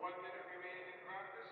1 minute remaining in practice.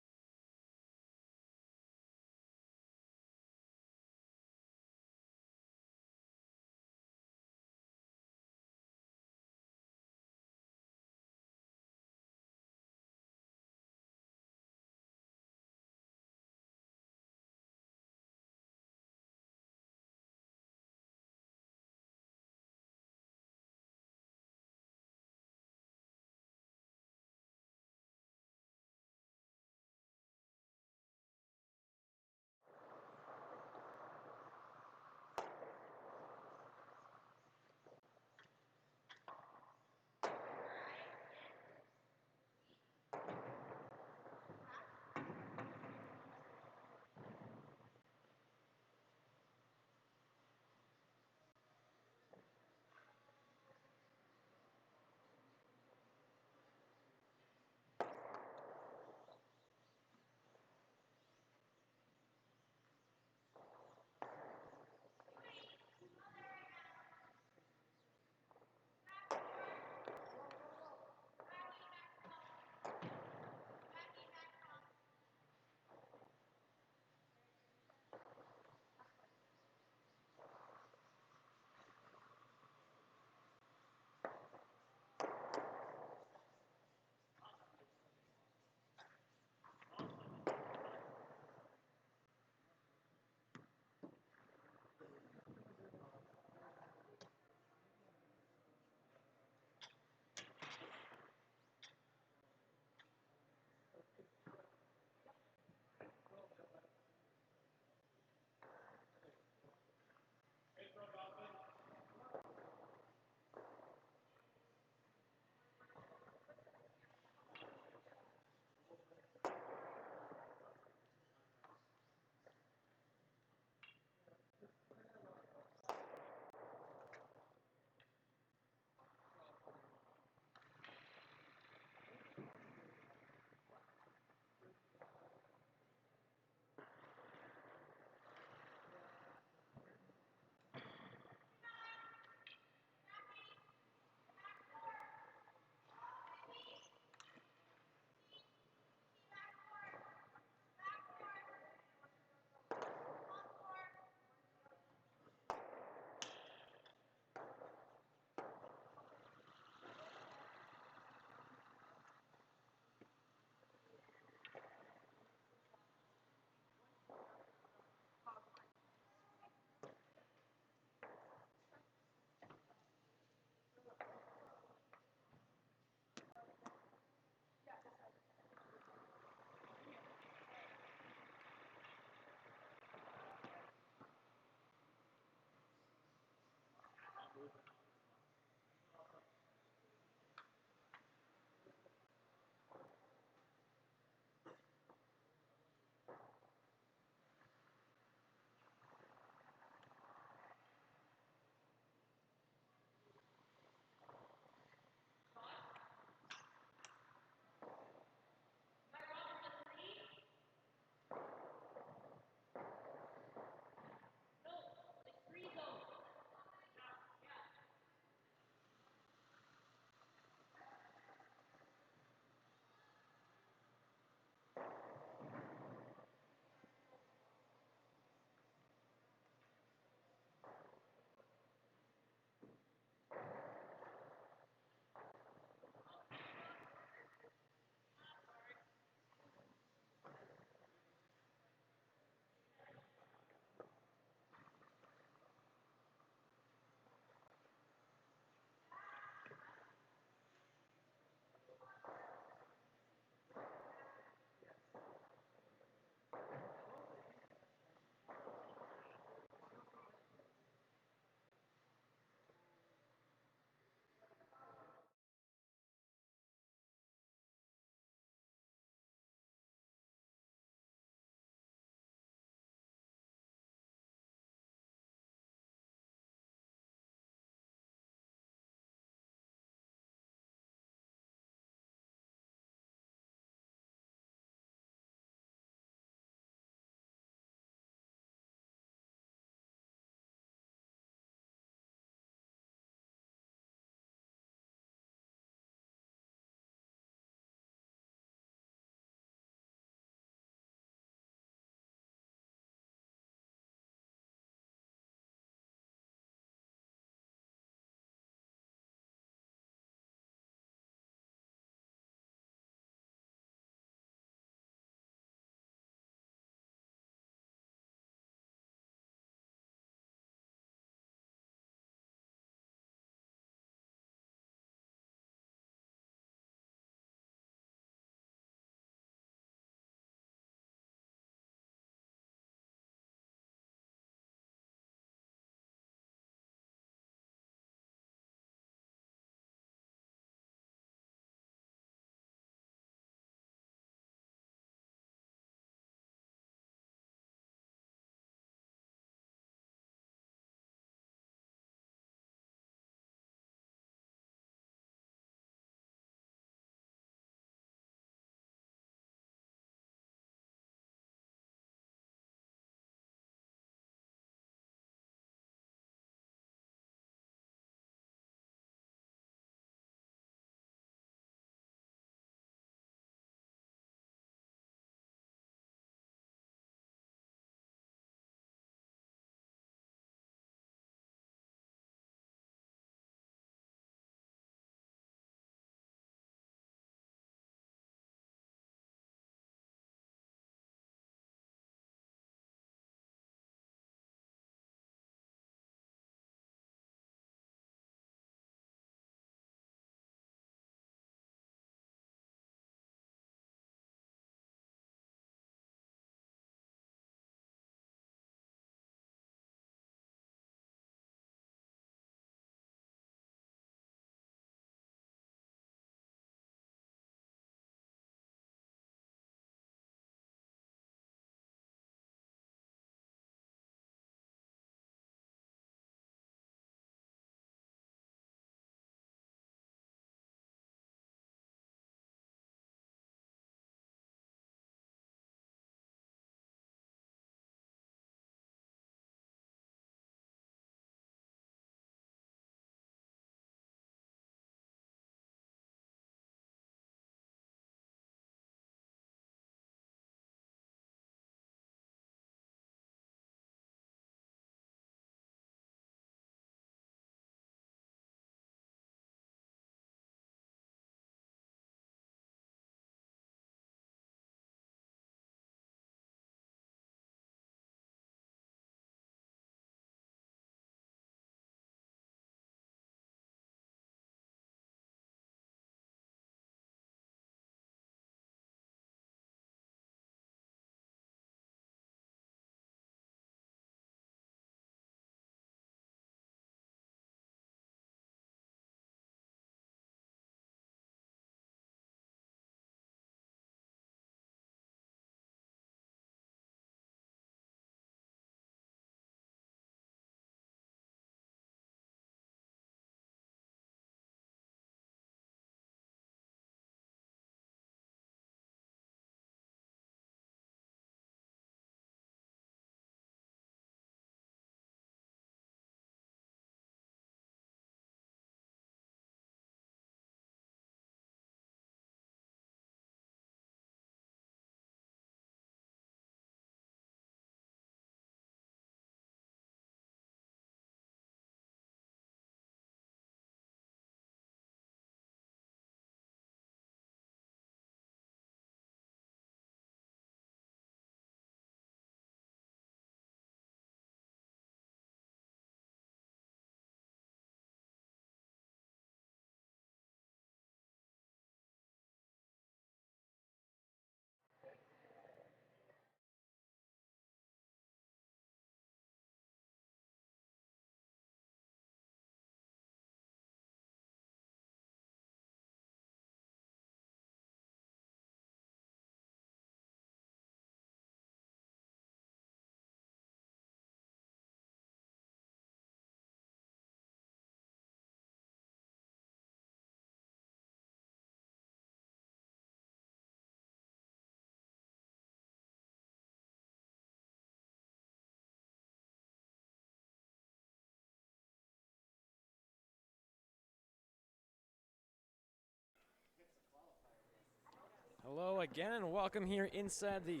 Hello again and welcome here inside the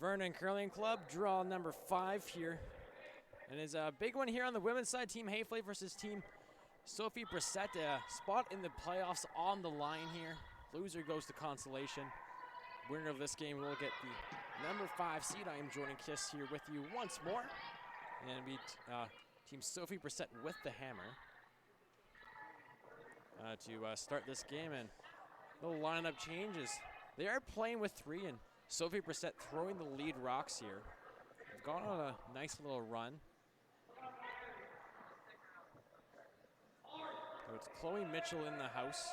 Vernon Curling Club, draw number 5 here. And it's a big one here on the women's side, Team Hafeli versus Team Sophie Brissette. A spot in the playoffs on the line here. Loser goes to consolation. Winner of this game will get the number 5 seed. I am Jordan Kiss here with you once more. And it'll be Team Sophie Brissette with the hammer to start this game. And the lineup changes. They are playing with 3, and Sophie Brissette throwing the lead rocks here. They've gone on a nice little run. So it's Chloe Mitchell in the house,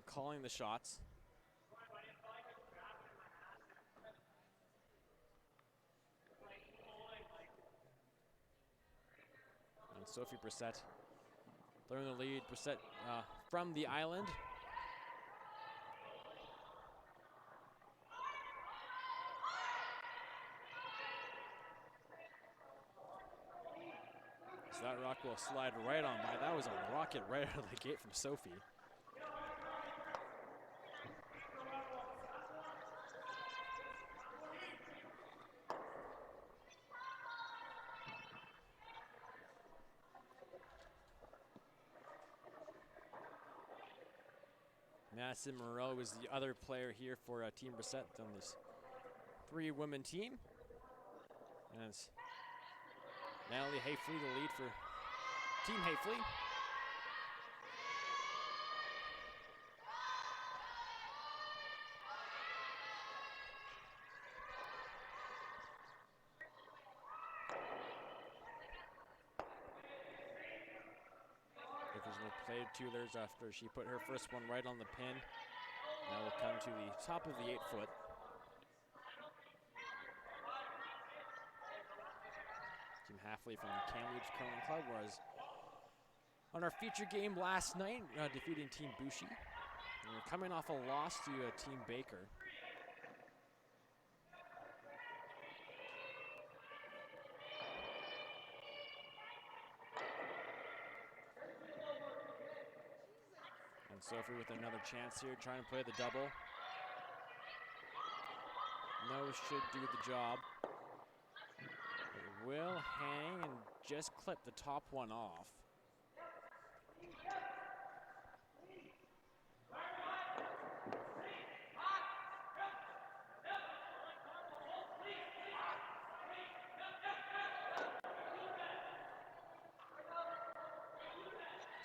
calling the shots. And Sophie Brissette throwing the lead. Brissette from the island. So that rock will slide right on by. That was a rocket right out of the gate from Sophie. Madison Moreau is the other player here for Team Brissette on this 3-woman team. And it's Natalie Hafeli, the lead for Team Hafeli. Originally played 2 there after she put her first one right on the pin. Now we'll come to the top of the 8-foot. Team Hafeli from the Kamloops Curling Club was on our feature game last night, defeating Team Bushi. And we're coming off a loss to Team Baker. And Sophie with another chance here, trying to play the double. No should do the job. It will hang and just clip the top one off.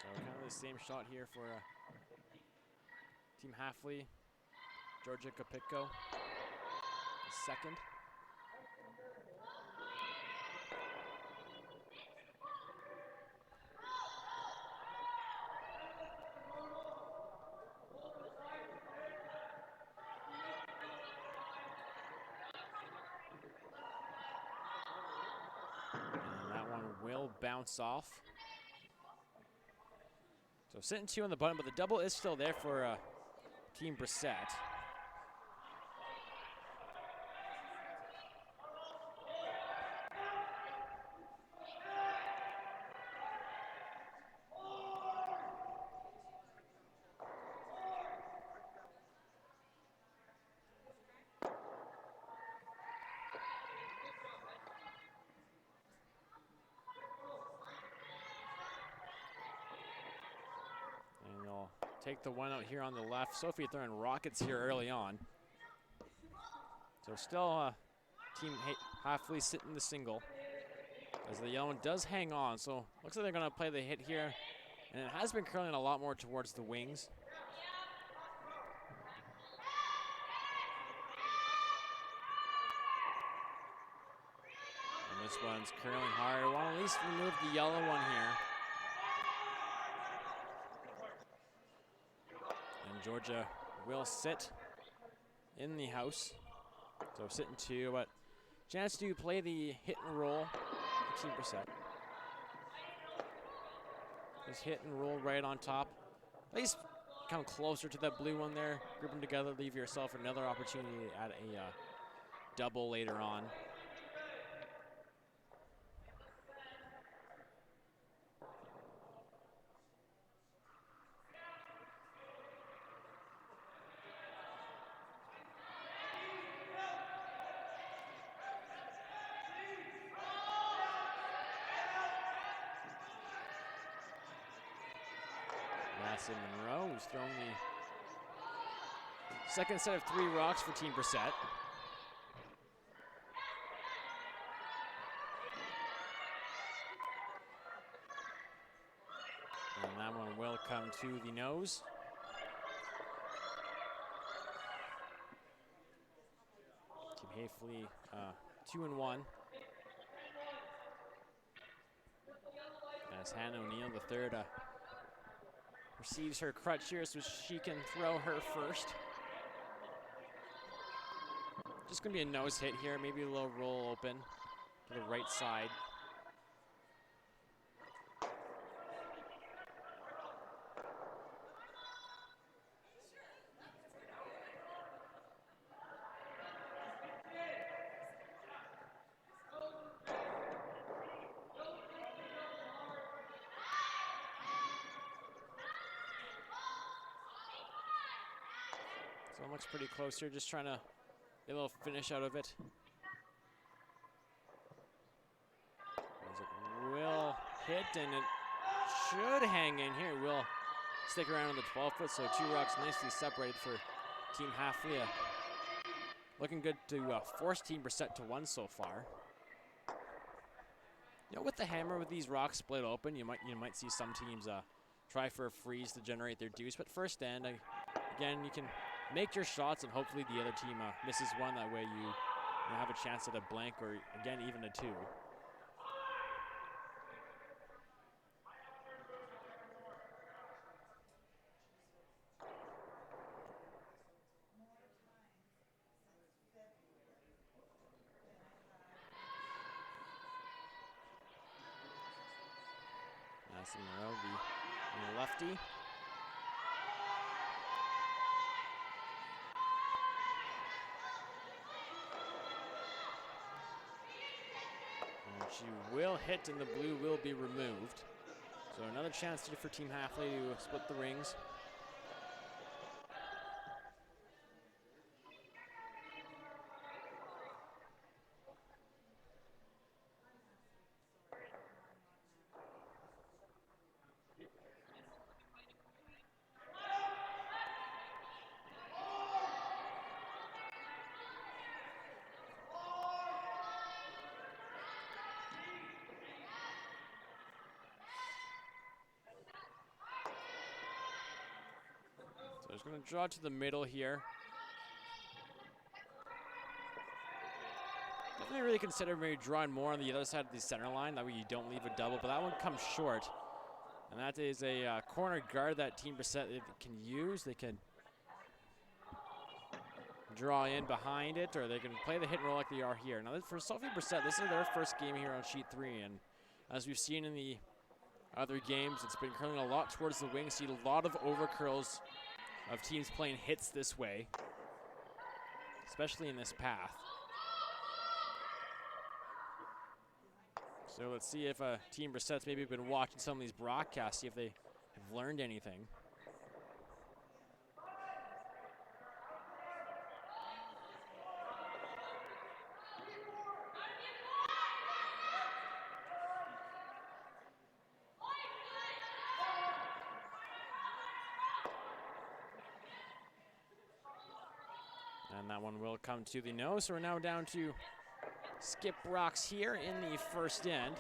So kind of the same shot here for Team Hafeli. Georgia Kapitko, second. And that one will bounce off. So sitting 2 on the button, but the double is still there for Team Brissette. Take the one out here on the left. Sophie throwing rockets here early on. So still Team Hafeli sitting the single as the yellow one does hang on. So looks like they're going to play the hit here. And it has been curling a lot more towards the wings. And this one's curling hard. I want to at least remove the yellow one here. Georgia will sit in the house. So sitting 2, but chance to play the hit and roll for Team Brissette. Just hit and roll right on top. At least come closer to that blue one there. Group them together, leave yourself another opportunity at a double later on. That's Monroe, who's thrown the second set of 3 rocks for Team Brissette. And that one will come to the nose. Team Hafeli 2-1. As Hannah O'Neill, the third, receives her crutch here so she can throw her first. Just gonna be a nose hit here, maybe a little roll open to the right side. So it looks pretty close here, just trying to get a little finish out of it. As it will hit, and it should hang in here. It will stick around on the 12-foot, so 2 rocks nicely separated for Team Hafeli. Looking good to force Team Brissette to 1 so far. You know, with the hammer, with these rocks split open, you might see some teams try for a freeze to generate their deuce. But first stand, again, you can make your shots, and hopefully the other team misses one. That way you have a chance at a blank or, again, even a 2. That's Monroe, the lefty. She will hit, and the blue will be removed. So another chance for Team Hafeli to split the rings. So it's going to draw to the middle here. Definitely really consider maybe drawing more on the other side of the center line. That way you don't leave a double, but that one comes short. And that is a corner guard that Team Brissette can use. They can draw in behind it, or they can play the hit and roll like they are here. Now for Sophie Brissette, this is their first game here on sheet 3, and as we've seen in the other games, it's been curling a lot towards the wing. See a lot of overcurls of teams playing hits this way, especially in this path. So let's see if Team Brissette's maybe been watching some of these broadcasts, see if they have learned anything. And that one will come to the nose. So we're now down to skip rocks here in the first end.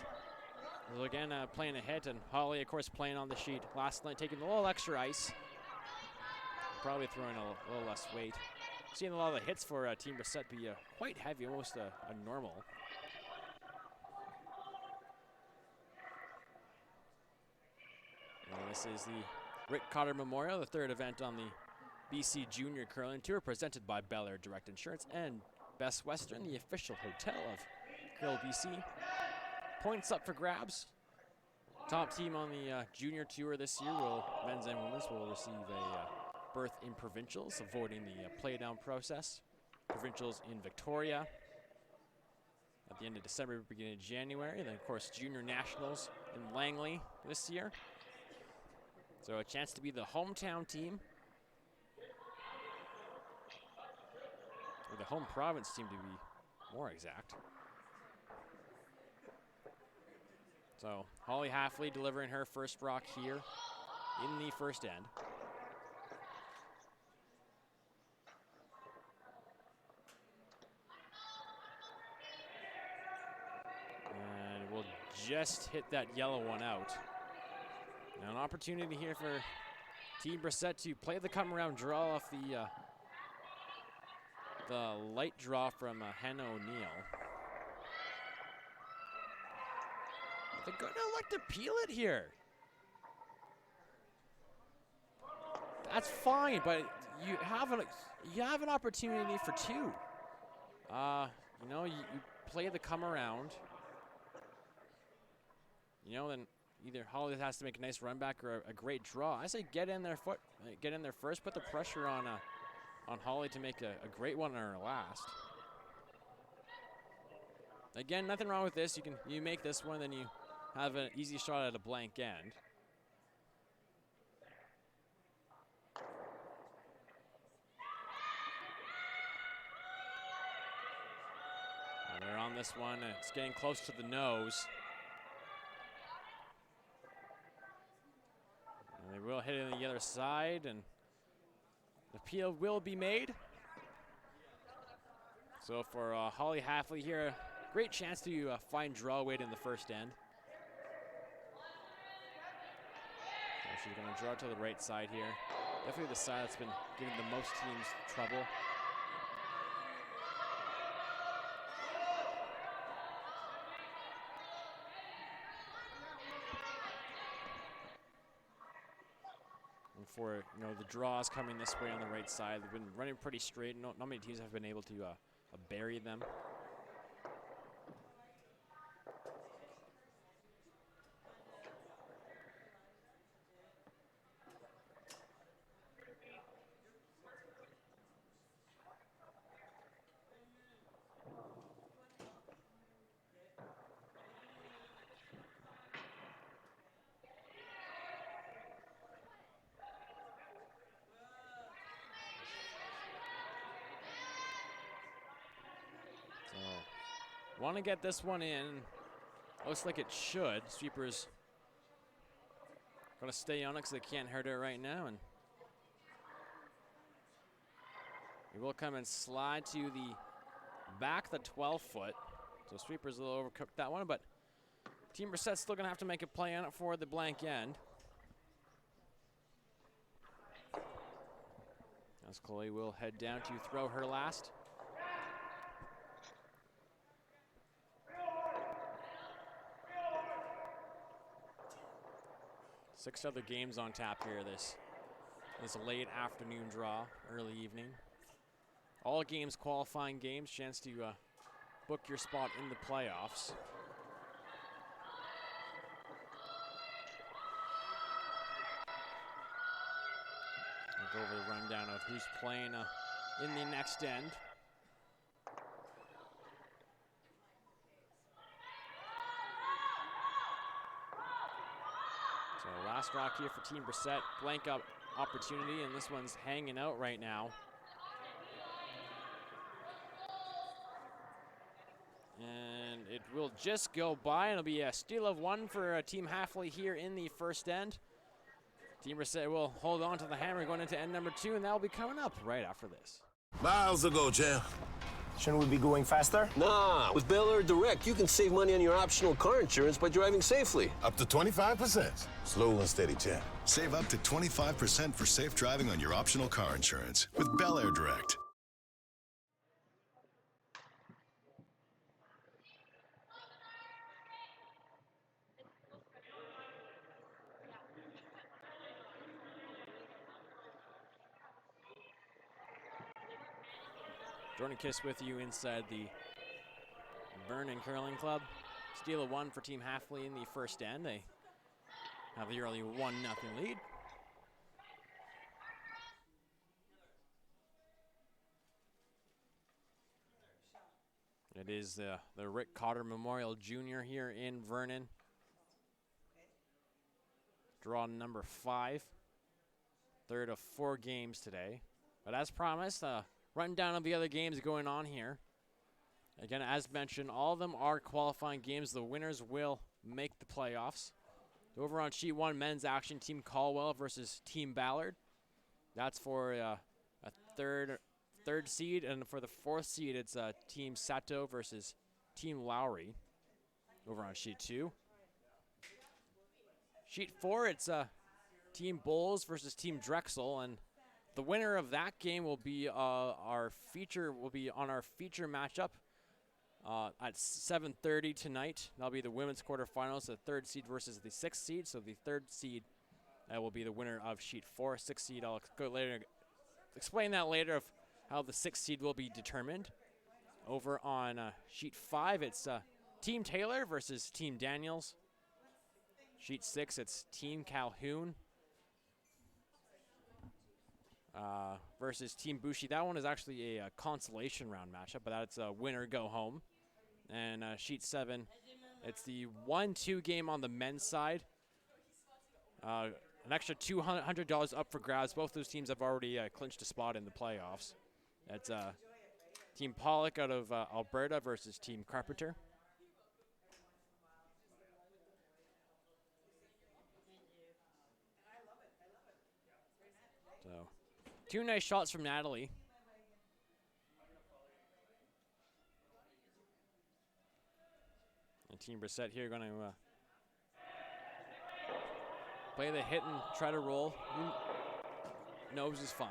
So again, playing a hit, and Holly, of course, playing on the sheet. Last night, taking a little extra ice. Probably throwing a little less weight. Seeing a lot of the hits for Team Brissette be quite heavy, almost a normal. And this is the Rick Cotter Memorial, the third event on the BC Junior Curling Tour, presented by Bel Air Direct Insurance and Best Western, the official hotel of Curl BC. Points up for grabs. Top team on the Junior Tour this year, men's and women's, will receive a berth in provincials, avoiding the play-down process. Provincials in Victoria at the end of December, beginning of January. Then, of course, Junior Nationals in Langley this year. So a chance to be the hometown team. Or the home province team, to be more exact. So Holly Hafeli delivering her first rock here. in the first end. And we'll just hit that yellow one out. Now an opportunity here for Team Brissette to play the come around draw off the light draw from Hannah O'Neill. They're going to elect to peel it here. That's fine, but you have an opportunity for two. You know, you play the come around. You know, then either Holly has to make a nice run back or a great draw. I say get in there first, put the pressure on Holly to make a great one on her last. Again, nothing wrong with this. You make this one, then you have an easy shot at a blank end. And they're on this one. It's getting close to the nose. And they will hit it on the other side, and the peel will be made. So for Holly Hafeli here, great chance to find draw weight in the first end. So she's going to draw to the right side here. Definitely the side that's been giving the most teams trouble. And for the draws coming this way on the right side, they've been running pretty straight. Not many teams have been able to bury them. Want to get this one in. Looks like it should. Sweeper's going to stay on it because they can't hurt it right now. And he will come and slide to the back, the 12-foot. So Sweeper's a little overcooked that one, but Team Brissette's still going to have to make a play on it for the blank end. As Chloe will head down to throw her last. Six other games on tap here this late afternoon draw, early evening. All games qualifying games, chance to book your spot in the playoffs. I'll go over the rundown of who's playing in the next end. So last rock here for Team Brissette, blank up opportunity, and this one's hanging out right now. And it will just go by, and it'll be a steal of one for Team Hafeli here in the first end. Team Brissette will hold on to the hammer going into end number 2, and that'll be coming up right after this. Miles ago, champ. Shouldn't we be going faster? Nah, with Bel Air Direct, you can save money on your optional car insurance by driving safely. Up to 25%. Slow and steady, champ. Save up to 25% for safe driving on your optional car insurance with Bel Air Direct. Jordan Kiss with you inside the Vernon Curling Club. Steal of one for Team Hafeli in the first end. They have the early 1-0 lead. It is the Rick Cotter Memorial Jr. here in Vernon. Draw number 5. Third of 4 games today. But as promised, rundown of the other games going on here. Again, as mentioned, all of them are qualifying games. The winners will make the playoffs. Over on sheet 1, men's action, Team Caldwell versus Team Ballard. That's for a third seed, and for the 4th seed, it's Team Sato versus Team Lowry. Over on sheet 2. Sheet 4, it's Team Bulls versus Team Drexel, and the winner of that game will be on our feature matchup at 7:30 tonight. That'll be the women's quarterfinals, the 3rd seed versus the 6th seed. So the 3rd seed will be the winner of sheet 4. 6th seed, I'll go later, explain that later of how the 6th seed will be determined. Over on sheet 5, it's Team Taylor versus Team Daniels. Sheet 6, it's Team Calhoun versus Team Bushi. That one is actually a consolation round matchup, but that's a winner go home. And sheet 7, it's the 1-2 game on the men's side. An extra $200 up for grabs. Both those teams have already clinched a spot in the playoffs. That's Team Pollock out of Alberta versus Team Carpenter. So, 2 nice shots from Natalie. And Team Brissette here going to play the hit and try to roll. Nose is fine.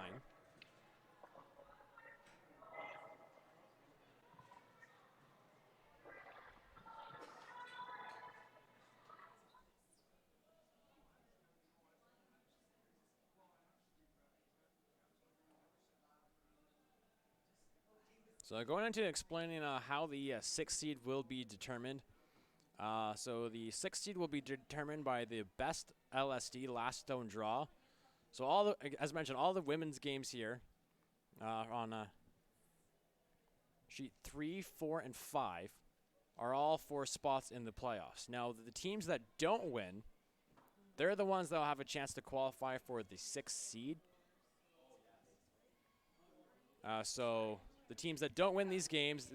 So going into explaining how the 6th seed will be determined. So the 6th seed will be determined by the best LSD last stone draw. So as mentioned, all the women's games here on sheet 3, 4, and 5 are all for spots in the playoffs. Now the teams that don't win, they're the ones that will have a chance to qualify for the 6th seed. So the teams that don't win these games,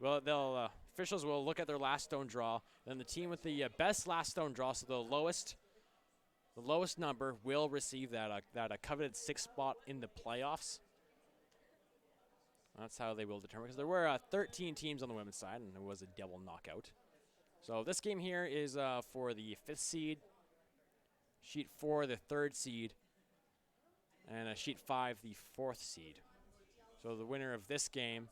officials will look at their last stone draw. Then the team with the best last stone draw, so the lowest number, will receive that coveted 6th spot in the playoffs. That's how they will determine, because there were 13 teams on the women's side, and it was a double knockout. So this game here is for the 5th seed, sheet 4, the 3rd seed, and sheet 5, the 4th seed. So the winner of this game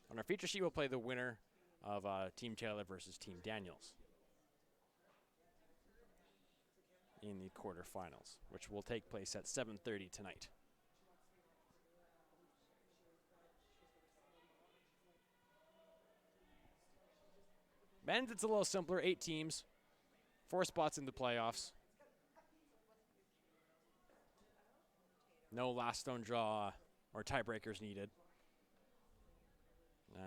on our feature sheet will play the winner of Team Taylor versus Team Daniels in the quarterfinals, which will take place at 7:30 tonight. Men's, it's a little simpler. 8 teams, 4 spots in the playoffs. No last stone draw or tiebreakers needed.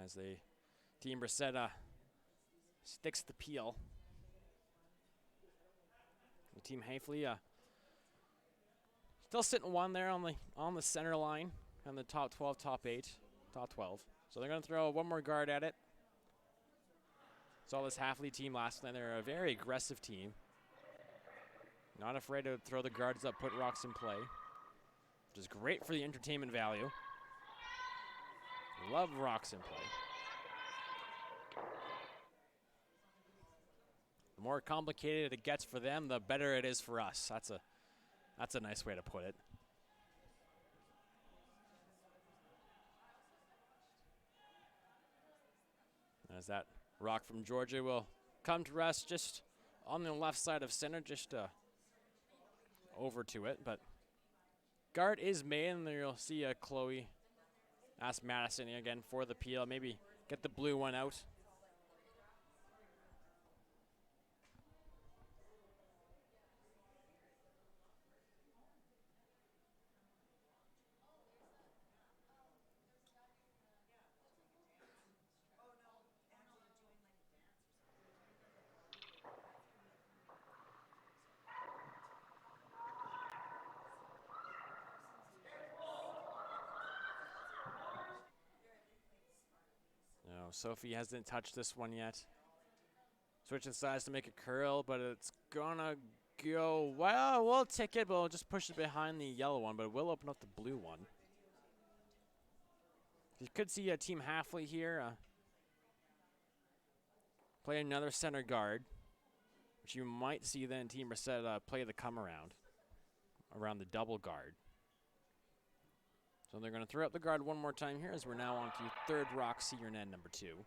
As the Team Brissette sticks the peel. The Team Hafeli still sitting 1 there on the center line on the top 12, top 8, top 12. So they're going to throw one more guard at it. Saw this Hafeli team last night. They're a very aggressive team. Not afraid to throw the guards up, put rocks in play, which is great for the entertainment value. Love rocks in play. The more complicated it gets for them, the better it is for us. That's a nice way to put it. As that rock from Georgia will come to rest just on the left side of center, just over to it. But guard is made, and there you'll see Chloe ask Madison again for the peel. Maybe get the blue one out. Sophie hasn't touched this one yet. Switching sides to make a curl, but it's gonna go. Well, we'll take it, but we'll just push it behind the yellow one, but we'll open up the blue one. You could see a Team Hafeli here play another center guard, which you might see then Team Brissette play the come around the double guard. So they're going to throw up the guard one more time here as we're now on to third rock senior net number 2.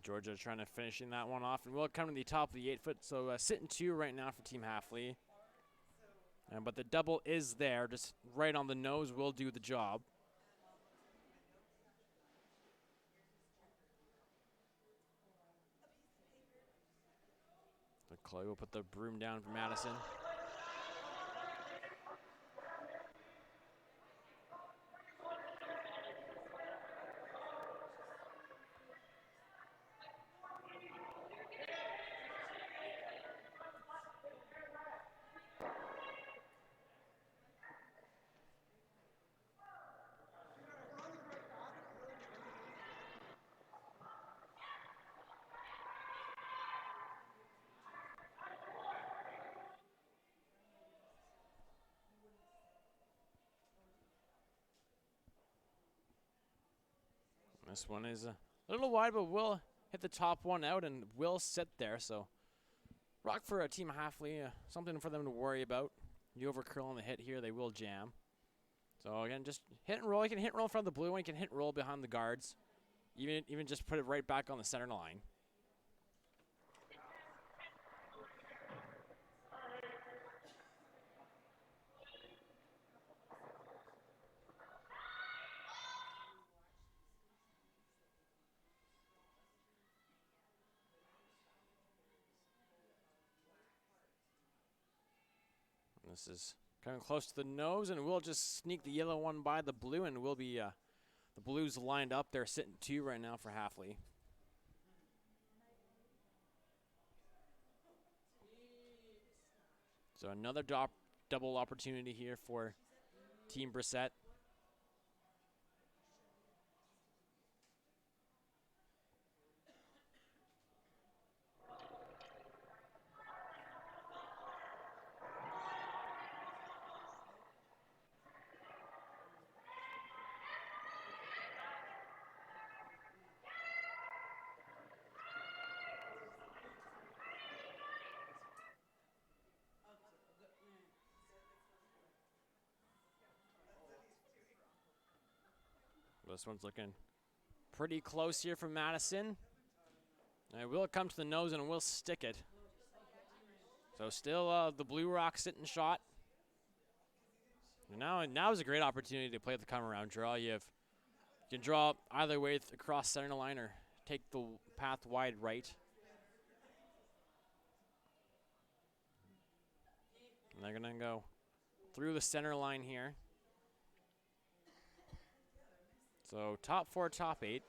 Georgia trying to finishing that one off, and we'll come to the top of the 8 foot. So sitting 2 right now for Team Hafeli. But the double is there, just right on the nose will do the job. So Chloe will put the broom down for Madison. This one is a little wide, but will hit the top one out and will sit there. So rock for a Team Hafeli, something for them to worry about. You overcurl on the hit here, they will jam. So again, just hit and roll. You can hit and roll in front of the blue one. You can hit and roll behind the guards. Even just put it right back on the center line. This is coming close to the nose, and we'll just sneak the yellow one by the blue, and we'll be the blues lined up. They're sitting 2 right now for Hafeli. So another double opportunity here for Team Brissette. This one's looking pretty close here from Madison. And it will come to the nose and we'll stick it. So still the blue rock sitting shot. And now is a great opportunity to play the come around draw. You can draw either way across center line or take the path wide right. And they're gonna go through the center line here. So top 4, top 8.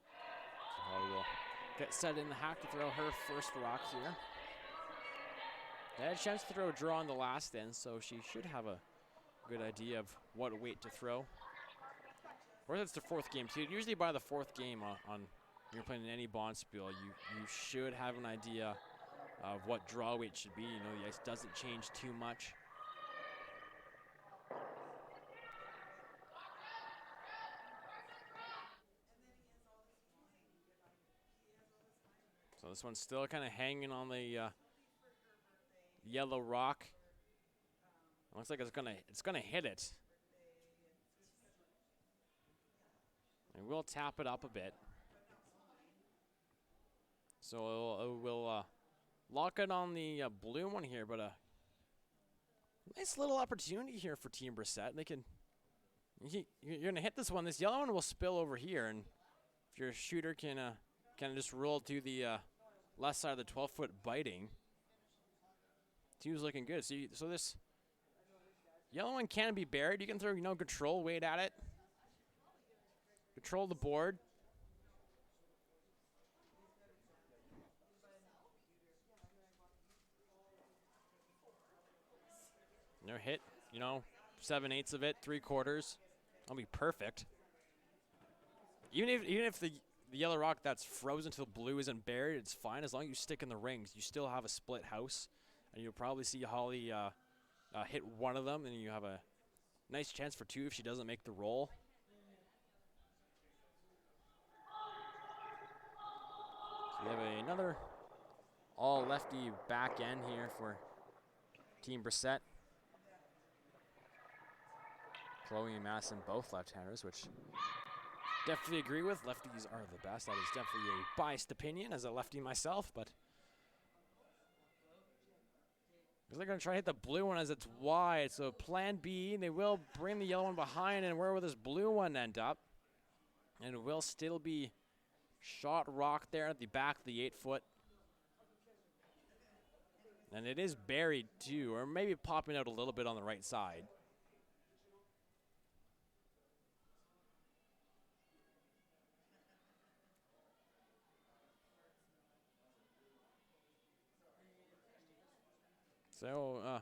So Holly will get set in the hack to throw her first rock here. They had a chance to throw a draw on the last end, so she should have a good idea of what weight to throw. Or that's the 4th game too. Usually by the 4th game on you're playing in any bond spiel, you should have an idea of what draw weight should be. You know, the ice doesn't change too much. So this one's still kind of hanging on the yellow rock. It looks like it's gonna hit it. And we'll tap it up a bit. So we'll lock it on the blue one here, but Nice little opportunity here for Team Brissette. They can. You're gonna hit this one. This yellow one will spill over here, and if your shooter can kind of just roll to the left side of the 12-foot biting. Team's looking good. So this yellow one can be buried. You can throw control weight at it. Control the board. Hit, 7/8 of it, 3/4. That'll be perfect. Even if the yellow rock that's frozen till blue isn't buried, it's fine. As long as you stick in the rings, you still have a split house. And you'll probably see Holly hit one of them, and you have a nice chance for 2 if she doesn't make the roll. So we have another all-lefty back end here for Team Brissette. Chloe and Madison both left-handers, which definitely agree with. Lefties are the best. That is definitely a biased opinion as a lefty myself, but they're going to try to hit the blue one as it's wide. So plan B, they will bring the yellow one behind, and where will this blue one end up? And it will still be shot rock there at the back of the 8-foot. And it is buried too, or maybe popping out a little bit on the right side. So,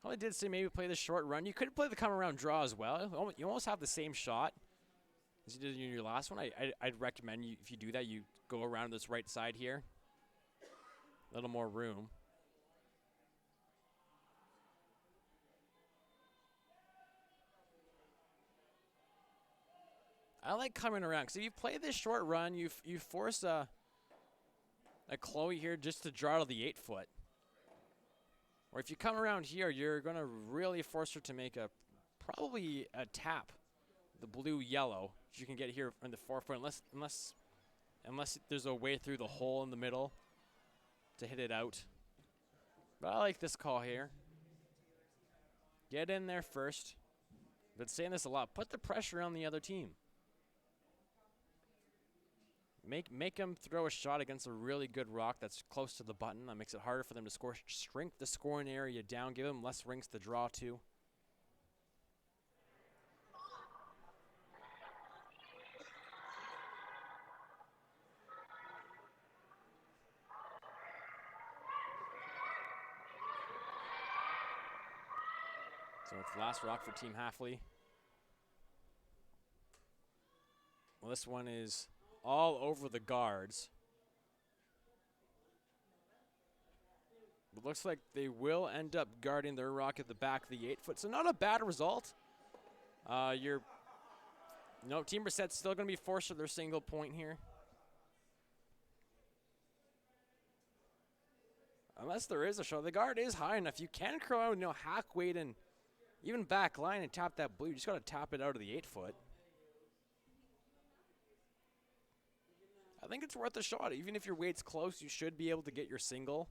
I did say maybe play the short run. You could play the come around draw as well. You almost have the same shot as you did in your last one. I'd recommend you, if you do that, you go around this right side here. A little more room. I like coming around, because if you play this short run, you force a Chloe here just to draw to the 8-foot. Or if you come around here, you're going to really force her to make probably a tap, the blue-yellow, which you can get here in the 4-foot, unless there's a way through the hole in the middle to hit it out. But I like this call here. Get in there first. Been saying this a lot. Put the pressure on the other team. Make them throw a shot against a really good rock that's close to the button. That makes it harder for them to score. Shrink the scoring area down. Give them less rings to draw to. So it's the last rock for Team Hafeli. Well, this one is all over the guards. It looks like they will end up guarding their rock at the back of the 8-foot. So not a bad result. Team Brissette's still going to be forced to their single point here. Unless there is a shot. The guard is high enough. You can curl out, hack weight and even back line and tap that blue. You just got to tap it out of the 8-foot. I think it's worth a shot. Even if your weight's close, you should be able to get your single.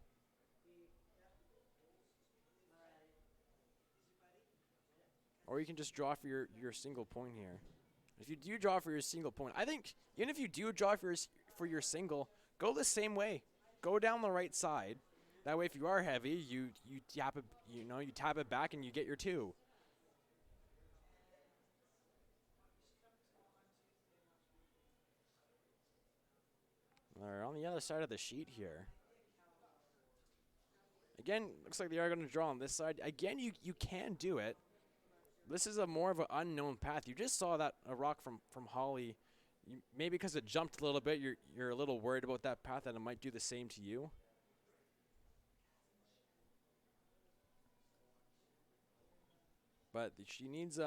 Or you can just draw for your single point here. If you do draw for your single point, I think even if you do draw for your single, go the same way. Go down the right side. That way, if you are heavy, you tap it, you tap it back and you get your 2. They're on the other side of the sheet here. Again, looks like they are going to draw on this side. Again, you can do it. This is more of an unknown path. You just saw a rock from Holly. Maybe because it jumped a little bit, you're a little worried about that path, and it might do the same to you. But she needs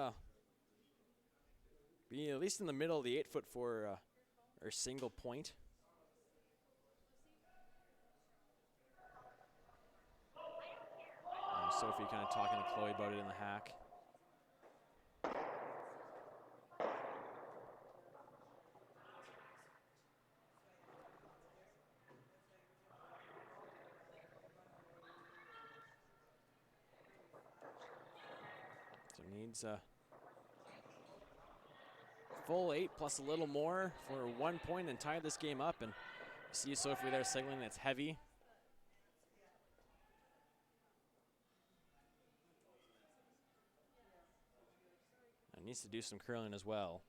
be at least in the middle of the 8-foot for her single point. Sophie kind of talking to Chloe about it in the hack. Needs a full 8 plus a little more for 1 point and tie this game up. And you see Sophie there signaling it's heavy. And needs to do some curling as well.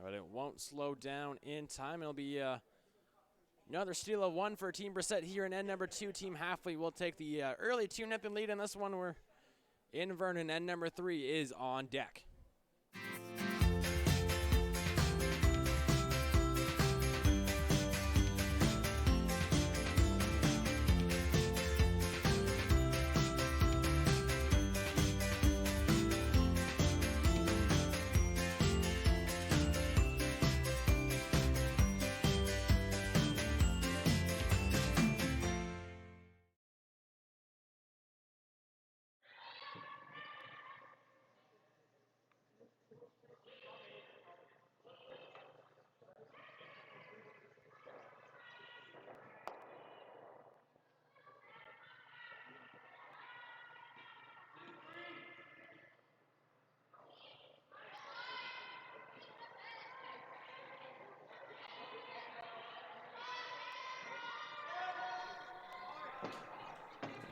But it won't slow down in time. It'll be another steal of 1 for Team Brissette here in end number 2. Team Hafeli will take the early 2-0 lead in this one. We're in Vernon. End number 3 is on deck.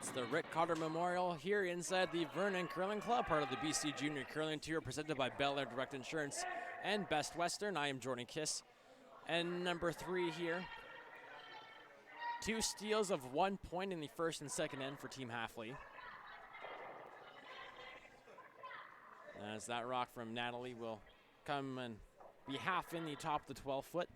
It's the Rick Cotter Memorial here inside the Vernon Curling Club, part of the BC Junior Curling Tour, presented by Bel Air Direct Insurance and Best Western. I am Jordan Kiss. And number 3 here. 2 steals of 1 point in the first and second end for Team Hafeli. As that rock from Natalie will come and be half in the top of the 12-foot.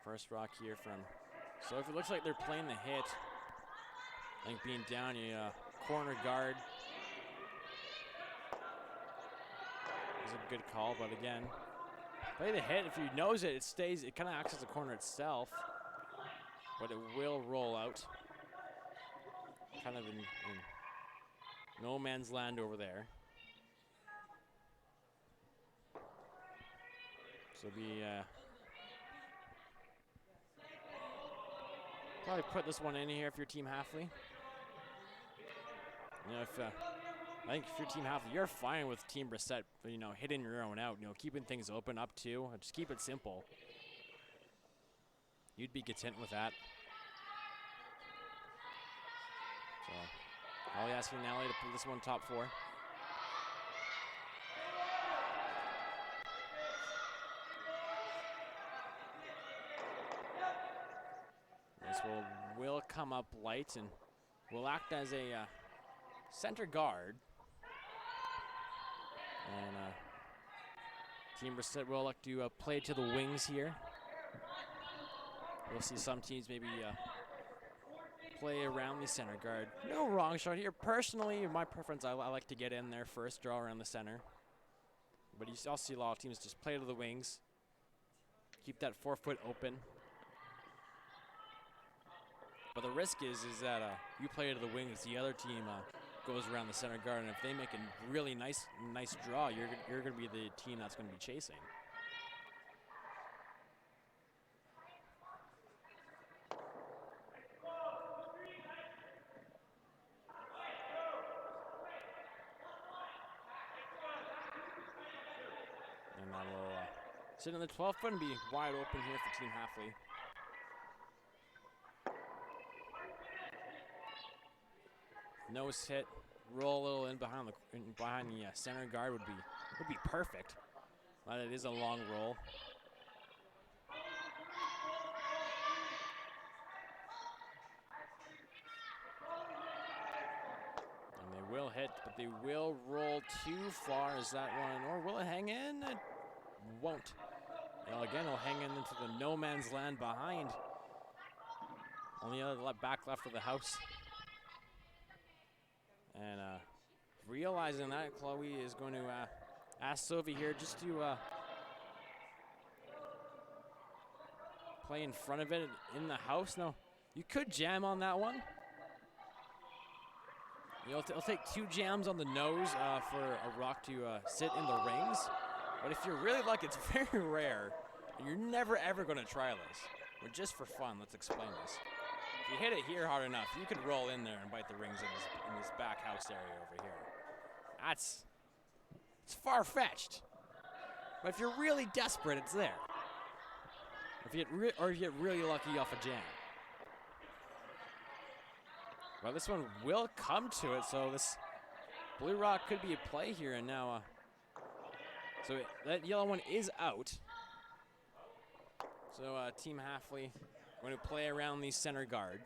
First rock here from, so if it looks like they're playing the hit, I think being down a corner guard is a good call, but again, play the hit. If you nose it, it stays, it kind of acts as a corner itself, but it will roll out. Kind of in no man's land over there. So be probably put this one in here if you're Team Hafeli. You know, I think if you're Team Hafeli, you're fine with Team Brissette, you know, hitting your own out, you know, keeping things open up 2. Just keep it simple. You'd be content with that. So, I'll be asking Natalie to put this one top 4. Will come up light and will act as a center guard. And Team Brissette will like to play to the wings here. We'll see some teams maybe play around the center guard. No wrong shot here. Personally, my preference, I like to get in there first, draw around the center. But you also see a lot of teams just play to the wings. Keep that 4-foot open. But the risk is that you play to the wings, the other team goes around the center guard, and if they make a really nice draw, you're going to be the team that's going to be chasing. And that will sit in the 12-foot and be wide open here for Team Hafeli. Nose hit, roll a little in behind the center guard would be perfect. But it is a long roll. And they will hit, but they will roll too far. Is that one, or will it hang in? It won't. Well, again, it'll hang in into the no man's land behind. On the other back left of the house. And realizing that, Chloe is going to ask Sophie here just to play in front of it in the house. No, you could jam on that one. You know, it'll take 2 jams on the nose for a rock to sit in the rings. But if you're really lucky, it's very rare. And you're never, ever going to try this. But just for fun, let's explain this. If you hit it here hard enough, you could roll in there and bite the rings in this back house area over here. It's far-fetched. But if you're really desperate, it's there. If you get really lucky off a jam. Well, this one will come to it, so this blue rock could be a play here, and now, that yellow one is out. So Team Hafeli going to play around the center guard.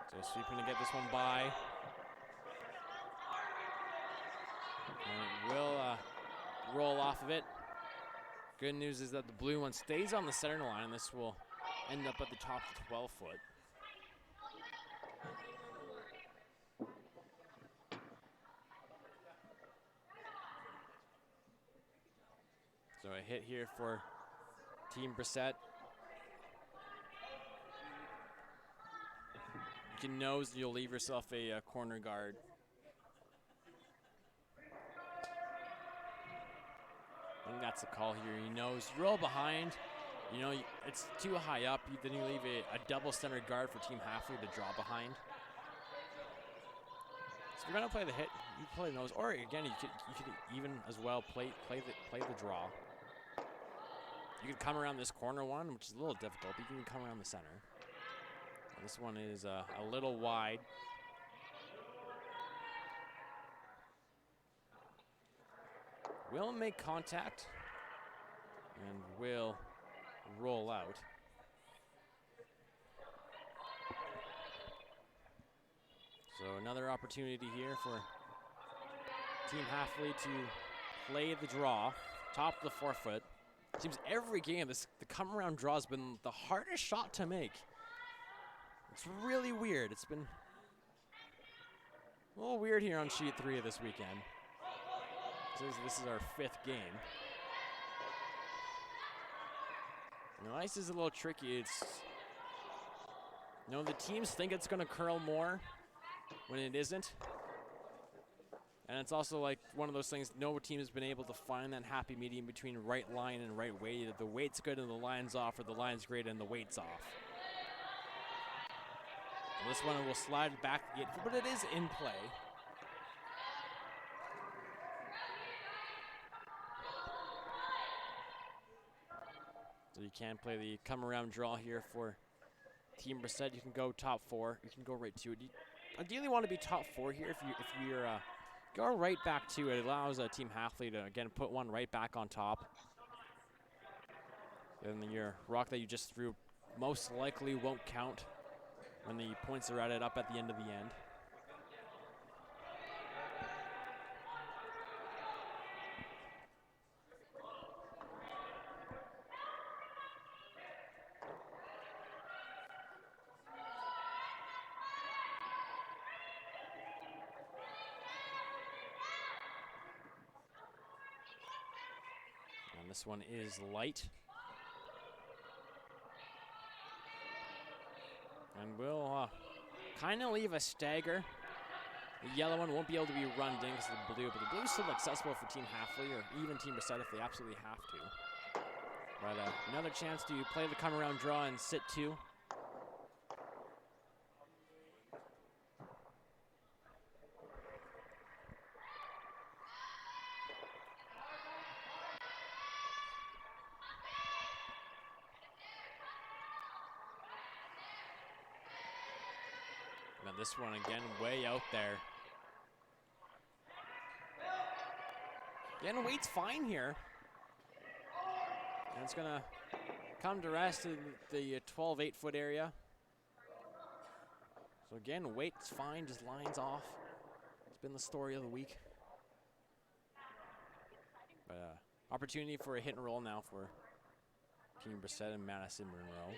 So sweeping to get this one by. And it will roll off of it. Good news is that the blue one stays on the center line, and this will end up at the top of the 12-foot. So a hit here for Team Brissette. You can nose, you'll leave yourself a corner guard. I think that's the call here. You nose, you roll behind. You know, it's too high up. Then you leave a double center guard for Team Hafeli to draw behind. So if you're gonna play the hit, you play the nose, or again, you could even as well play the draw. You could come around this corner one, which is a little difficult, but you can come around the center. This one is a little wide. Will make contact and will roll out. So another opportunity here for Team Hafeli to play the draw, top of the 4-foot. Seems every game the come around draw has been the hardest shot to make. It's really weird. It's been a little weird here on sheet 3 of this weekend. This is our 5th game. And the ice is a little tricky. It's, you know, the teams think it's going to curl more when it isn't. And it's also like one of those things, no team has been able to find that happy medium between right line and right weight. Either the weight's good and the line's off, or the line's great and the weight's off. And this one will slide back, but it is in play. So you can play the come around draw here for Team Brissette. You can go top 4. You can go right to it. You ideally want to be top 4 here. If you're go right back to it, allows Team Hafeli to again put one right back on top. And your rock that you just threw most likely won't count when the points are added up at the end of the end. And this one is light. And we'll kind of leave a stagger. The yellow one won't be able to be run in because of the blue, but the blue is still accessible for Team Hafeli or even Team Brissette if they absolutely have to. But another chance to play the come around draw and sit 2. This one again way out there. Again, weight's fine here. And it's gonna come to rest in the 12 8-foot area. So again, weight's fine, just lines off. It's been the story of the week. But opportunity for a hit and roll now for Team Brissette and Madison Monroe.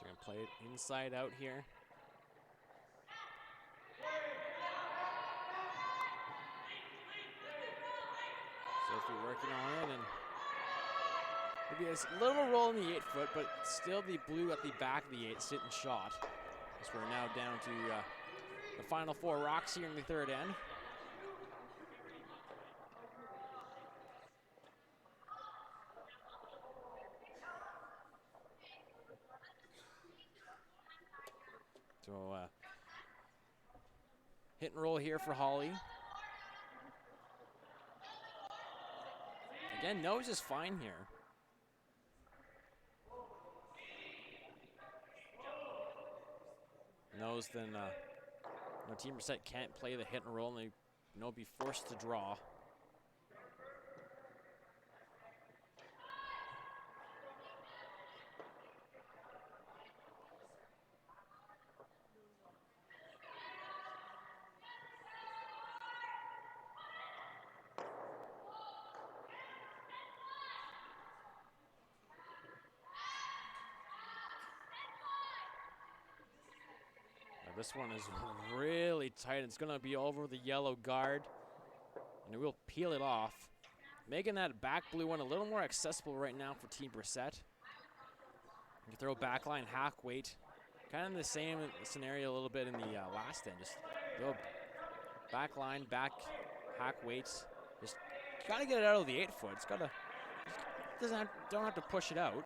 They're going to play it inside out here. Sophie working on it, and maybe a little roll in the 8-foot, but still the blue at the back of the 8 sitting shot. As we're now down to the final 4 rocks here in the third end. So hit and roll here for Holly. Again, nose is fine here. Knows then Team Brissette can't play the hit and roll, and they be forced to draw. This one is really tight. It's going to be over the yellow guard, and it will peel it off, making that back blue one a little more accessible right now for Team Brissette. You can throw back line, hack weight, kind of the same scenario a little bit in the last end. Just throw back line, back hack weights. Just got to get it out of the 8-foot. It's got to, don't have to push it out.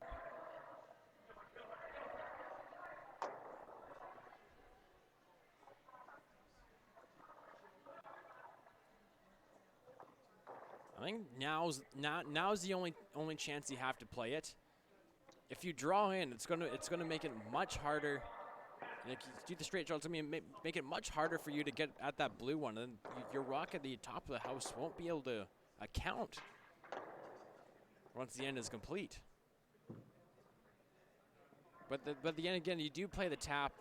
I think now's the only chance you have to play it. If you draw in, it's gonna make it much harder. And if you do the straight draw, it's gonna make it much harder for you to get at that blue one. And then your rock at the top of the house won't be able to account once the end is complete. But the end again, you do play the tap.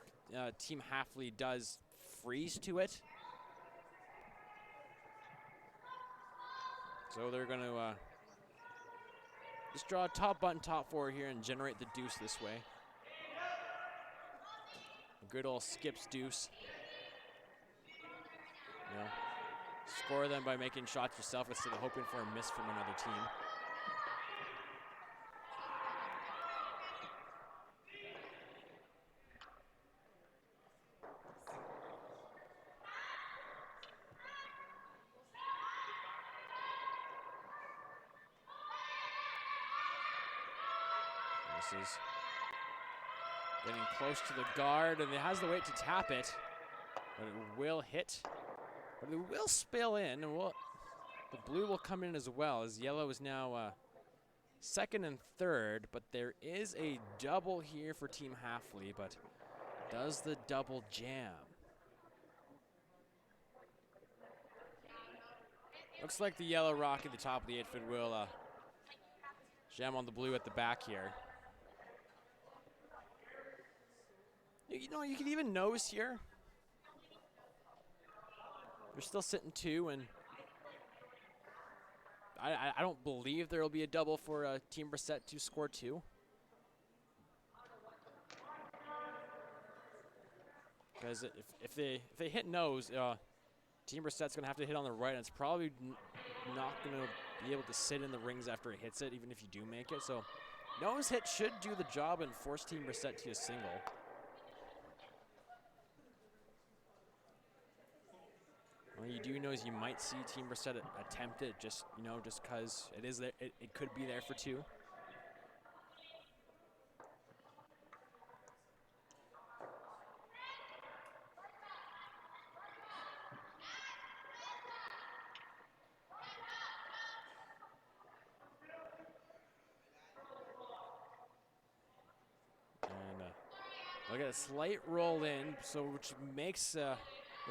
Team Hafeli does freeze to it. So they're going to just draw a top button, top 4 here and generate the deuce this way. A good old skips deuce. You know, score them by making shots yourself instead of hoping for a miss from another team. This is getting close to the guard, and it has the weight to tap it, but it will hit. But it will spill in, and the blue will come in as well, as yellow is now second and third, but there is a double here for Team Hafeli, but does the double jam? Looks like the yellow rock at the top of the 8-foot will jam on the blue at the back here. You know, you can even nose here. You're still sitting 2, and I don't believe there will be a double for Team Brissette to score 2. Because if they hit nose, Team Brissette's gonna have to hit on the right, and it's probably not gonna be able to sit in the rings after it hits it, even if you do make it. So nose hit should do the job and force Team Brissette to a single. What you do know is you might see Team Brissette attempt it, just because it is there, it could be there for 2. They'll get a slight roll in, so which makes the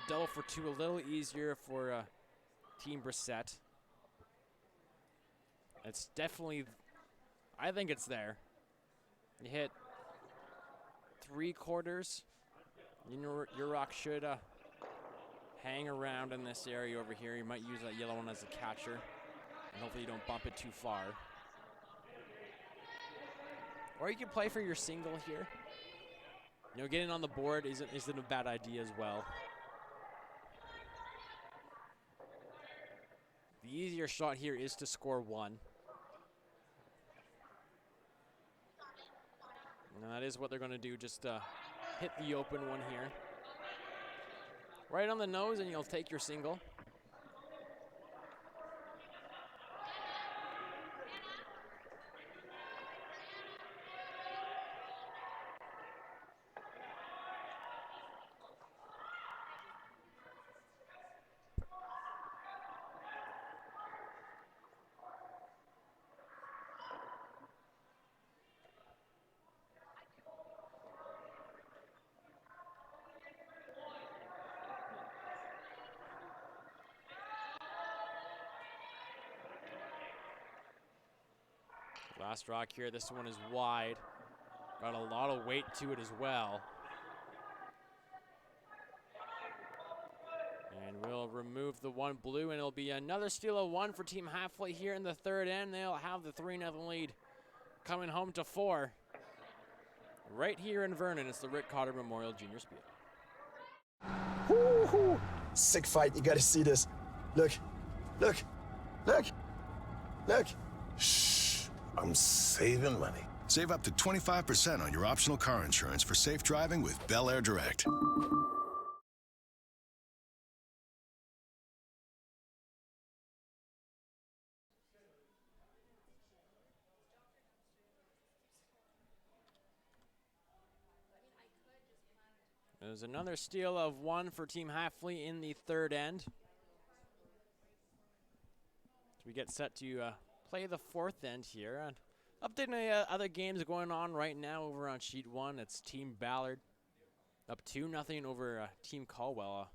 double for two a little easier for Team Brissette. It's definitely, I think it's there. You hit 3/4. Your rock should hang around in this area over here. You might use that yellow one as a catcher, and hopefully you don't bump it too far. Or you can play for your single here. You know, getting on the board isn't a bad idea as well. The easier shot here is to score one. And that is what they're going to do, just hit the open one here. Right on the nose, and you'll take your single. Last rock here, this one is wide. Got a lot of weight to it as well. And we'll remove the one blue, and it'll be another steal of one for Team Hafeli here in the third end. They'll have the 3-0 lead coming home to 4. Right here in Vernon, it's the Rick Cotter Memorial Junior Spiel. Woo-hoo. Sick fight. You got to see this. Look. Look. Look. Look. Shh. I'm saving money. Save up to 25% on your optional car insurance for safe driving with Bel Air Direct. There's another steal of one for Team Hafeli in the third end. So we get set to play the fourth end here. And updating the other games going on right now over on sheet 1. It's Team Ballard up 2-0 over Team Caldwell.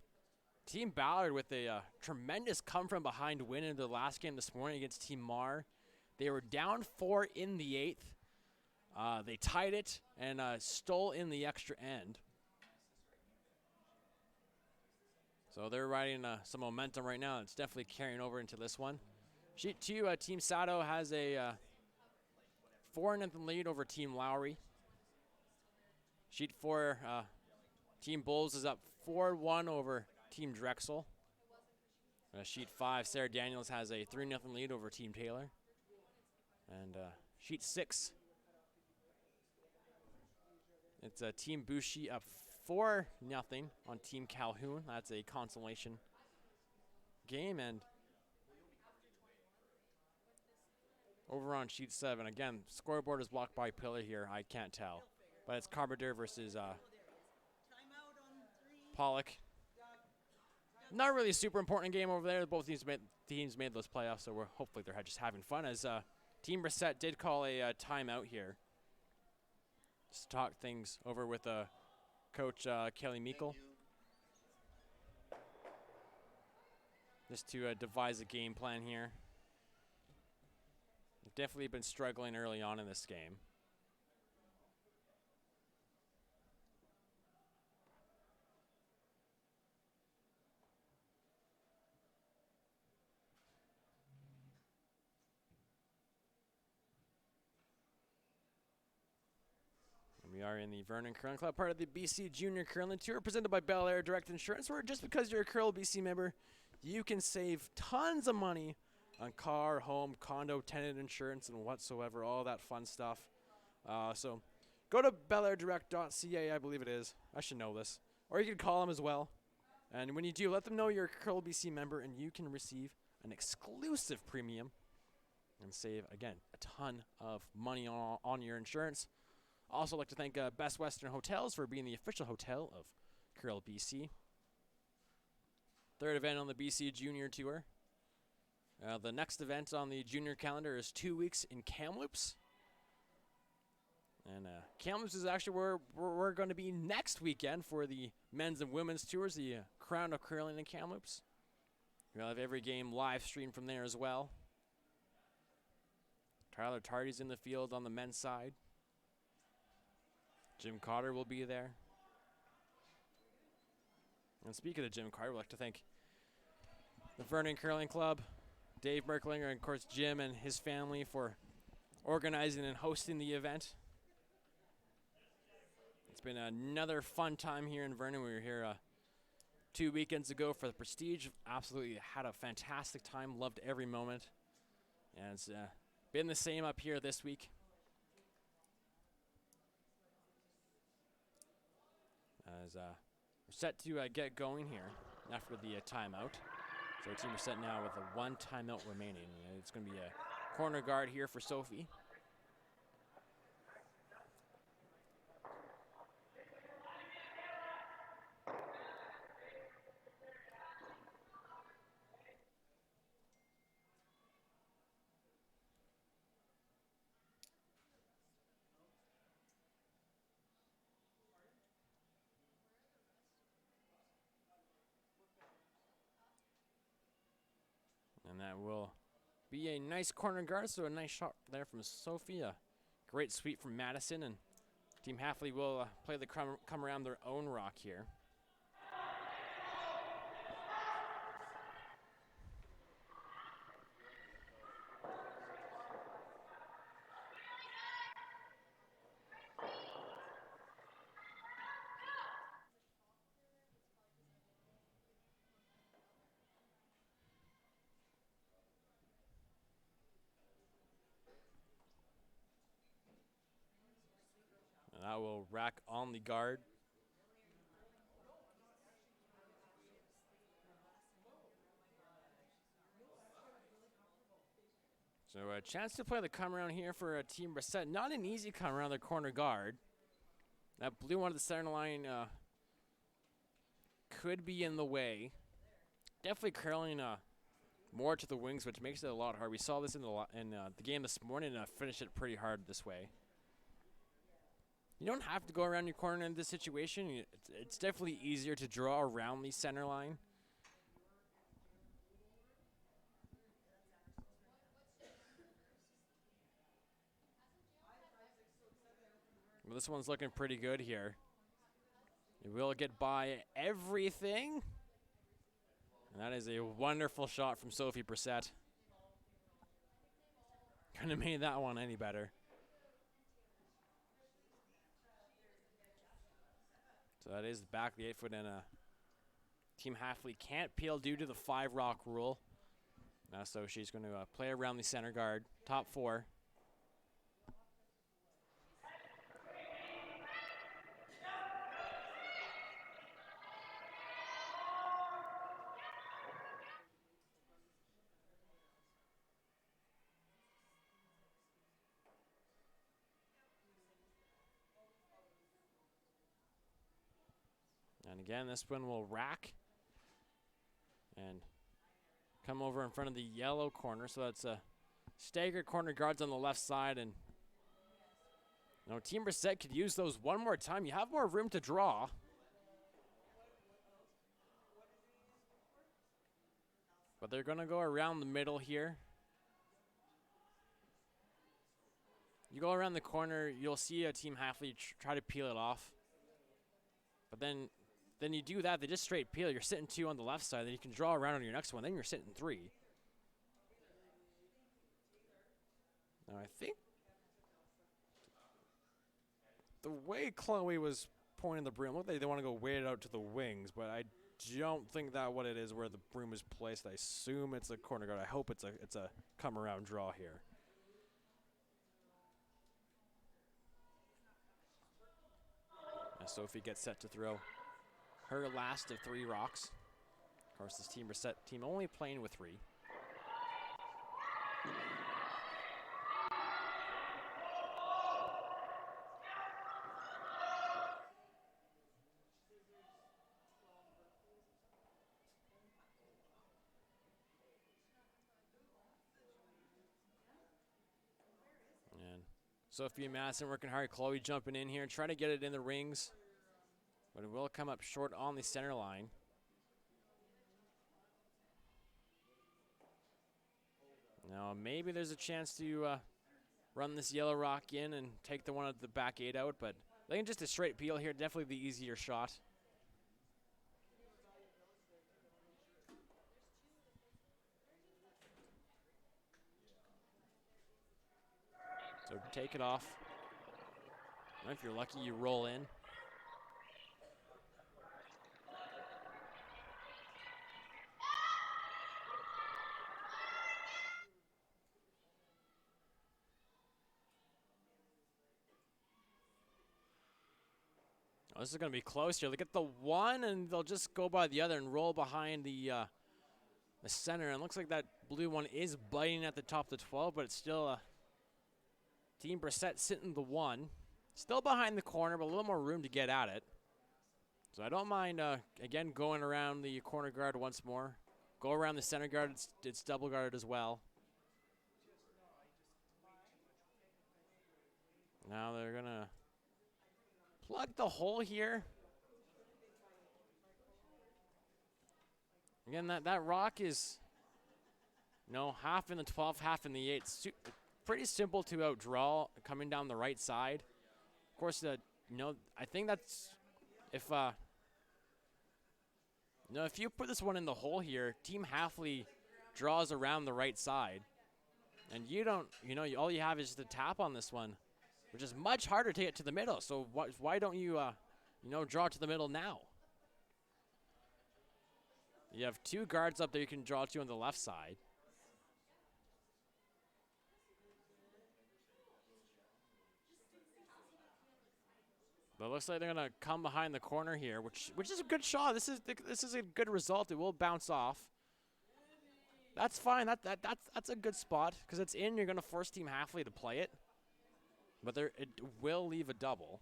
Team Ballard with a tremendous come-from-behind win in their last game this morning against Team Mar. They were down 4 in the 8th. They tied it and stole in the extra end. So they're riding some momentum right now. It's definitely carrying over into this one. Sheet 2, Team Sato has a 4-0 lead over Team Lowry. Sheet 4, Team Bulls is up 4-1 over Team Drexel. Sheet 5, Sarah Daniels has a 3-0 lead over Team Taylor. And Sheet 6, it's Team Bushi up 4-0 on Team Calhoun. That's a consolation game. And over on sheet 7, again, scoreboard is blocked by Pillar here. I can't tell, but it's Carpenter versus Pollock. Not really a super important game over there. Both teams made those playoffs, so hopefully they're just having fun. As Team Brissette did call a timeout here, just to talk things over with Coach Kelly Meikle, just to devise a game plan here. Definitely been struggling early on in this game. And we are in the Vernon Curling Club, part of the BC Junior Curling Tour, presented by Bel Air Direct Insurance, where just because you're a Curl BC member, you can save tons of money on car, home, condo, tenant insurance, and whatsoever, all that fun stuff. So go to belairdirect.ca, I believe it is. I should know this. Or you can call them as well. And when you do, let them know you're a Curl BC member, and you can receive an exclusive premium and save, again, a ton of money on your insurance. Also like to thank Best Western Hotels for being the official hotel of Curl BC. Third event on the BC Junior Tour. The next event on the junior calendar is 2 weeks in Kamloops. And Kamloops is actually where we're going to be next weekend for the men's and women's tours, the Crown of Curling in Kamloops. We'll have every game live streamed from there as well. Tyler Tardy's in the field on the men's side. Jim Cotter will be there. And speaking of Jim Cotter, we'd like to thank the Vernon Curling Club, Dave Merklinger, and of course Jim and his family for organizing and hosting the event. It's been another fun time here in Vernon. We were here 2 weekends ago for the Prestige. Absolutely had a fantastic time. Loved every moment. And it's been the same up here this week. As we're set to get going here after the timeout. So our team is set now with a 1 timeout remaining. It's going to be a corner guard here for Sophie. And that will be a nice corner guard, so a nice shot there from Sophia. Great sweep from Madison, and Team Hafeli will play the come around their own rock here. And that will rack on the guard. So a chance to play the come around here for Team Brissette. Not an easy come around their corner guard. That blue one to the center line could be in the way. Definitely curling more to the wings, which makes it a lot hard. We saw this in the game this morning and finished it pretty hard this way. You don't have to go around your corner in this situation. It's definitely easier to draw around the center line. Well, this one's looking pretty good here. It will get by everything. And that is a wonderful shot from Sophie Brissette. Couldn't have made that one any better. So that is the back of the 8-foot, and Team Hafeli can't peel due to the 5-rock rule. So she's going to play around the center guard, top 4. And again, this one will rack and come over in front of the yellow corner. So that's a staggered corner guards on the left side. And Team Brissette could use those one more time. You have more room to draw. But they're going to go around the middle here. You go around the corner, you'll see a Team Hafeli try to peel it off. But then you do that, they just straight peel. You're sitting 2 on the left side, then you can draw around on your next one, then you're sitting 3. Now I think the way Chloe was pointing the broom, looked like they want to go way out to the wings, but I don't think that's what it is where the broom is placed. I assume it's a corner guard. I hope it's a come around draw here. As Sophie gets set to throw her last of 3 rocks. Of course, this Team Brissette team only playing with 3. Sophia Madison working hard. Chloe jumping in here, trying to get it in the rings. But it will come up short on the center line. Now, maybe there's a chance to run this yellow rock in and take the one at the back 8 out, but I think just a straight peel here, definitely the easier shot. So take it off. And if you're lucky, you roll in. Oh, this is going to be close here. They get the one, and they'll just go by the other and roll behind the center. And it looks like that blue one is biting at the top of the 12, but it's still Team Brissette sitting the one. Still behind the corner, but a little more room to get at it. So I don't mind, again, going around the corner guard once more. Go around the center guard. It's double guarded as well. Now they're going to plug the hole here. Again, that rock is, half in the 12, half in the 8. Pretty simple to outdraw coming down the right side. Of course, I think that's if you put this one in the hole here, Team Hafeli draws around the right side, and you don't, all you have is the tap on this one, which is much harder to get to the middle. So why don't you, draw to the middle now? You have 2 guards up there you can draw to on the left side. But it looks like they're gonna come behind the corner here, which is a good shot. This is a good result. It will bounce off. That's fine. That's a good spot because it's in. You're gonna force Team Hafeli to play it, but it will leave a double.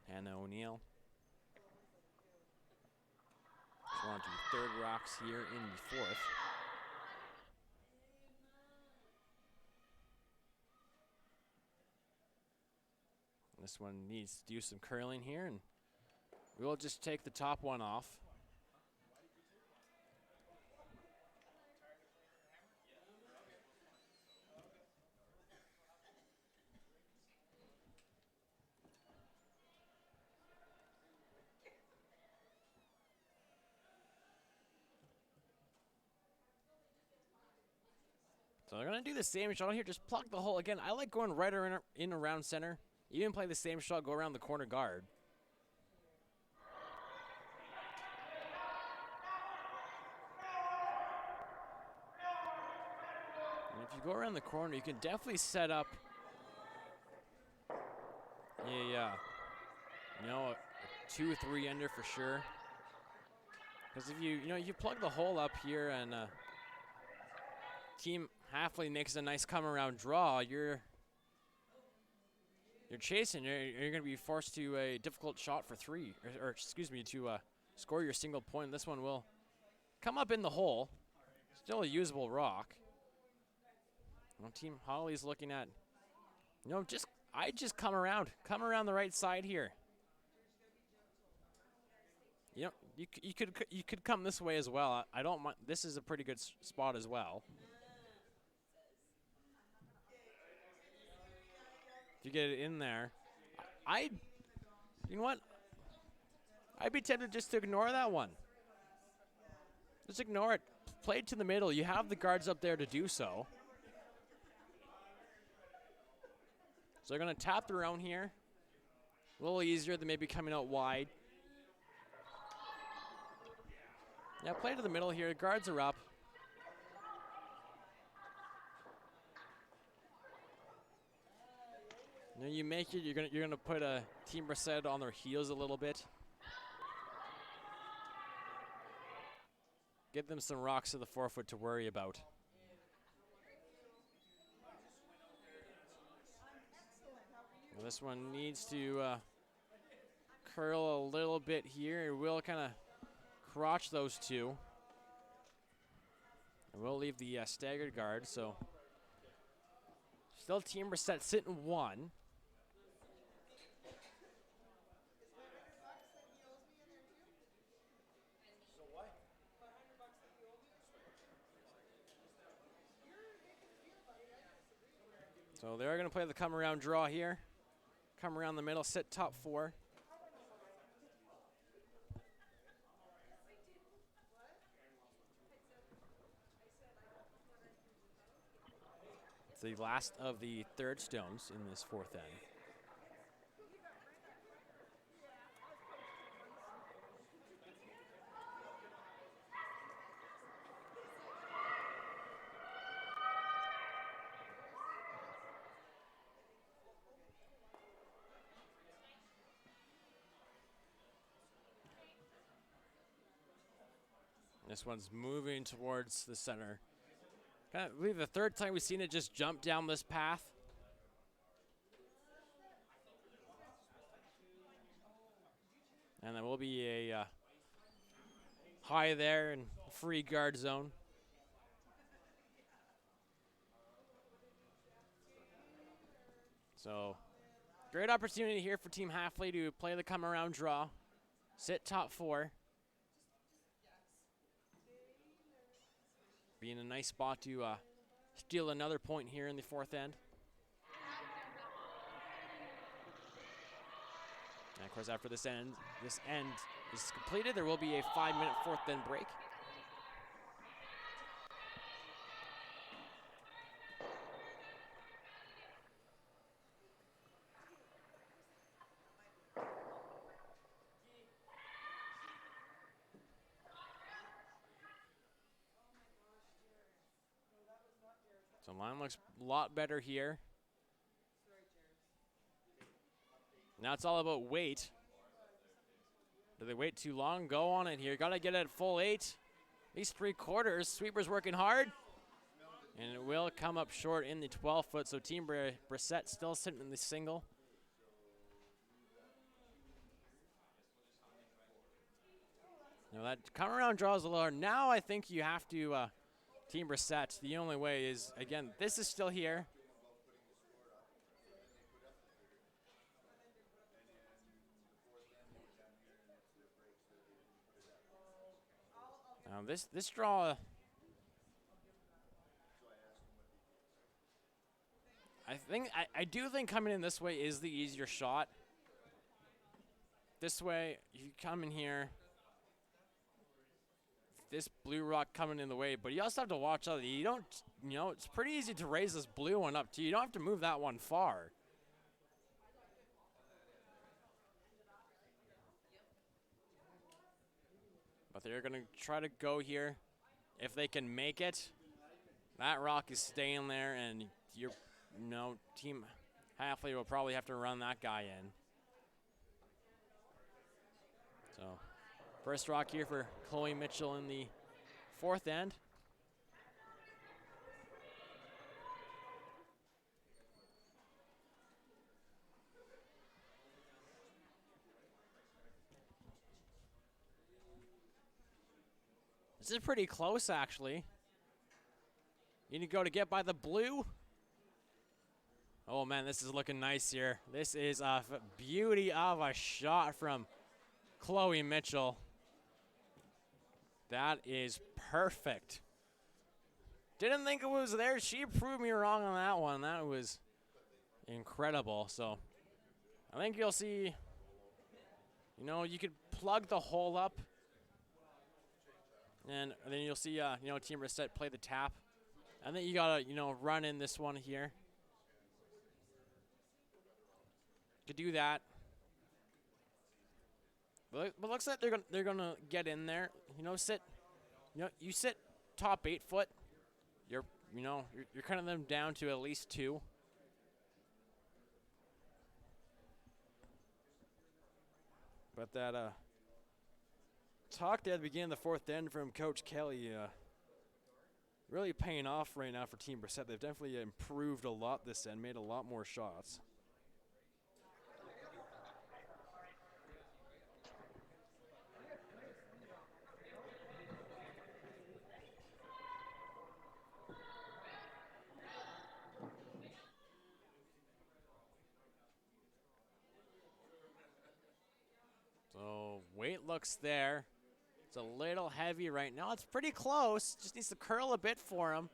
Hannah O'Neill. Just want to do 3rd rocks here in the 4th. This one needs to do some curling here, and we'll just take the top one off. So they're going to do the same shot here, just pluck the hole. Again, I like going right in around center. Even play the same shot, go around the corner guard. And if you go around the corner, you can definitely set up a 2-3-ender for sure. Because if you plug the hole up here and Team Hafeli makes a nice come around draw, you're chasing. You're going to be forced to a difficult shot for 3, or excuse me, to score your single point. This one will come up in the hole. Still a usable rock. Team Holly's looking at, I just come around the right side here. You could come this way as well. I don't mind. This is a pretty good spot as well. If you get it in there, you know what? I'd be tempted just to ignore that one. Just ignore it. Play it to the middle. You have the guards up there to do so. So they're going to tap their own here. A little easier than maybe coming out wide. Yeah, play to the middle here. Guards are up. You make it. You're gonna put a Team Brissette on their heels a little bit. Get them some rocks to the 4-foot to worry about. Well, this one needs to curl a little bit here. It will kind of crotch those two. And we'll leave the staggered guard, so still Team Brissette sitting 1. So they're going to play the come around draw here. Come around the middle, sit top 4. It's the last of the third stones in this 4th end. This one's moving towards the center. I believe the 3rd time we've seen it just jump down this path. And there will be a high there and free guard zone. So, great opportunity here for Team Hafeli to play the come around draw. Sit top 4. Be in a nice spot to steal another point here in the 4th end. And of course, after this end is completed, there will be a 5-minute 4th end break. So line looks a lot better here. Now it's all about weight. Do they wait too long? Go on it here. Got to get it at full 8. At least 3/4. Sweeper's working hard. And it will come up short in the 12-foot. So Team Brissette still sitting in the single. Now that come around draws a lower. Now I think you have to, Team Brissette, the only way is, again, this is still here. This draw, I do think coming in this way is the easier shot. This way, you come in here. This blue rock coming in the way, but you also have to watch out. You don't, it's pretty easy to raise this blue one up too. You don't have to move that one far. But they're gonna try to go here. If they can make it, that rock is staying there, and Team Hafeli will probably have to run that guy in. So, first rock here for Chloe Mitchell in the 4th end. This is pretty close, actually. You need to go to get by the blue. Oh, man, this is looking nice here. This is a beauty of a shot from Chloe Mitchell. That is perfect. Didn't think it was there. She proved me wrong on that one. That was incredible. So I think you'll see, you could plug the hole up. And then you'll see, Team Brissette play the tap. And then you got to, run in this one here. Could do that. But looks like they're gonna get in there. Sit. You sit top 8 foot. You're cutting them down to at least 2. But that talk there at the beginning of the 4th end from Coach Kelly really paying off right now for Team Brissette. They've definitely improved a lot this end, made a lot more shots. So weight looks there. It's a little heavy right now. It's pretty close. Just needs to curl a bit for him.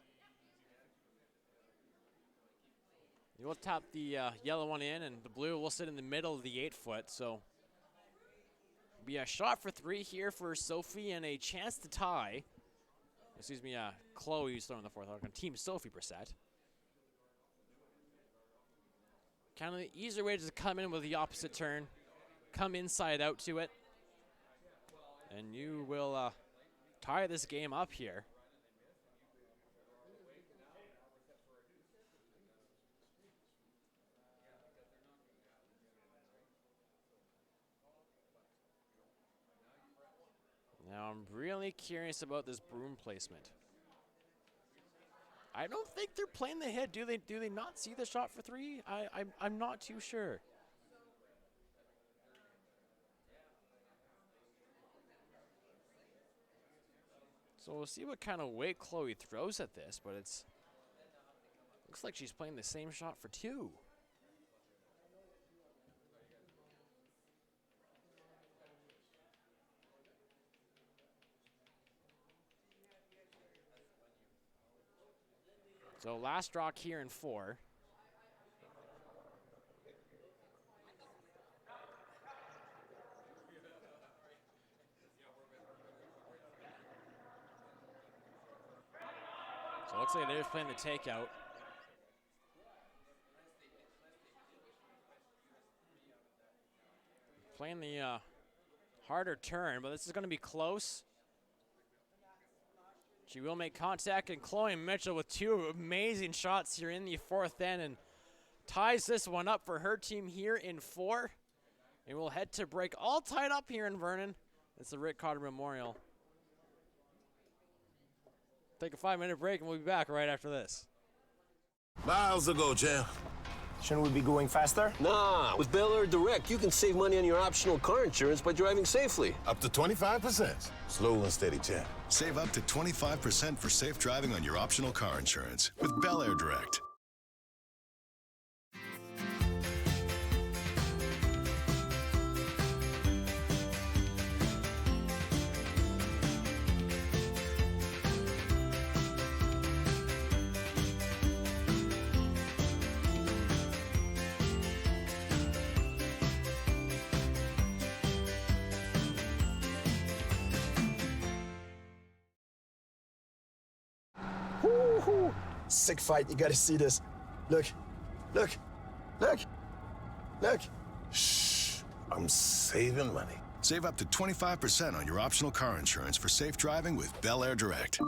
We'll tap the yellow one in, and the blue will sit in the middle of the 8-foot. So be a shot for 3 here for Sophie and a chance to tie. Excuse me, Chloe's throwing the 4th on Team Sophie Brissette. Kind of the easier way to come in with the opposite turn. Come inside out to it. And you will tie this game up here. Now I'm really curious about this broom placement. I don't think they're playing the hit. Do they not see the shot for 3? I'm not too sure. So we'll see what kind of weight Chloe throws at this, but it's looks like she's playing the same shot for 2. So last rock here in 4. So it looks like they're just playing the takeout. Playing the harder turn, but this is going to be close. She will make contact, and Chloe Mitchell with 2 amazing shots here in the 4th end and ties this one up for her team here in 4. And we'll head to break, all tied up here in Vernon. It's the Rick Cotter Memorial. Take a 5-minute break, and we'll be back right after this. Miles ago, champ. Shouldn't we be going faster? Nah, with Bel Air Direct, you can save money on your optional car insurance by driving safely. Up to 25%. Slow and steady, champ. Save up to 25% for safe driving on your optional car insurance with Bel Air Direct. Woo-hoo. Sick fight. You gotta see this. Look. Look. Look. Look. Shh. I'm saving money. Save up to 25% on your optional car insurance for safe driving with Bel Air Direct.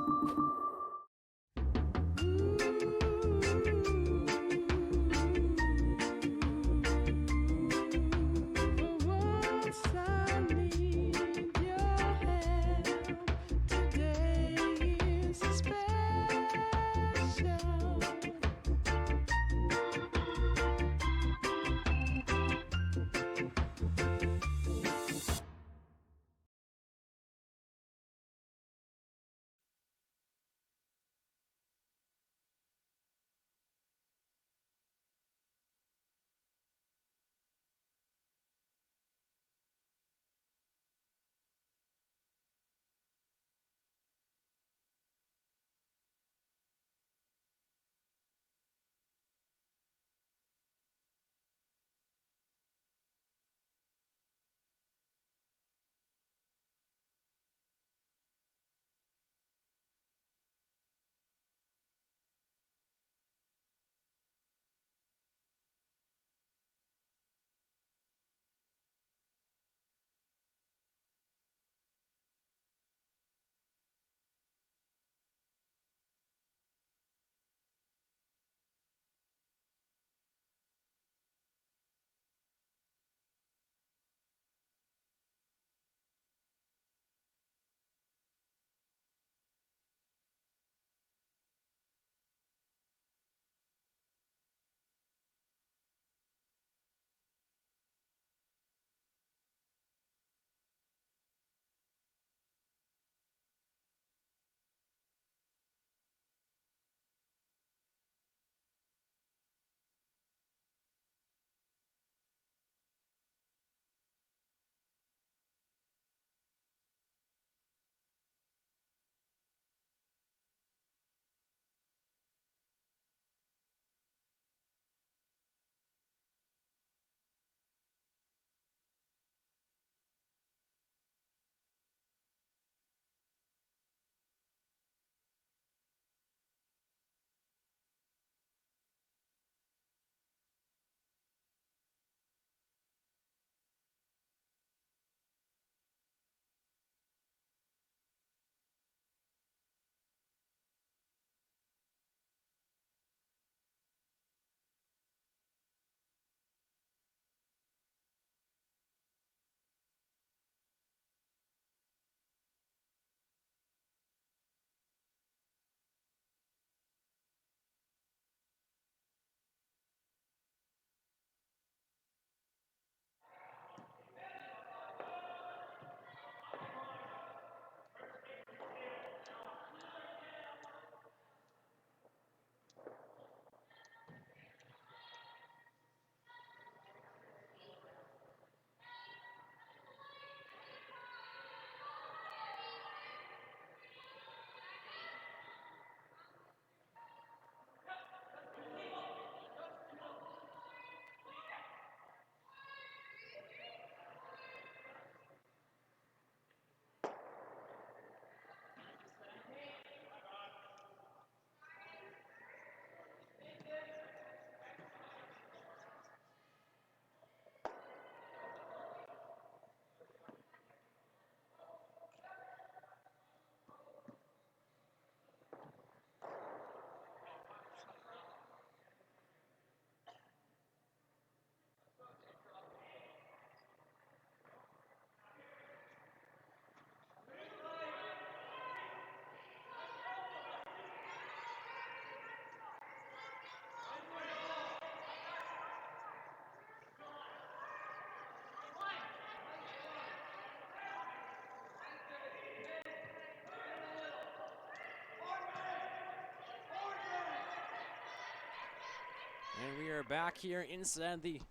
And we are back here inside the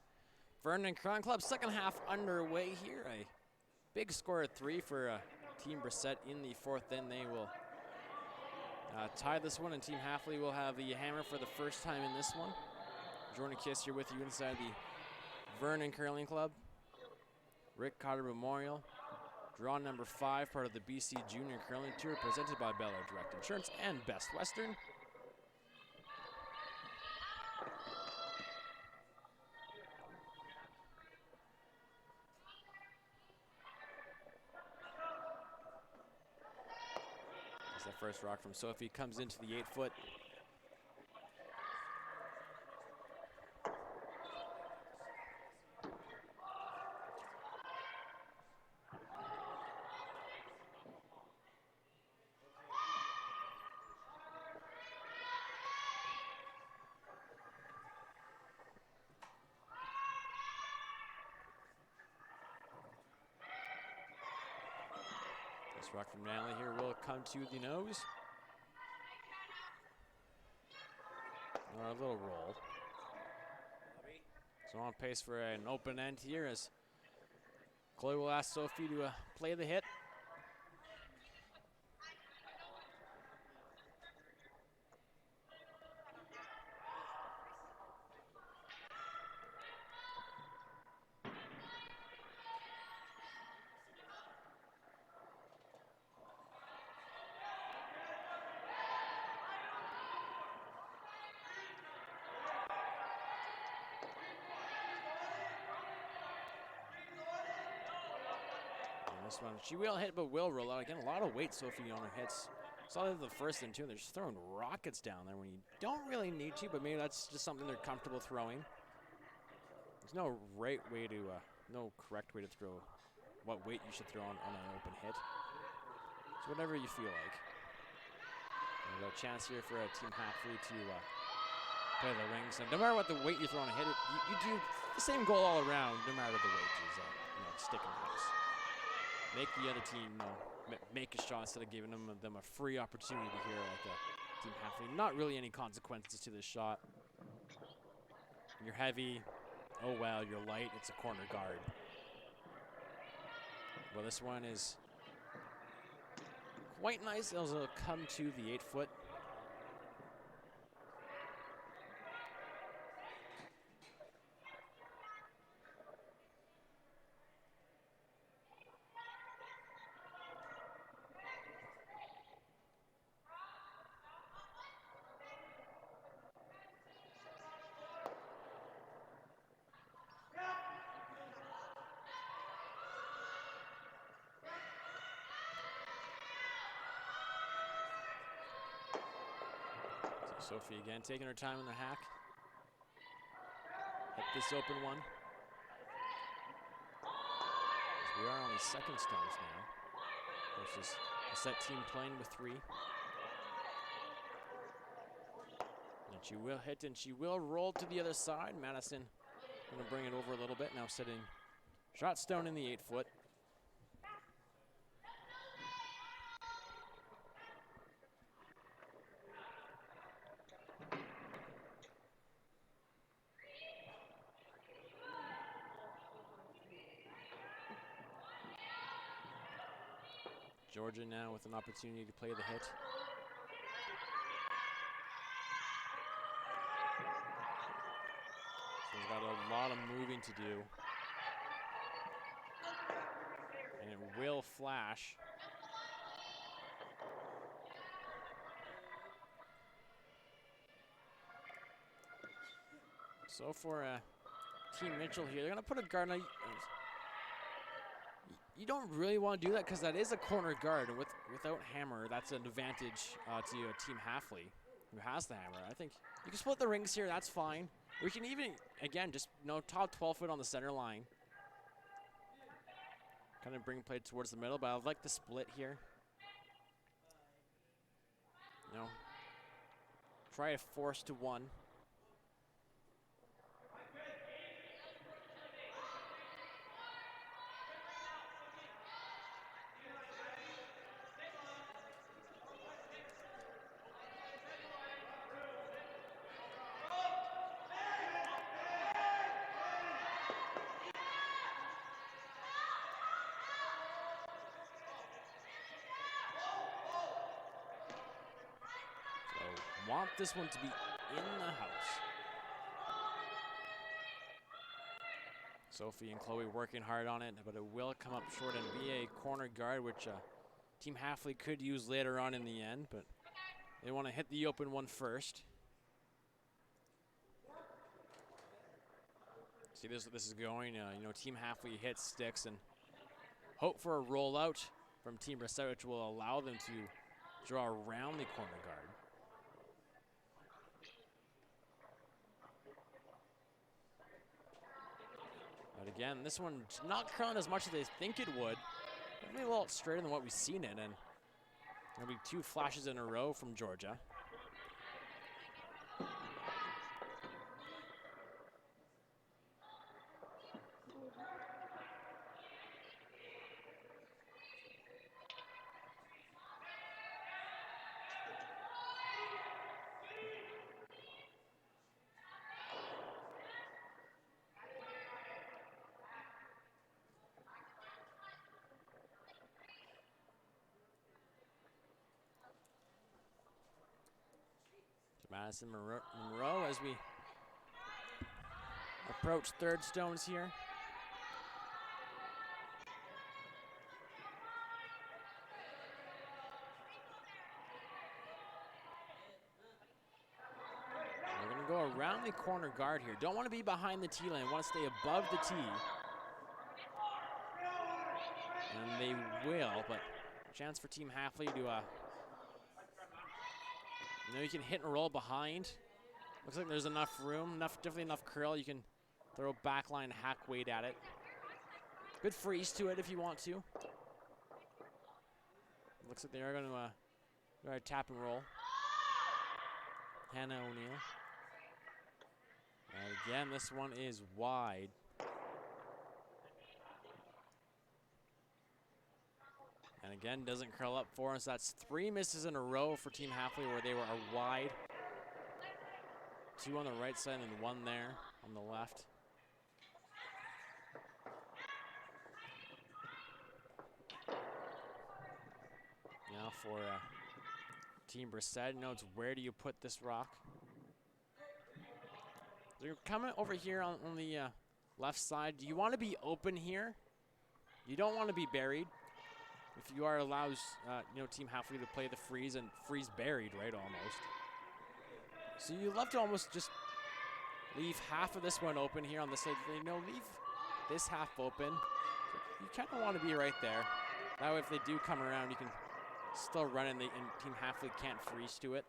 Vernon Curling Club. Second half underway here. A big score at 3 for Team Brissette in the fourth. Then they will tie this one, and Team Hafeli will have the hammer for the first time in this one. Jordan Kiss here with you inside the Vernon Curling Club. Rick Cotter Memorial. Draw number 5, part of the BC Junior Curling Tour, presented by Bel Air Direct Insurance and Best Western. As the first rock from Sophie comes into the 8-foot. This rock from Natalie here will come to the nose. Or a little roll. So on pace for an open end here as Chloe will ask Sophie to play the hit. This one, she will hit, but will roll out. Again, a lot of weight, Sophie, on her hits. Saw that the first and two, they're just throwing rockets down there when you don't really need to, but maybe that's just something they're comfortable throwing. There's no right way to, no correct way to throw what weight you should throw on an open hit. It's whatever you feel like. There's a chance here for a Team Hafeli to play the rings. And no matter what the weight you throw on a hit, you do the same goal all around, no matter the weight is, stick in the house. Make the other team make a shot instead of giving them a free opportunity here like Team Hafeli. Not really any consequences to this shot. You're heavy. Oh well, you're light. It's a corner guard. Well, this one is quite nice. It'll come to the 8-foot. Sophie again taking her time in the hack. Hit this open one. As we are on the second stones now. Versus a set team playing with 3. And she will hit and she will roll to the other side. Madison going to bring it over a little bit. Now sitting shot stone in the 8-foot. Georgia now with an opportunity to play the hit. So he's got a lot of moving to do. And it will flash. So for Team Mitchell here, they're going to put a guard on. You don't really want to do that because that is a corner guard, and without hammer, that's an advantage to Team Hafeli, who has the hammer. I think you can split the rings here, that's fine. We can even, again, just top 12-foot on the center line. Kind of bring play towards the middle, but I like the split here. Try a force to 1. want this one to be in the house. Sophie and Chloe working hard on it, but it will come up short and be a corner guard, which Team Hafeli could use later on in the end, but they want to hit the open one first. See, this is going, Team Hafeli hits sticks and hope for a rollout from Team Brissette, which will allow them to draw around the corner guard. But again, this one not curling as much as they think it would. Maybe a little straighter than what we've seen it, and there'll be 2 flashes in a row from Georgia. Madison Monroe as we approach third stones here. We're going to go around the corner guard here. Don't want to be behind the tee line. Want to stay above the tee. And they will, but chance for Team Hafeli to you can hit and roll behind. Looks like there's enough room, definitely enough curl. You can throw backline hack weight at it. Good freeze to it if you want to. Looks like they are going to tap and roll. Hannah O'Neill. And again, this one is wide. And again, doesn't curl up for us. That's 3 misses in a row for Team Hafeli where they were wide. 2 on the right side and 1 there on the left. Now for Team Brissette, it's where do you put this rock? They're coming over here on the left side. Do you want to be open here? You don't want to be buried. If you are allows, Team Hafeli to play the freeze and freeze buried, right, almost. So you love to almost just leave half of this one open here on the side. Leave this half open. You kind of want to be right there. That way if they do come around, you can still run and Team Hafeli can't freeze to it.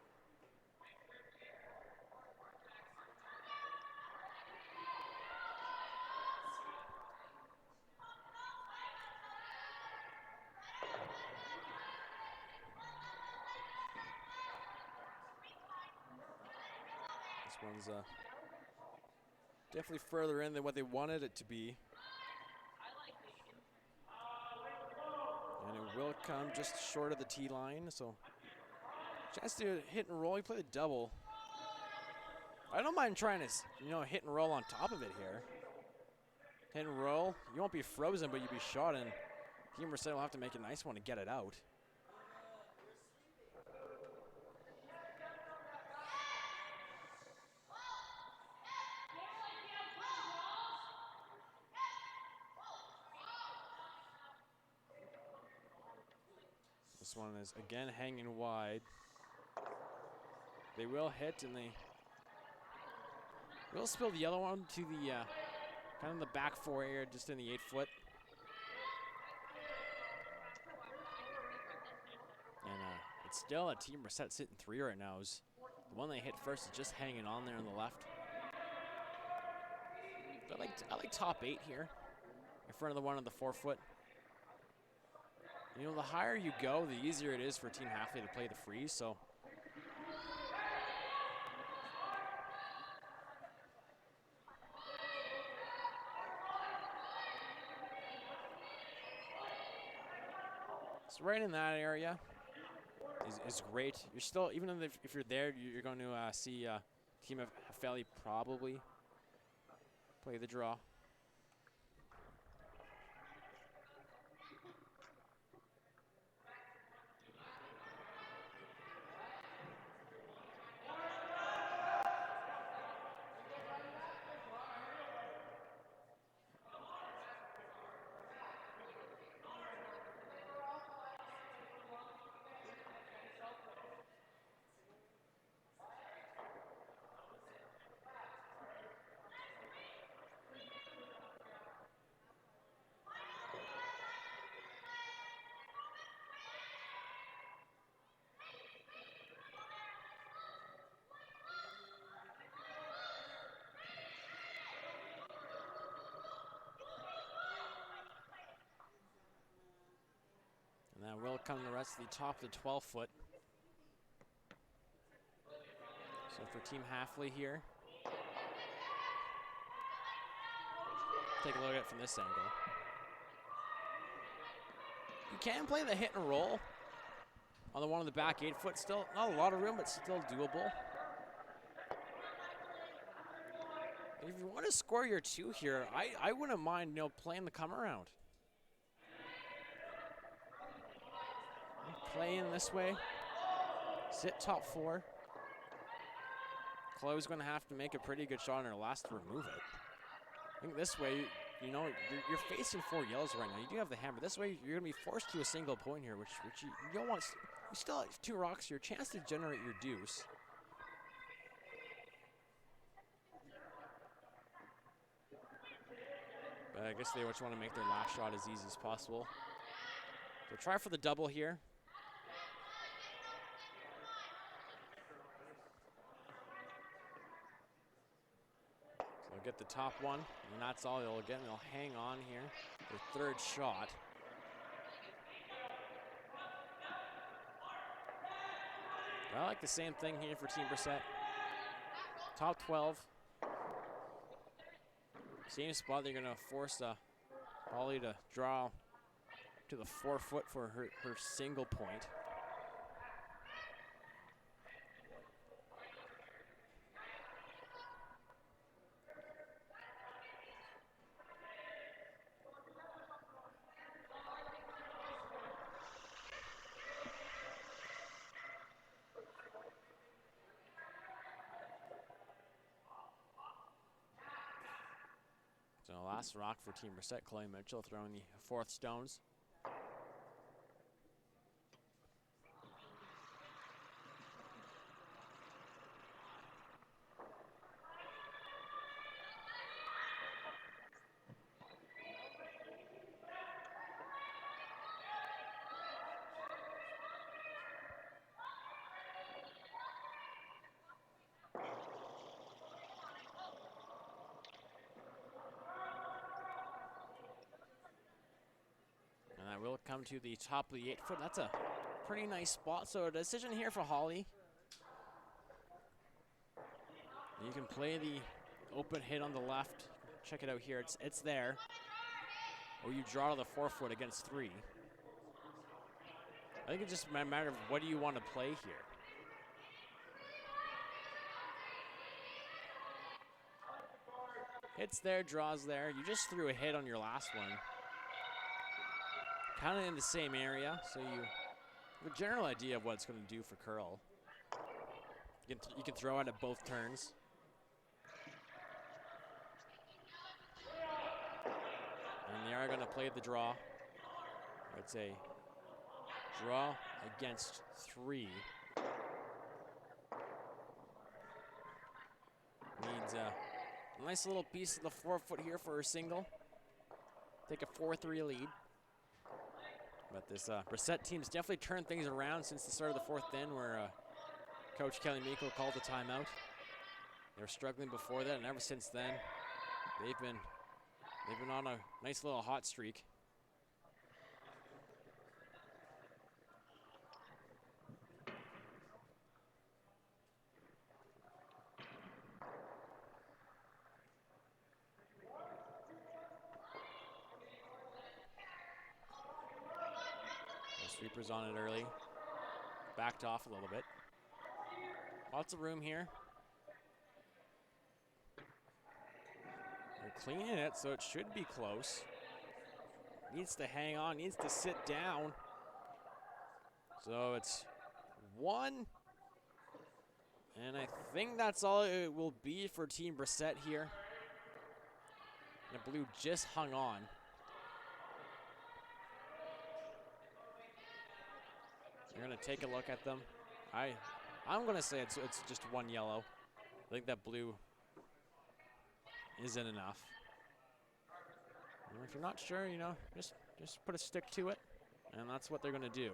This one's definitely further in than what they wanted it to be. And it will come just short of the tee line, so chance to hit and roll. You play the double. I don't mind trying to, hit and roll on top of it here. Hit and roll. You won't be frozen, but you'll be shot, and Team Brissette will have to make a nice one to get it out. This one is again hanging wide. They will hit and they will spill the other one to the kind of the back 4 area, just in the 8-foot. And it's still a Team Brissette sitting 3 right now. The one they hit first is just hanging on there on the left. I like top 8 here in front of the one on the 4-foot. The higher you go, the easier it is for Team Hafeli to play the freeze, so. So right in that area is great. You're still, even if you're there, you're going to see Team Hafeli probably play the draw. come the rest of the top of the 12-foot. So for Team Hafeli here, take a look at it from this angle. You can play the hit and roll on the one on the back 8-foot. Still not a lot of room, but still doable. If you want to score your 2 here, I wouldn't mind, playing the come around. Play in this way. Sit top 4. Chloe's going to have to make a pretty good shot on her last to remove it. I think this way, you're facing 4 yellows right now. You do have the hammer. This way, you're going to be forced to a single point here, which you don't want. You still have 2 rocks here. Chance to generate your deuce. But I guess they just want to make their last shot as easy as possible. So try for the double here. So they'll get the top one, and that's all they'll get. And they'll hang on here. Their 3rd shot. I like the same thing here for Team Brissette. Top 12. Same spot, they're going to force Holly to draw to the 4-foot for her single point. So last rock for Team Brissette, Chloe Mitchell throwing the 4th stones. Will come to the top of the 8-foot. That's a pretty nice spot. So a decision here for Holly. You can play the open hit on the left. Check it out here. It's there. Or you draw to the 4-foot against 3. I think it's just a matter of what do you want to play here. Hits there, draws there. You just threw a hit on your last one. Kind of in the same area, so you have a general idea of what it's going to do for curl. You can throw it at both turns. And they are going to play the draw. It's a draw against 3. Needs a nice little piece of the 4-foot here for her single. Take a 4-3 lead. But this Brissette team's definitely turned things around since the start of the 4th in, where Coach Kelly Miko called the timeout. They were struggling before that, and ever since then, they've been on a nice little hot streak. Sweepers on it early. Backed off a little bit. Lots of room here. They're cleaning it, so it should be close. Needs to hang on, needs to sit down. So it's 1. And I think that's all it will be for Team Brissette here. The blue just hung on. You're going to take a look at them. I'm going to say it's just 1 yellow. I think that blue isn't enough. And if you're not sure, just put a stick to it, and that's what they're going to do.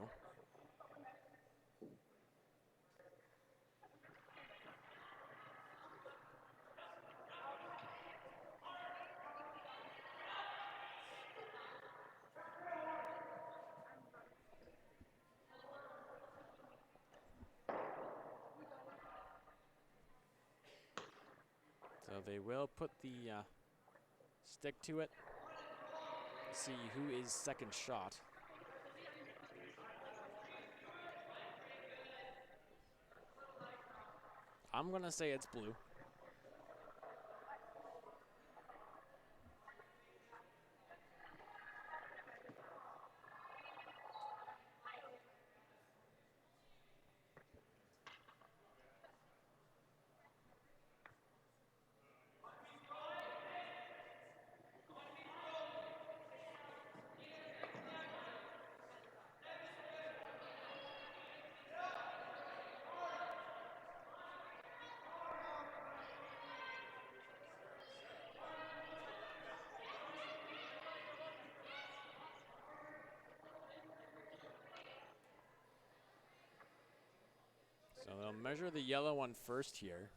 So they will put the stick to it. See who is second shot. I'm going to say it's blue. So they'll measure the yellow one first here.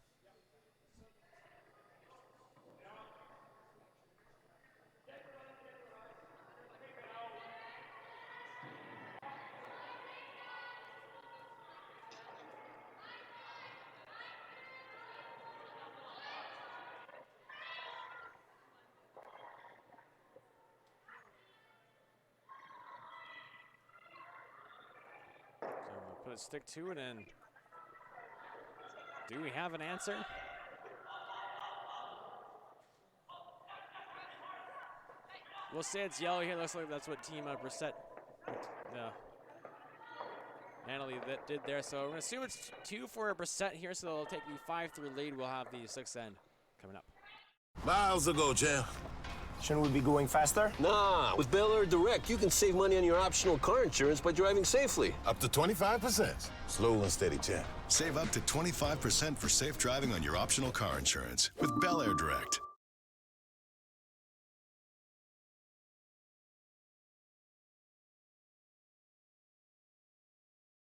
So we'll put a stick to it, and do we have an answer? We'll say it's yellow here. Looks like that's what Team Brissette, Natalie, that did there. So we're going to assume it's 2 for Brissette here, so they'll take the 5-3 lead. We'll have the 6th end coming up. Miles ago, champ. Shouldn't we be going faster? Nah, with Bel Air Direct, you can save money on your optional car insurance by driving safely. Up to 25%. Slow and steady, champ. Save up to 25% for safe driving on your optional car insurance with Bel Air Direct.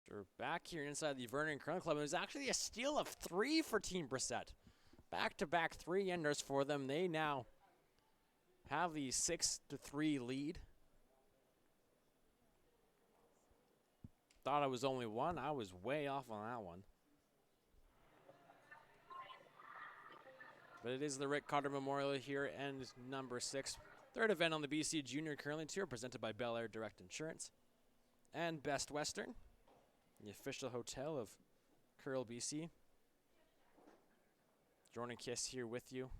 We're back here inside the Vernon Curling Club. It was actually a steal of 3 for Team Brissette. Back-to-back 3-enders for them. They now have the 6-3 lead. Thought it was only 1. I was way off on that one. But it is the Rick Cotter Memorial here, and number 6. Third event on the BC Junior Curling Tour, presented by Bel Air Direct Insurance and Best Western, the official hotel of Curl BC. Jordan Kiss here with you.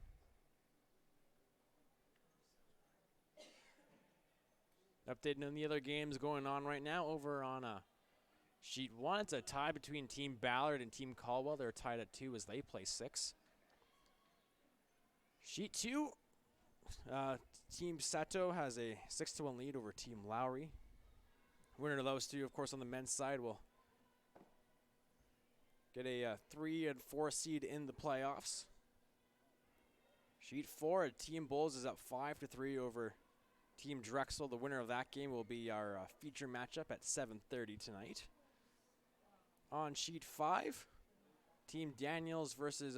Updating on the other games going on right now over on Sheet 1. It's a tie between Team Ballard and Team Caldwell. They're tied at 2 as they play 6. Sheet 2, Team Sato has a 6-1 lead over Team Lowry. Winner of those two, of course, on the men's side will get a 3 and 4 seed in the playoffs. Sheet 4, Team Bulls is up 5-3 over Team Drexel. The winner of that game will be our feature matchup at 7:30 tonight. On Sheet 5, Team Daniels versus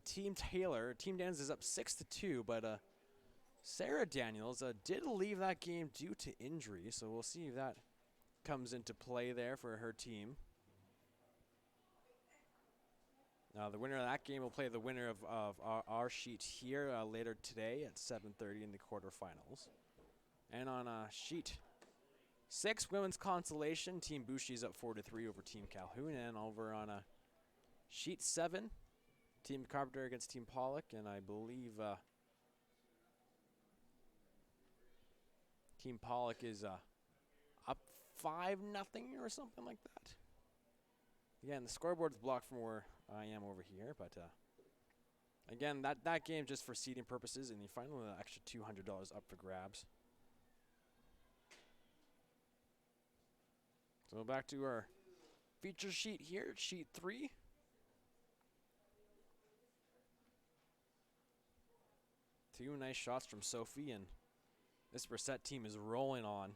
Team Taylor. Team Daniels is up 6-2, but Sarah Daniels did leave that game due to injury, so we'll see if that comes into play there for her team. Now, the winner of that game will play the winner of our sheet here later today at 7:30 in the quarterfinals. And on Sheet 6, women's consolation, Team Bushi's up 4-3 over Team Calhoun. And over on Sheet 7, Team Carpenter against Team Pollock, and I believe Team Pollock is up 5-0 or something like that. Again, the scoreboard's blocked from where I am over here, but again, that game just for seeding purposes, and you finally an extra $200 up for grabs. So back to our feature sheet here, Sheet 3. Two nice shots from Sophie, and this Brissette team is rolling on.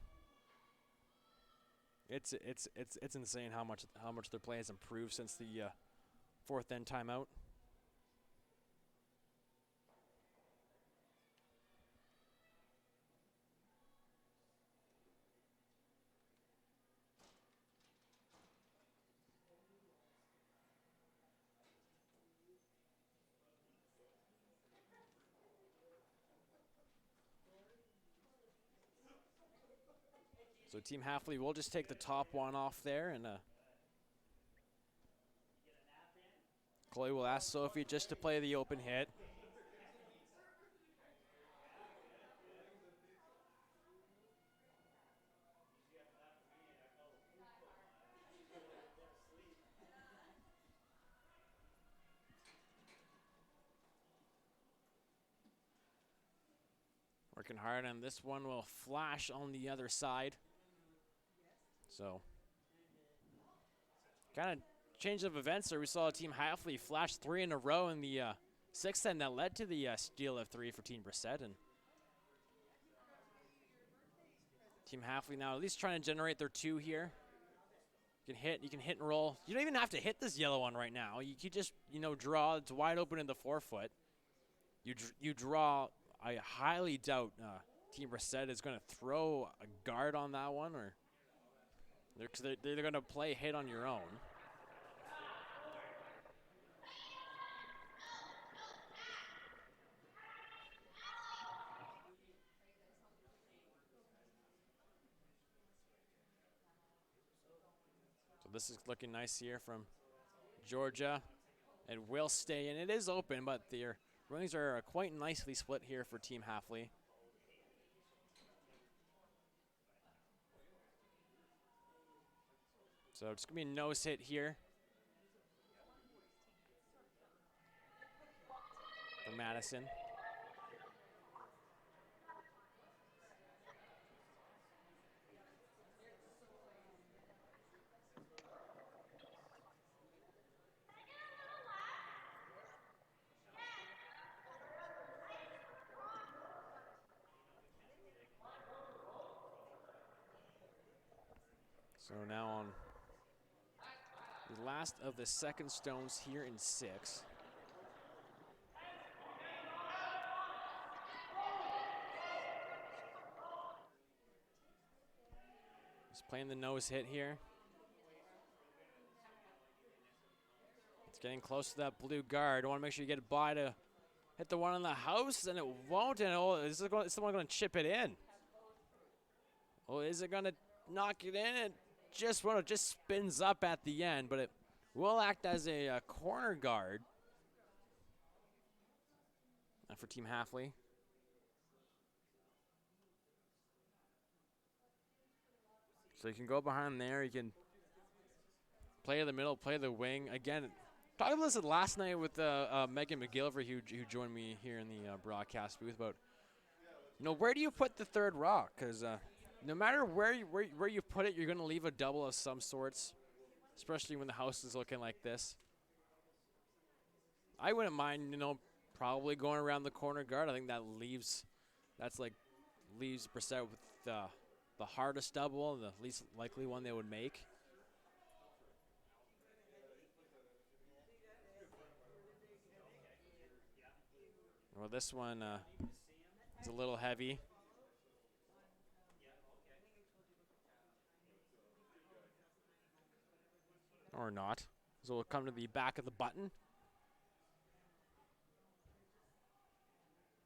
It's insane how much their play has improved since the 4th end timeout. So Team Hafeli will just take the top one off there, and Chloe will ask Sophie just to play the open hit. Working hard, and this one will flash on the other side. So, kind of change of events there. We saw Team Hafeli flash 3 in a row in the sixth end that led to the steal of 3 for Team Brissette. And Team Hafeli now at least trying to generate their 2 here. You can hit and roll. You don't even have to hit this yellow one right now. You can just, draw. It's wide open in the forefoot. You draw. I highly doubt Team Brissette is going to throw a guard on that one, or they're going to play hit on your own. So this is looking nice here from Georgia. It will stay, and it is open, but their rings are quite nicely split here for Team Hafeli. So it's going to be a nose hit here for Madison. So now on the last of the second stones here in 6. He's playing the nose hit here. It's getting close to that blue guard. I want to make sure you get it by to hit the one on the house, and it won't. And is someone going to chip it in? Oh, is it going to knock it in? It just spins up at the end, but it will act as a corner guard for Team Hafeli. So you can go behind there. You can play in the middle, play the wing. Again, talked about this last night with Megan McGillivray, who joined me here in the broadcast booth, about where do you put the third rock? Because no matter where you put it, you're going to leave a double of some sorts, especially when the house is looking like this. I wouldn't mind, probably going around the corner guard. I think that leaves Brissette with the hardest double, the least likely one they would make. Well, this one is a little heavy. Or not. So we'll come to the back of the button.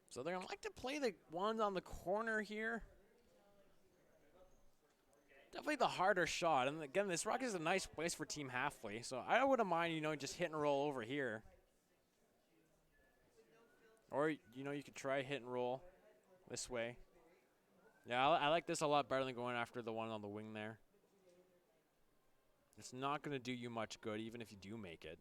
So they're going to like to play the ones on the corner here. Definitely the harder shot. And again, this rock is a nice place for Team Hafeli. So I wouldn't mind, just hit and roll over here. Or, you could try hit and roll this way. Yeah, I like this a lot better than going after the one on the wing there. It's not going to do you much good, even if you do make it.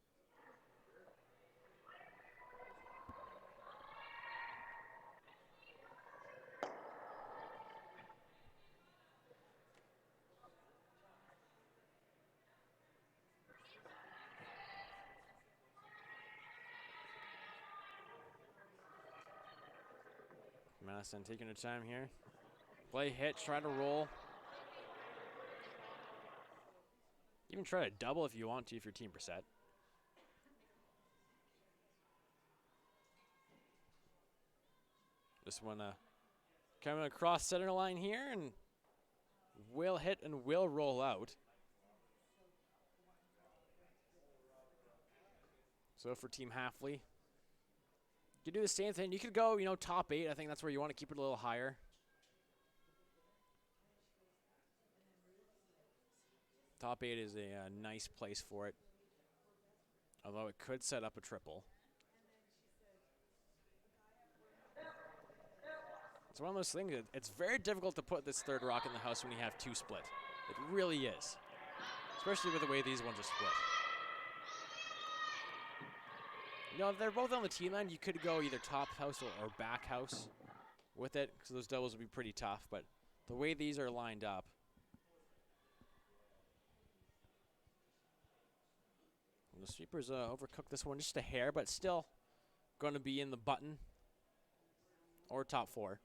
Madison taking her time here. Play hit, try to roll. Even try to double if you want to if you're Team Brissette. This one coming across center line here, and will hit and will roll out. So for Team Hafeli, you could do the same thing. You could go, top 8. I think that's where you want to keep it a little higher. Top 8 is a nice place for it, although it could set up a triple. It's one of those things, it's very difficult to put this third rock in the house when you have 2 split. It really is, especially with the way these ones are split. You know, if they're both on the tee line, you could go either top house or back house with it, because those doubles would be pretty tough, but the way these are lined up, and the sweepers overcooked this one just a hair, but still going to be in the button or top 4.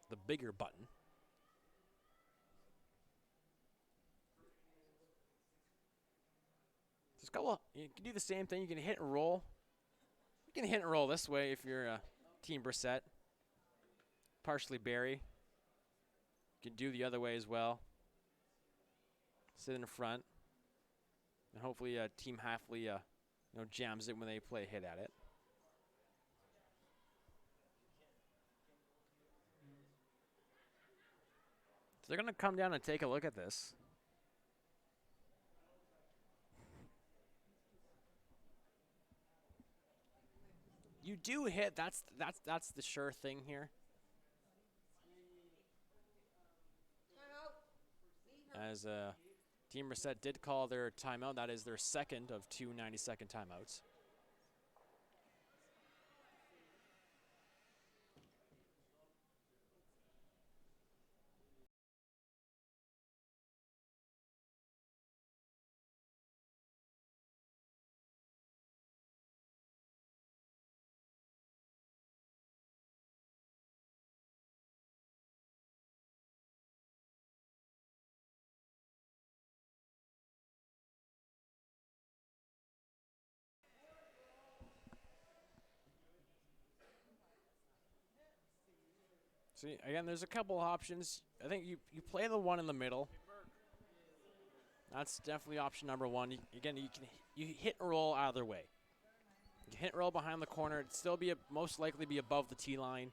The bigger button. There's a couple. You can do the same thing. You can hit and roll. You can hit and roll this way if you're Team Brissette. Partially bury. You can do the other way as well. Sit in the front, and hopefully Team Hafeli jams it when they play a hit at it. So they're going to come down and take a look at this. You do hit. That's the sure thing here. As Team Brissette did call their timeout. That is their second of 2 90-second timeouts. See, again, there's a couple options. I think you play the one in the middle. That's definitely option number 1. Again, you hit and roll either way. You hit and roll behind the corner. It'd still be most likely be above the tee line.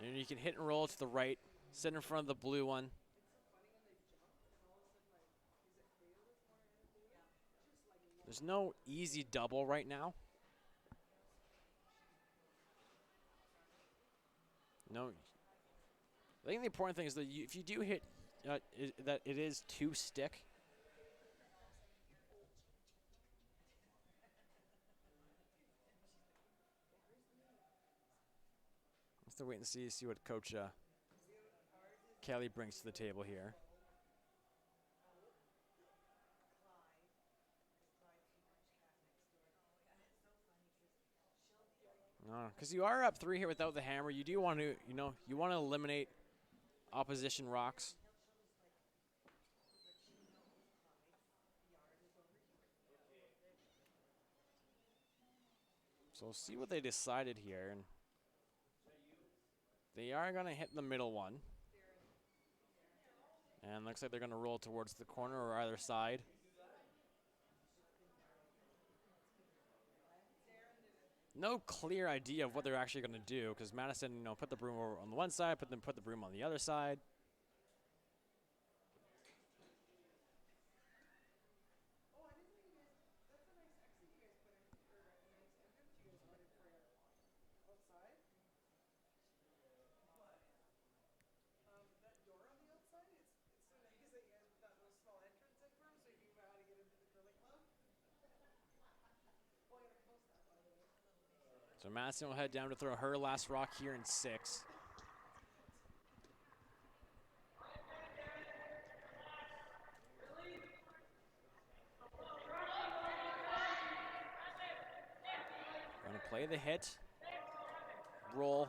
And you can hit and roll to the right, sit in front of the blue one. There's no easy double right now. No. I think the important thing is that if you do hit, that it is 2 stick. Let's have to wait and see what Coach Kelly brings to the table here. Because you are up 3 here without the hammer. You do want to, you want to eliminate opposition rocks. So we'll see what they decided here. And they are going to hit the middle one. And looks like they're going to roll towards the corner or either side. No clear idea of what they're actually going to do, because Madison, put the broom over on the one side, put the broom on the other side. So Madison will head down to throw her last rock here in 6. Gonna play the hit. Roll.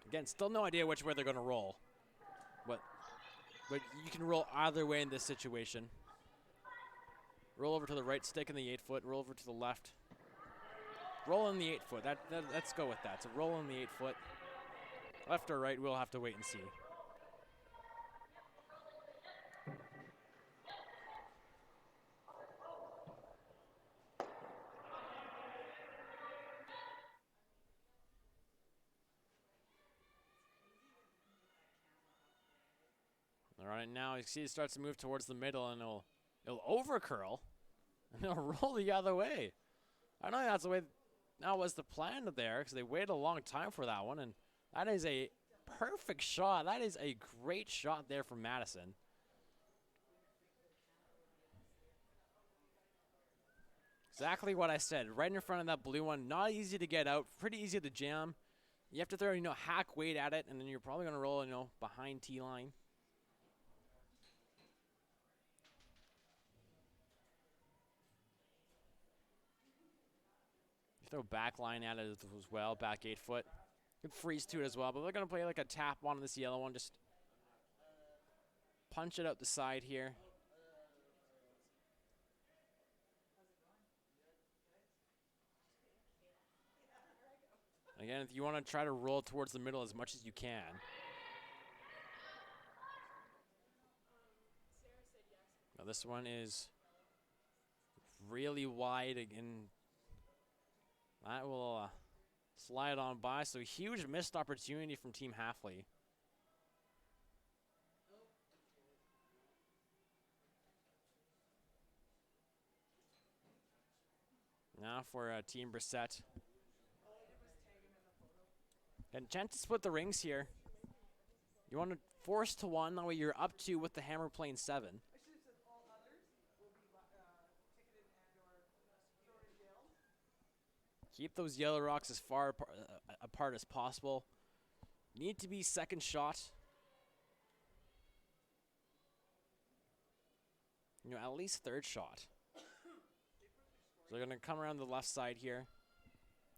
Again, still no idea which way they're gonna roll. But you can roll either way in this situation. Roll over to the right, stick in the 8-foot, roll over to the left. Roll in the 8-foot. Let's go with that. So roll in the 8-foot. Left or right, we'll have to wait and see. They're on it now. You see it starts to move towards the middle, and it'll over curl, and it'll roll the other way. I don't think that's the way that was the plan there, because they waited a long time for that one, and that is a perfect shot. That is a great shot there from Madison. Exactly what I said. Right in front of that blue one. Not easy to get out. Pretty easy to jam. You have to throw, hack weight at it, and then you're probably going to roll, behind T-line. You throw back line at it as well, back 8 foot. Could freeze to it as well, but they're going to play like a tap on this yellow one. Just punch it out the side here. Again, if you want to try to roll towards the middle as much as you can. Now this one is really wide again. That will slide on by. So huge missed opportunity from Team Hafeli. Now for Team Brissette. And chance to split the rings here. You want to force to 1, that way you're up 2 with the hammer playing 7. Keep those yellow rocks as far apart as possible. Need to be second shot. At least third shot. So they're going to come around the left side here.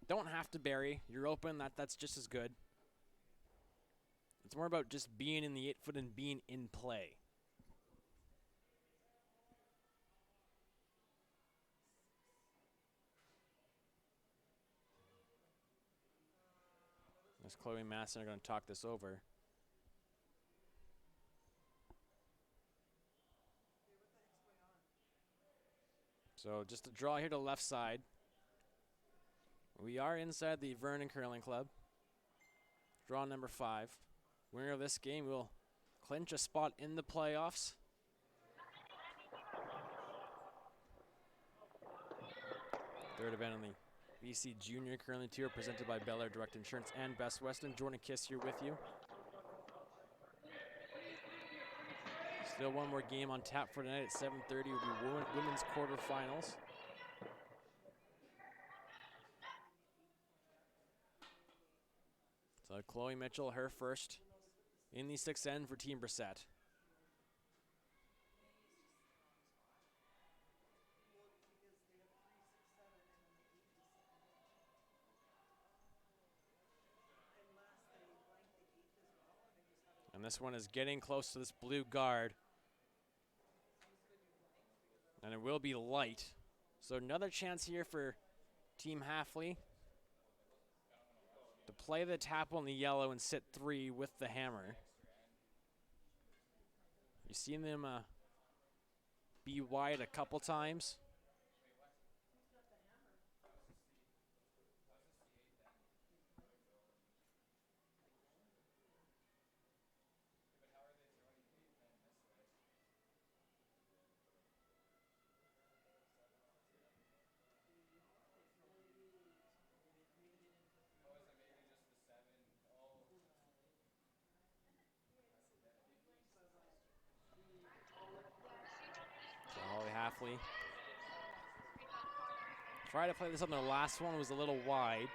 Don't have to bury. You're open. That's just as good. It's more about just being in the 8 foot and being in play. As Chloe and Madison are going to talk this over. So just a draw here to the left side. We are inside the Vernon Curling Club. Draw number 5. Winner of this game will clinch a spot in the playoffs. Third event on the BC Junior Curling Tour presented by Bel Air Direct Insurance and Best Western. Jordan Kiss here with you. Still one more game on tap for tonight at 7:30 will be women's quarterfinals. So Chloe Mitchell, her first in the 6th end for Team Brissette. And this one is getting close to this blue guard. And it will be light. So another chance here for Team Hafeli to play the tap on the yellow and sit 3 with the hammer. You've seen them be wide a couple times. Hafeli. Tried to play this on their last one, was a little wide.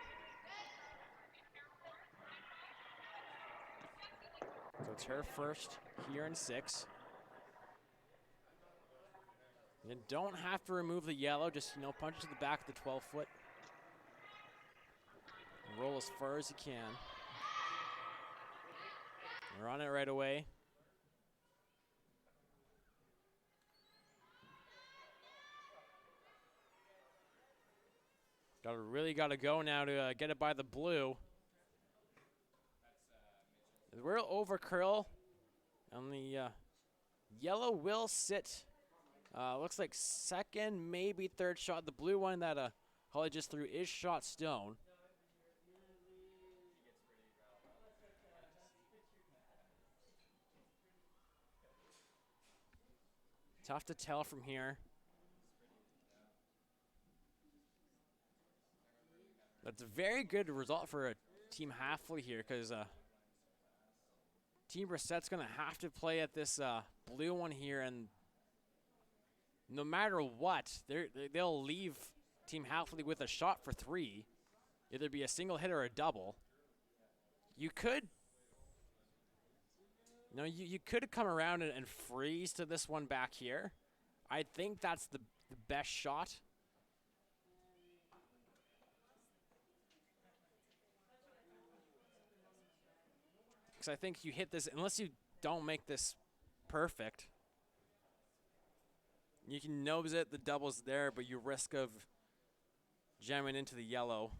So it's her first here in 6. You don't have to remove the yellow, just punch it to the back of the 12 foot. And roll as far as you can. They're on it right away. Really got to go now to get it by the blue. We'll over curl, and the yellow will sit. Looks like second, maybe third shot. The blue one that Holly just threw is shot stone. Tough to tell from here. That's a very good result for Team Hafeli here, because Team Brissette's going to have to play at this blue one here, and no matter what, they'll leave Team Hafeli with a shot for 3, either be a single hit or a double. You could, you could come around and freeze to this one back here. I think that's the best shot. Because I think you hit this, unless you don't make this perfect, you can nose it, the double's there, but you risk of jamming into the yellow.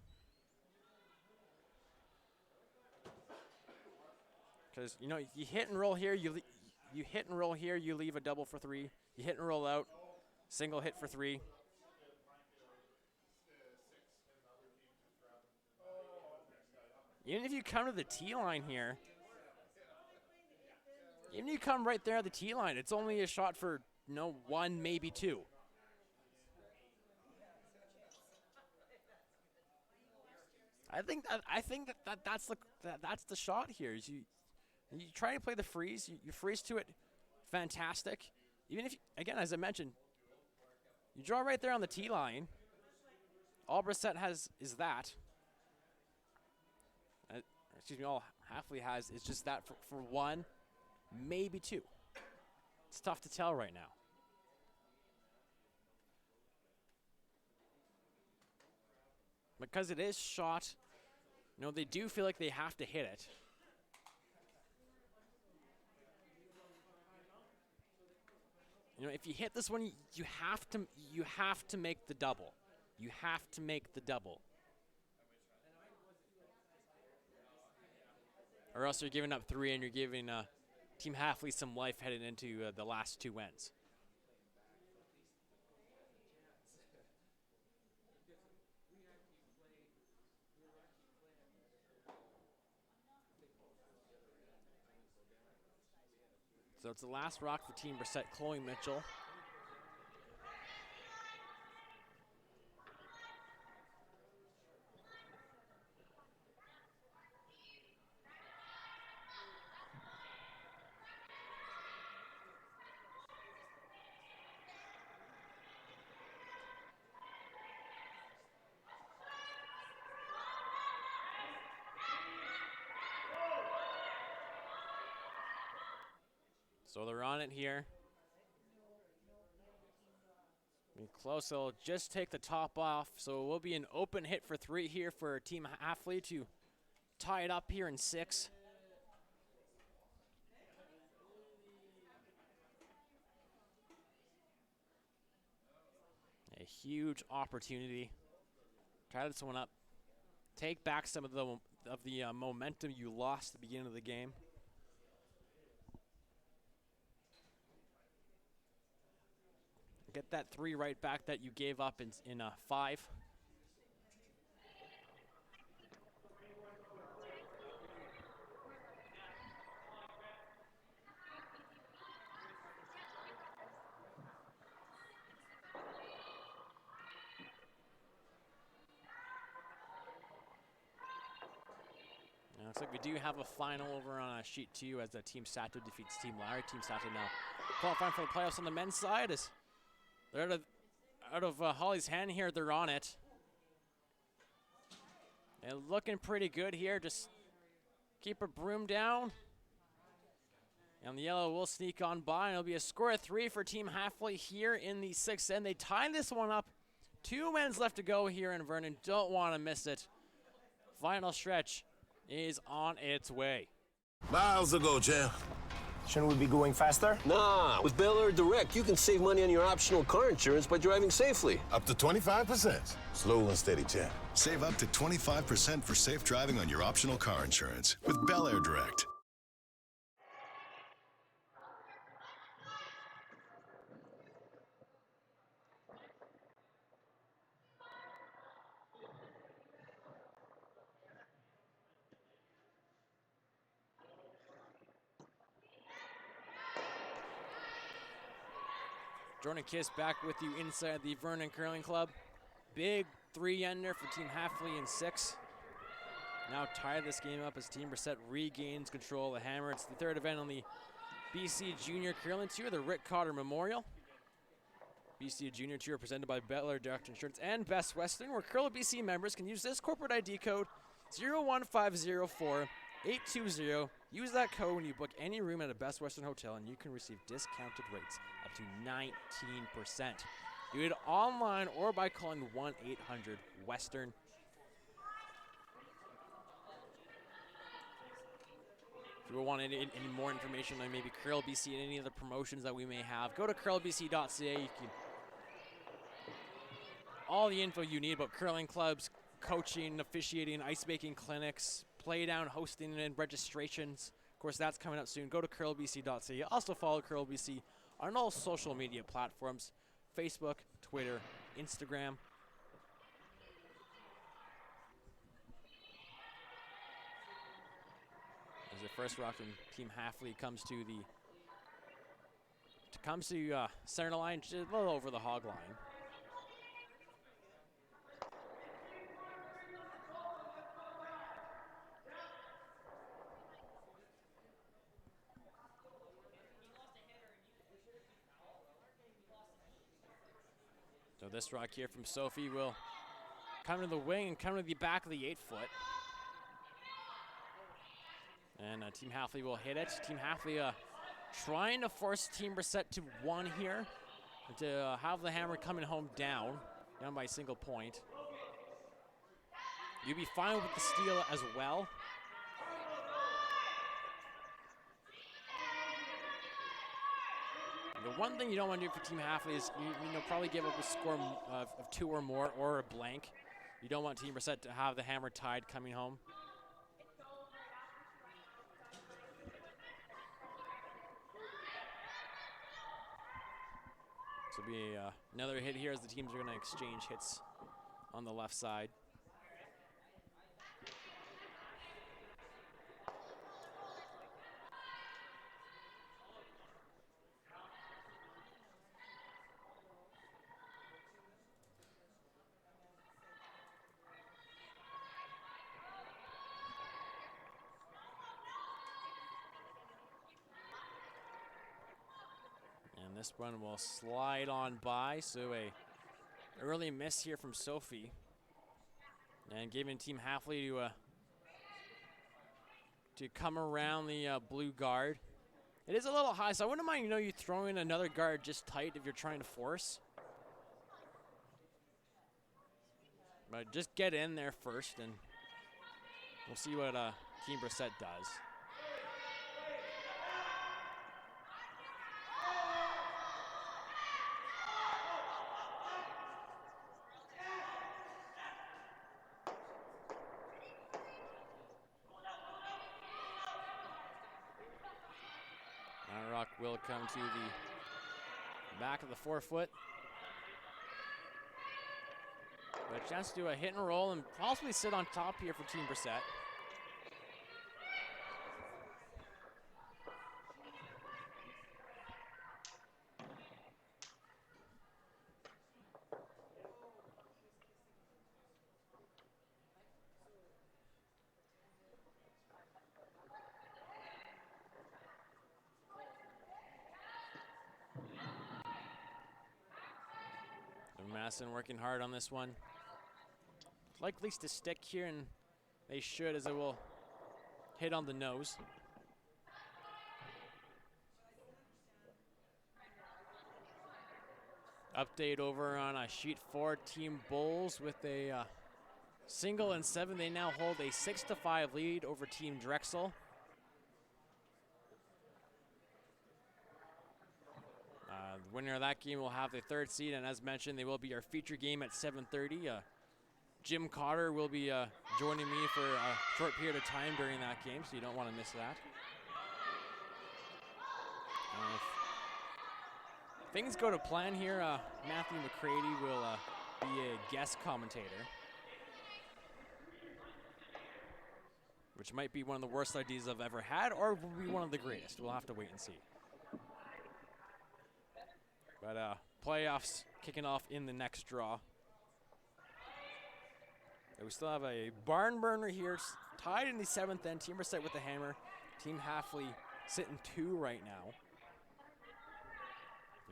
Because, you hit and roll here, you hit and roll here, you leave a double for 3. You hit and roll out, single hit for 3. Even if you come to the tee line here, even if you come right there at the tee line, it's only a shot for 1, maybe 2. I think that's the shot here. Is you try to play the freeze, you freeze to it, fantastic. Even if again, as I mentioned, you draw right there on the tee line. All Brissette has is that. All Hafeli has is just that for 1, maybe 2. It's tough to tell right now. Because it is shot, they do feel like they have to hit it. If you hit this one, you have to make the double. You have to make the double. Or else you're giving up 3 and you're giving Team Hafeli some life heading into the last 2 ends. So it's the last rock for Team Brissette, Chloe Mitchell. So they're on it here. Be close, they'll just take the top off. So it will be an open hit for 3 here for Team Hafeli to tie it up here in 6. A huge opportunity. Tie this one up. Take back some of the momentum you lost at the beginning of the game. Get that 3 right back that you gave up in 5. Looks like we do have a final over on sheet 2 as Team Sato defeats Team Larry. Team Sato now qualifying for the playoffs on the men's side. As they're out of Holly's hand here, they're on it. And looking pretty good here. Just keep a broom down. And the yellow will sneak on by. And it'll be a score of 3 for Team Hafeli here in the 6th end. They tie this one up. 2 ends left to go here in Vernon. Don't want to miss it. Final stretch is on its way. Miles ago, champ. Shouldn't we be going faster? Nah, with Bel Air Direct, you can save money on your optional car insurance by driving safely. Up to 25%. Slow and steady, champ. Save up to 25% for safe driving on your optional car insurance with Bel Air Direct. Jordan Kiss back with you inside the Vernon Curling Club. Big 3-ender for Team Hafeli in 6. Now tie this game up as Team Brissette regains control of the hammer. It's the third event on the BC Junior Curling Tour, the Rick Cotter Memorial. BC Junior Tour presented by Bel Air Direct Insurance and Best Western, where Curl BC members can use this corporate ID code 01504-820. Use that code when you book any room at a Best Western hotel, and you can receive discounted rates up to 19%. Do it online or by calling 1-800-WESTERN. If you want any more information on maybe Curl BC and any other promotions that we may have, go to curlbc.ca. You can all the info you need about curling clubs, coaching, officiating, ice making clinics, play down, hosting, and registrations. Of course, that's coming up soon. Go to curlbc.ca. Also follow Curl BC on all social media platforms: Facebook, Twitter, Instagram. As the first rock from Team Hafeli comes to center line, just a little over the hog line. So this rock here from Sophie will come to the wing and come to the back of the 8-foot. And Team Hafeli will hit it. Team Hafeli trying to force Team Brissette to 1 here, and to have the hammer coming home down by a single point. You'll be fine with the steal as well. The one thing you don't want to do for Team Hafeli is probably give up a score of 2 or more, or a blank. You don't want Team Brissette to have the hammer tied coming home. This will be another hit here as the teams are going to exchange hits on the left side. And this one will slide on by, so a early miss here from Sophie. And giving Team Hafeli to come around the blue guard. It is a little high, so I wouldn't mind, you throwing another guard just tight if you're trying to force. But just get in there first, and we'll see what Team Brissette does. Rock will come to the back of the 4-foot. But a chance to do a hit and roll and possibly sit on top here for Team Brissette. Madison working hard on this one. Likely to stick here, and they should, as it will hit on the nose. Update over on sheet 4, Team Bulls with a single and 7. They now hold a 6-5 lead over Team Drexel. The winner of that game will have the 3rd seed, and as mentioned, they will be our feature game at 7:30. Jim Cotter will be joining me for a short period of time during that game, so you don't want to miss that. If things go to plan here, Matthew McCready will be a guest commentator, which might be one of the worst ideas I've ever had, or will be one of the greatest. We'll have to wait and see. But playoffs kicking off in the next draw. And we still have a barn burner here, tied in the 7th end. Team Brissette with the hammer. Team Hafeli sitting 2 right now.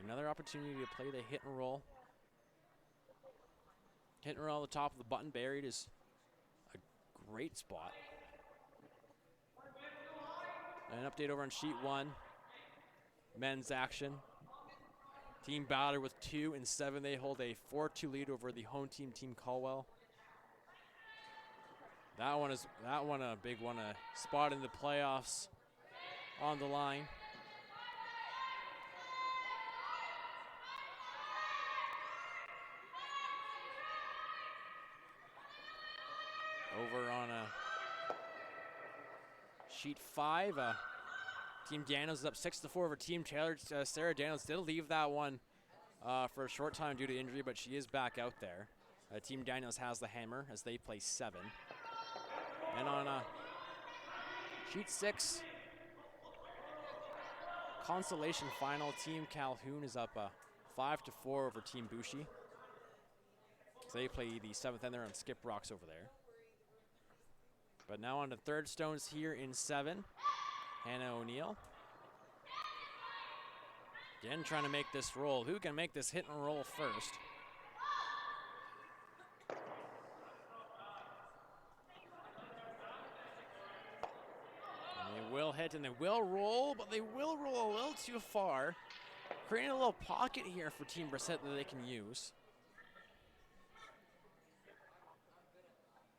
Another opportunity to play the hit and roll. Hit and roll on the top of the button buried is a great spot. An update over on sheet 1. Men's action. Team Ballard with 2 and 7. They hold a 4-2 lead over the home team, Team Caldwell. That one a big one, a spot in the playoffs on the line. Over on sheet 5, Team Daniels is up 6-4 over Team Taylor. Sarah Daniels did leave that one for a short time due to injury, but she is back out there. Team Daniels has the hammer as they play 7. And on sheet 6, consolation final, Team Calhoun is up 5-4 over Team Bushi. So they play the 7th ender on Skip Rocks over there. But now on to third stones here in 7. Hannah O'Neill. Again, trying to make this roll. Who can make this hit and roll first? And they will hit and they will roll, but they will roll a little too far. Creating a little pocket here for Team Brissette that they can use.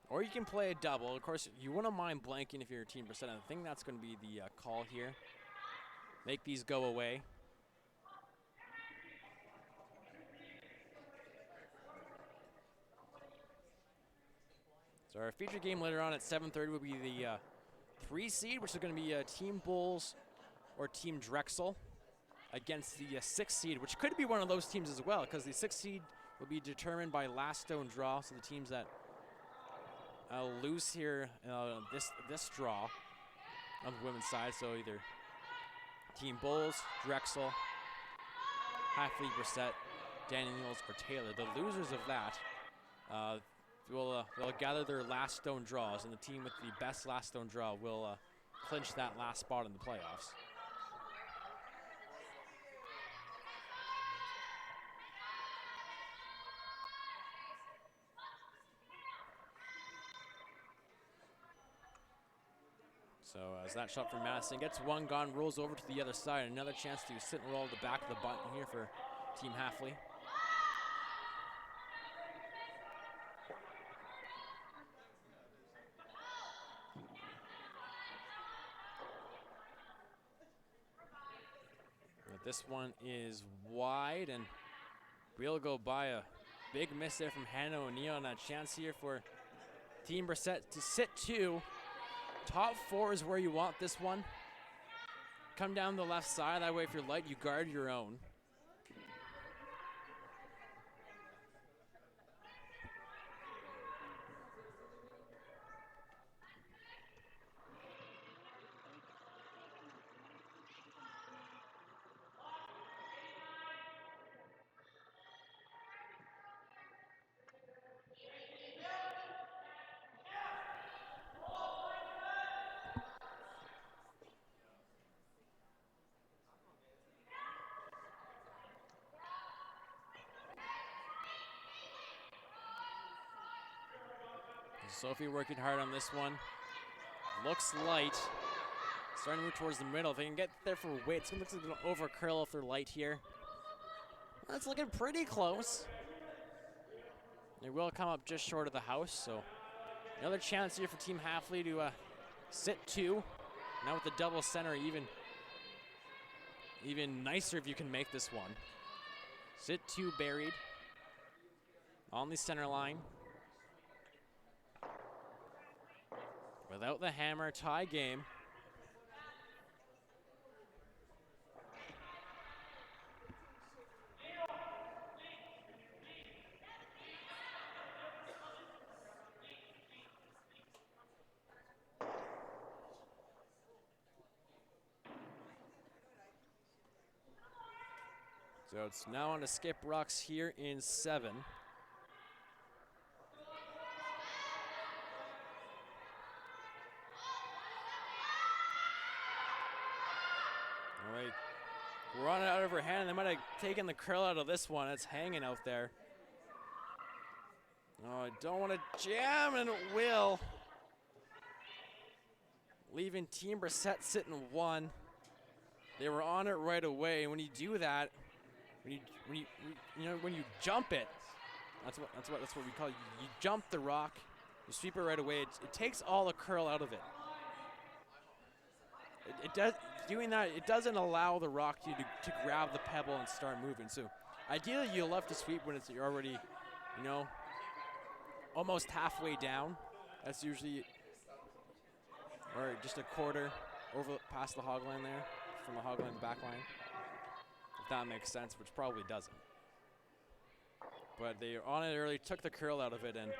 Or you can play a double. Of course, you wouldn't mind blanking if you're Team Brissette. I think that's going to be the call here. Make these go away. So our feature game later on at 7:30 will be the 3 seed, which is going to be Team Bulls or Team Drexel against the 6 seed, which could be one of those teams as well, because the 6 seed will be determined by last stone draw. So the teams that lose here this draw on the women's side, so either Team Bulls, Drexel, Hafeli, Brissette, Daniels, or Taylor. The losers of that they'll gather their last stone draws, and the team with the best last stone draw will clinch that last spot in the playoffs. So as that shot from Madison gets one gone, rolls over to the other side. Another chance to sit and roll the back of the button here for Team Hafeli. But this one is wide, and we'll go by a big miss there from Hannah O'Neill, and a chance here for Team Brissette to sit 2. Top 4 is where you want this one. Come down the left side. That way, if you're light, you guard your own. Sophie working hard on this one. Looks light. Starting to move towards the middle. If they can get there for weight, it's going to look like an over curl if they're light here. That's looking pretty close. They will come up just short of the house, so another chance here for Team Hafeli to sit 2. Now with the double center, even nicer if you can make this one. Sit 2 buried on the center line. Without the hammer, tie game. So it's now on to skip rocks here in 7. All right. We're on it out of her hand. They might have taken the curl out of this one. It's hanging out there. Oh, I don't want to jam, and it will. Leaving Team Brissette sitting 1. They were on it right away. When you do that, when you jump it, that's what we call it. You jump the rock, you sweep it right away. It takes all the curl out of it. It does doing that. It doesn't allow the rock to grab the pebble and start moving. So ideally, you love to sweep when you're already, almost halfway down. That's usually, or just a quarter over past the hog line there, from the hog line to the back line. If that makes sense, which probably doesn't. But they were on it early, took the curl out of it, and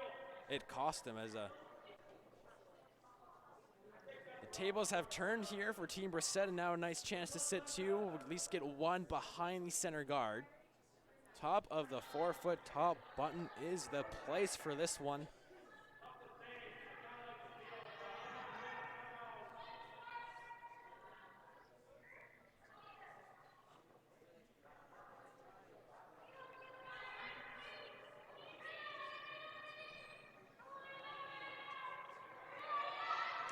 it cost them as a. The tables have turned here for Team Brissette, and now a nice chance to sit 2, or at least get 1 behind the center guard. Top of the 4-foot top button is the place for this one.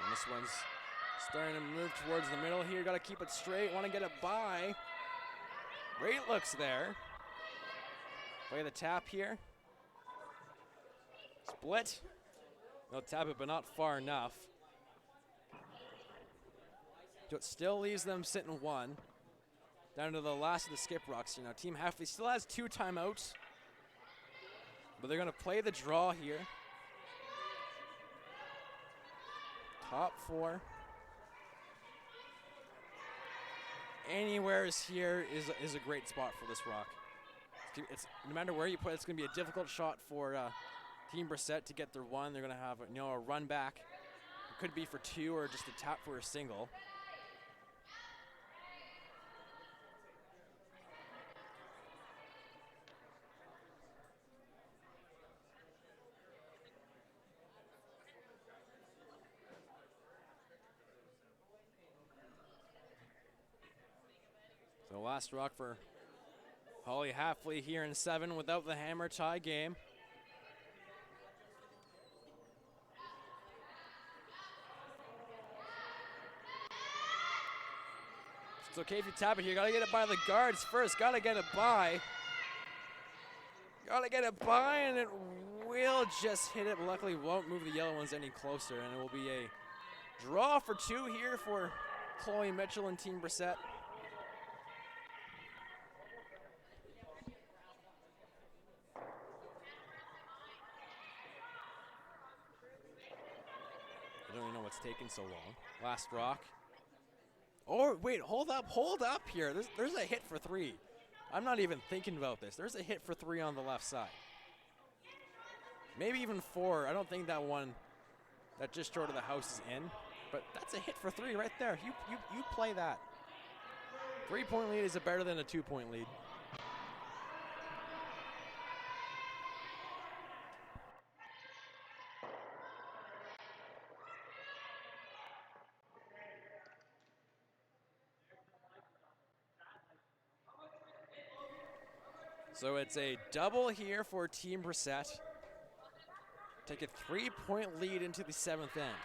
And this one's starting to move towards the middle here. Got to keep it straight. Want to get it by. Great looks there. Play the tap here. Split. They'll tap it, but not far enough. So it still leaves them sitting 1. Down to the last of the skip rocks. Team Hafeli still has 2 timeouts. But they're going to play the draw here. Top 4. Anywhere is here is a great spot for this rock. It's no matter where you put it, it's going to be a difficult shot for Team Brissette to get their 1. They're going to have a run back. It could be for 2 or just a tap for a single. So last rock for Holly Hafeli here in 7 without the hammer tie game. It's okay if you tap it here. Gotta get it by the guards first. Gotta get it by. Gotta get it by, and it will just hit it. Luckily, won't move the yellow ones any closer, and it will be a draw for 2 here for Chloe Mitchell and Team Brissette. I don't even know what's taking so long. Last rock. Oh, wait, hold up here. There's a hit for 3. I'm not even thinking about this. There's a hit for 3 on the left side. Maybe even 4. I don't think that one that just short of the house is in. But that's a hit for 3 right there. You play that. 3-point lead is better than a 2-point lead. So it's a double here for Team Brissette. Take a 3-point lead into the 7th end.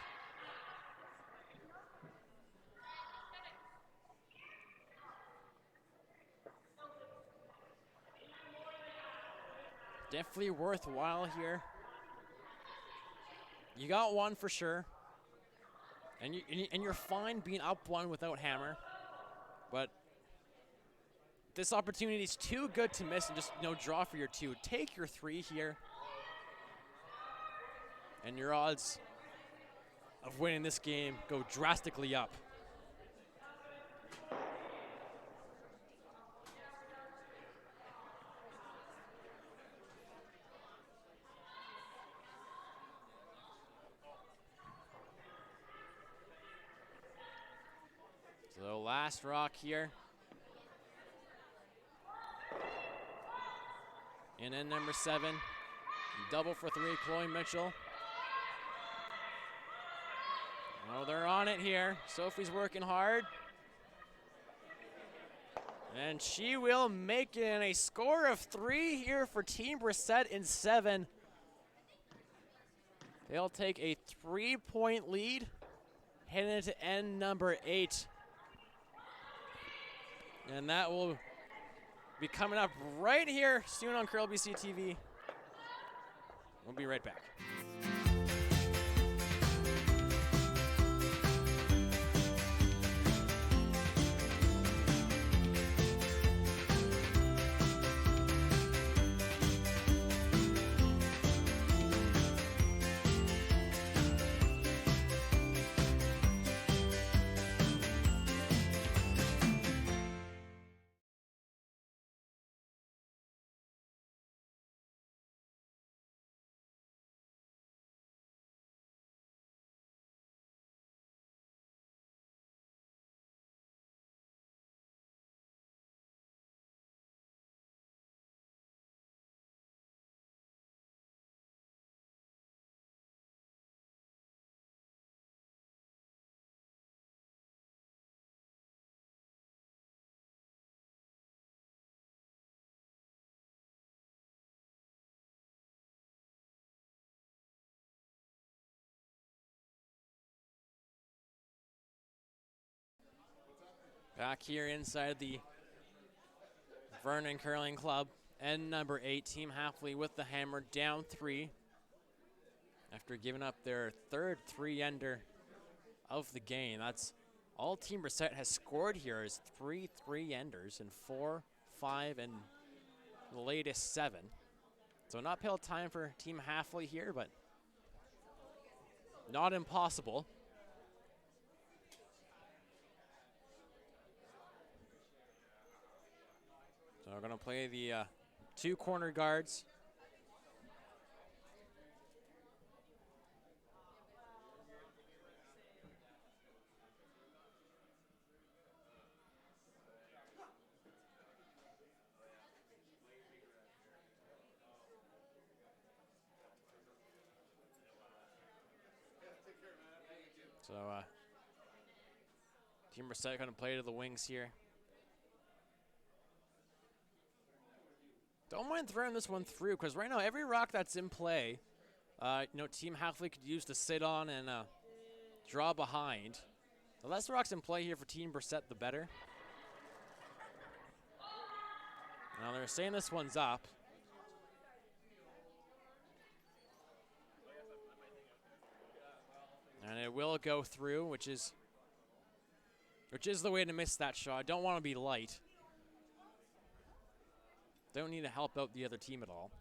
Definitely worthwhile here. You got 1 for sure. And you're fine being up 1 without hammer. But this opportunity is too good to miss and just draw for your 2. Take your 3 here. And your odds of winning this game go drastically up. So last rock here. And then number 7, double for 3, Chloe Mitchell. Oh, they're on it here. Sophie's working hard. And she will make it in a score of 3 here for Team Brissette in 7. They'll take a 3-point lead heading into end number 8. And that will be coming up right here soon on Curl BC TV. We'll be right back. Back here inside the Vernon Curling Club, end number 8, Team Hafeli with the hammer, down 3 after giving up their third 3-ender of the game. That's all Team Brissette has scored here is 3 3-enders and 4, 5, and the latest 7. So an uphill time for Team Hafeli here, but not impossible. So we're going to play the 2 corner guards. So Team Brissette going to play to the wings here. Don't mind throwing this one through, because right now every rock that's in play, Team Hafeli could use to sit on and draw behind. The less rocks in play here for Team Brissette, the better. Now they're saying this one's up. And it will go through, which is the way to miss that shot. Don't want to be light. Don't need to help out the other team at all.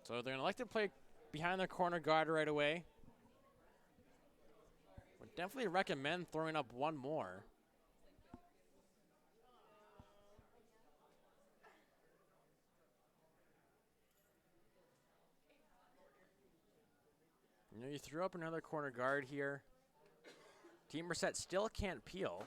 So they're going to like to play behind their corner guard right away. Would definitely recommend throwing up one more. You threw up another corner guard here. Team Brissette still can't peel.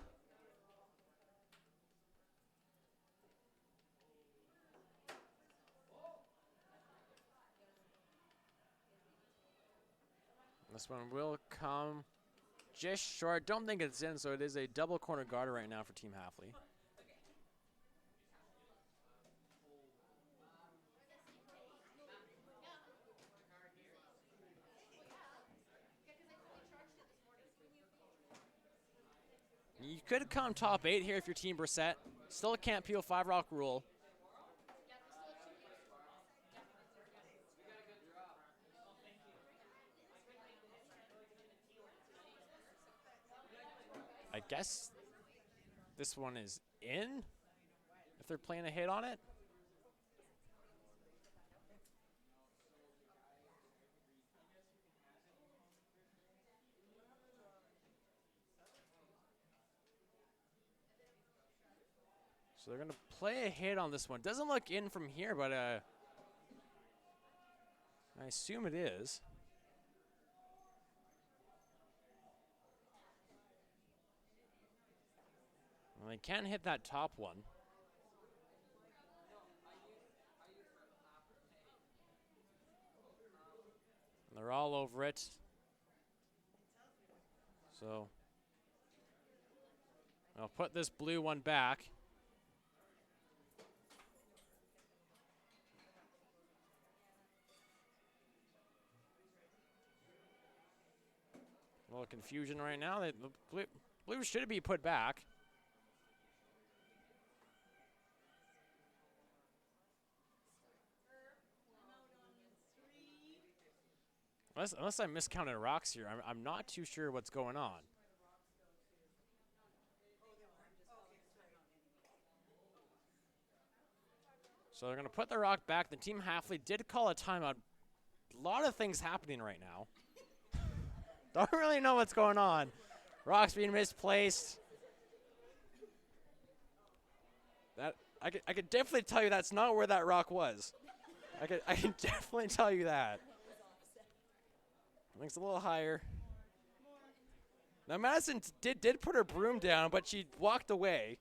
This one will come just short. Don't think it's in, so it is a double corner guard right now for Team Hafeli. You could come top 8 here if you're Team Brissette. Still can't peel 5-rock rule. I guess this one is in if they're playing a hit on it. So they're going to play a hit on this one. Doesn't look in from here, but I assume it is. Well, they can't hit that top one. And they're all over it. So I'll put this blue one back. A little confusion right now. The blue should be put back. Unless I miscounted rocks here, I'm not too sure what's going on. So they're going to put the rock back. The team Hafeli did call a timeout. A lot of things happening right now. Don't really know what's going on. Rock's being misplaced. That I could definitely tell you that's not where that rock was. I can definitely tell you that. I think it's a little higher. Now Madison did put her broom down, but she walked away.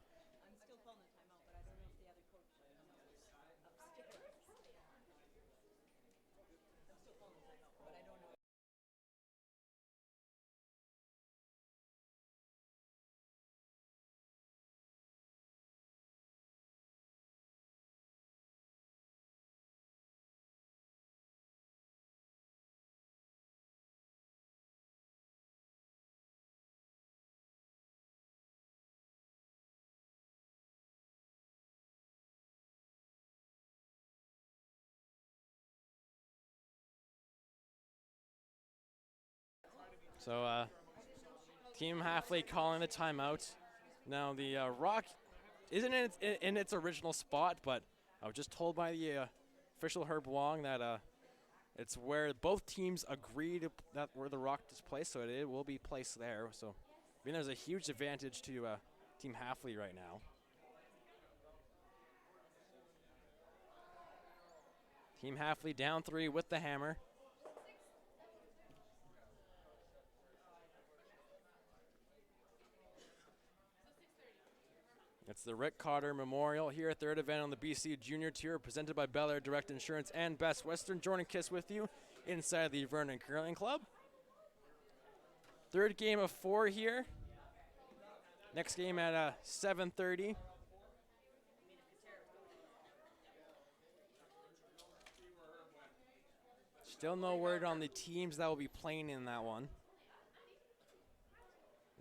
So Team Hafeli calling the timeout. Now the rock isn't in its original spot, but I was just told by the official Herb Wong that it's where both teams agreed that where the rock is placed, so it will be placed there. So I mean, there's a huge advantage to Team Hafeli right now. Team Hafeli down 3 with the hammer. It's the Rick Cotter Memorial here, third event on the BC Junior Tour, presented by Bel Air Direct Insurance and Best Western. Jordan Kiss with you inside the Vernon Curling Club. Third game of 4 here. Next game at 7:30. Still no word on the teams that will be playing in that one.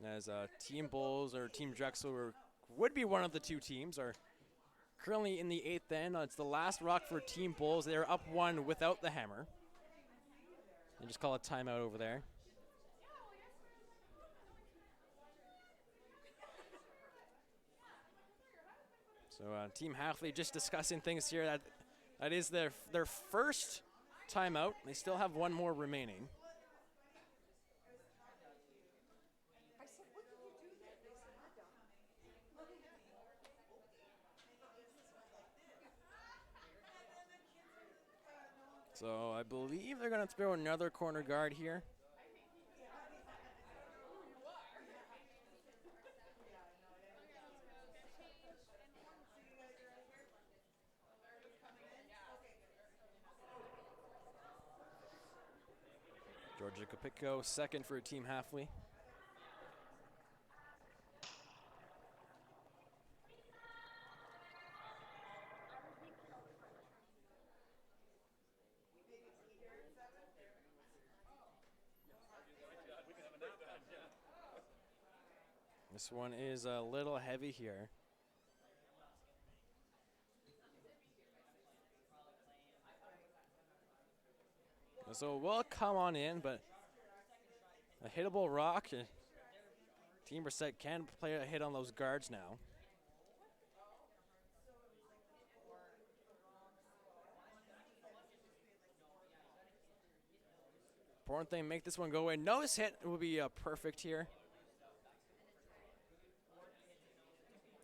As Team Bulls or Team Drexel would be one of the two teams are currently in the 8th end. It's the last rock for Team Bulls. They're up 1 without the hammer. They just call a timeout over there. So Team Hafeli just discussing things here. That is their first timeout. They still have 1 more remaining. So I believe they're going to throw another corner guard here. Georgia Capicco, second for Team Hafeli. This one is a little heavy here. So we'll come on in, but a hittable rock. Team Brissette can play a hit on those guards now. Important thing, make this one go away. Nose hit will be perfect here.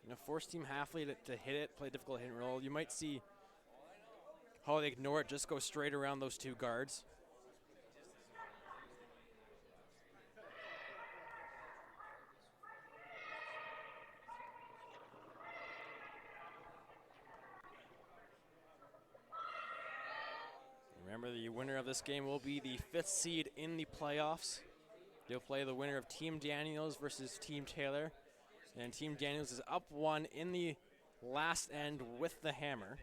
You know, force Team Hafeli to hit it, play a difficult hit and roll. You might see how they ignore it, just go straight around those 2 guards. Remember, the winner of this game will be the 5th seed in the playoffs. They'll play the winner of Team Daniels versus Team Taylor. And Team Daniels is up 1 in the last end with the hammer.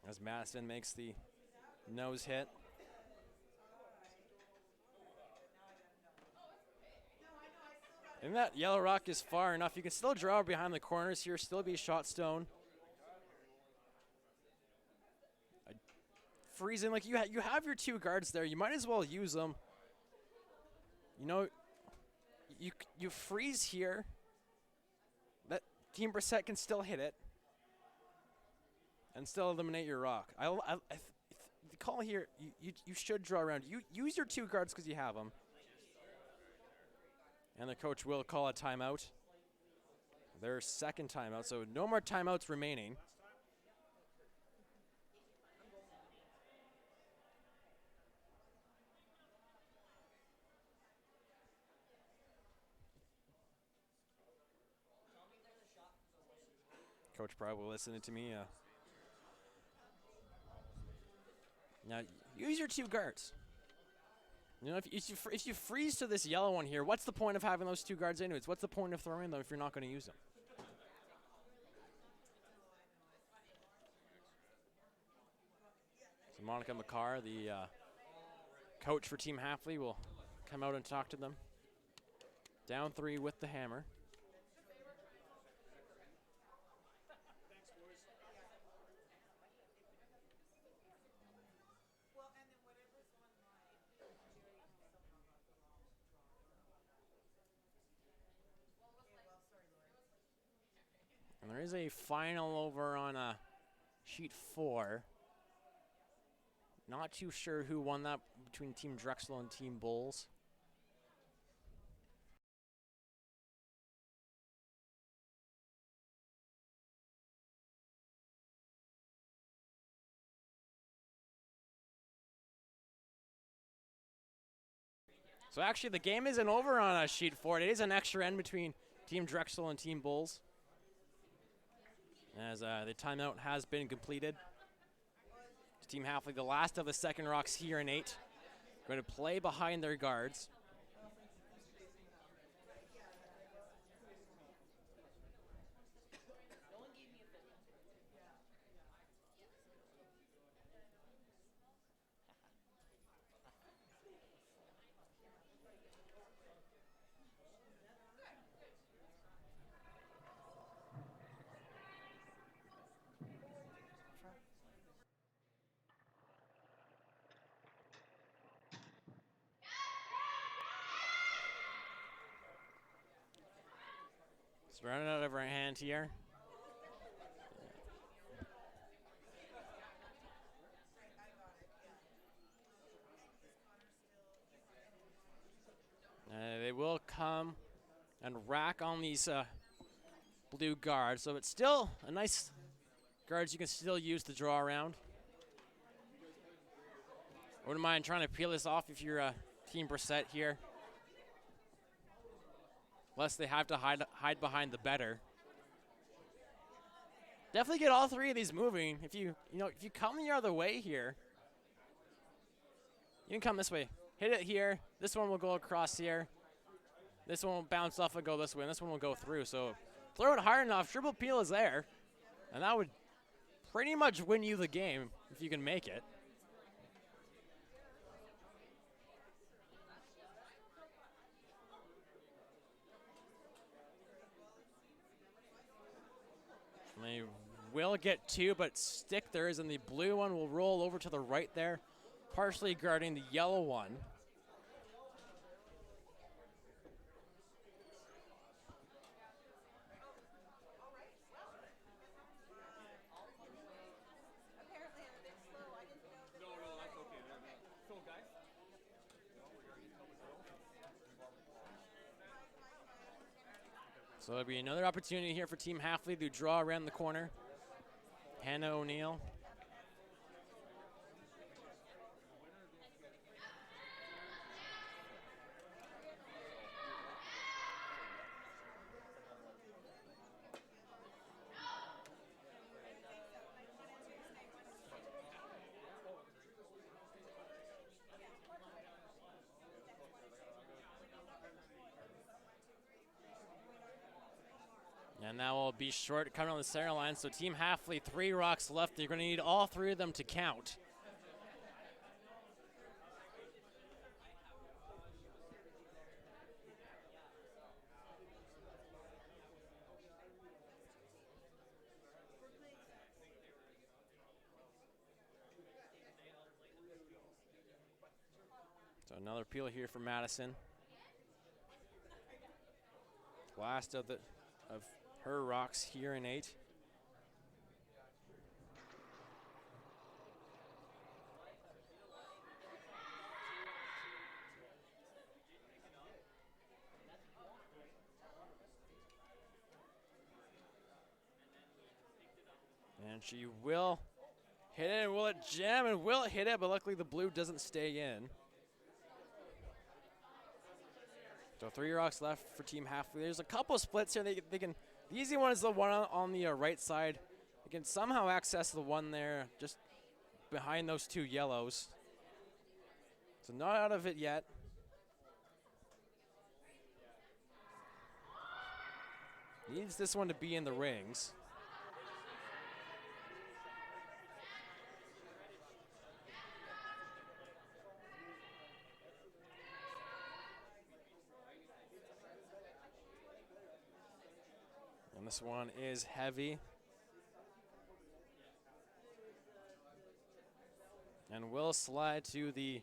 As Madison makes the nose hit. And that yellow rock is far enough. You can still draw behind the corners here, still be shot stone. Freezing, like you have your 2 guards there. You might as well use them. You know, you freeze here. That Team Brissette can still hit it and still eliminate your rock. The call here, you should draw around. You use your 2 guards because you have them. And the coach will call a timeout. Their 2nd timeout, so no more timeouts remaining. Coach probably listening to me. Now, use your 2 guards. You know, if you freeze to this yellow one here, what's the point of having those 2 guards anyways? What's the point of throwing them if you're not going to use them? So Monica McCarr, the coach for Team Hafeli, will come out and talk to them. Down 3 with the hammer. And there is a final over on sheet 4. Not too sure who won that between Team Drexel and Team Bulls. So actually the game isn't over on sheet 4. It is an extra end between Team Drexel and Team Bulls. As the timeout has been completed. Team Hafeli, the last of the second rocks here in 8. Going to play behind their guards. It's running out of our hand here. They will come and rack on these blue guards. So it's still a nice guards you can still use to draw around. Wouldn't mind trying to peel this off if you're Team Brissette here. Less they have to hide behind the better. Definitely get all 3 of these moving. If you come the other way here, you can come this way. Hit it here. This one will go across here. This one will bounce off and go this way, and this one will go through. So throw it hard enough. Triple peel is there, and that would pretty much win you the game if you can make it. They will get 2, but stick there is, and the blue one will roll over to the right there, partially guarding the yellow one. So there'll be another opportunity here for Team Hafeli to draw around the corner. Hannah O'Neill. And that will be short coming on the center line. So Team Hafeli, 3 rocks left. You're going to need all 3 of them to count. So another peel here for Madison. Last of her rocks here in 8. And she will hit it. Will it jam? And will it hit it? But luckily the blue doesn't stay in. So 3 rocks left for Team Hafeli. There's a couple of splits here. They can. The easy one is the one on the right side. They can somehow access the one there just behind those 2 yellows. So not out of it yet. Needs this one to be in the rings. And this one is heavy. And will slide to the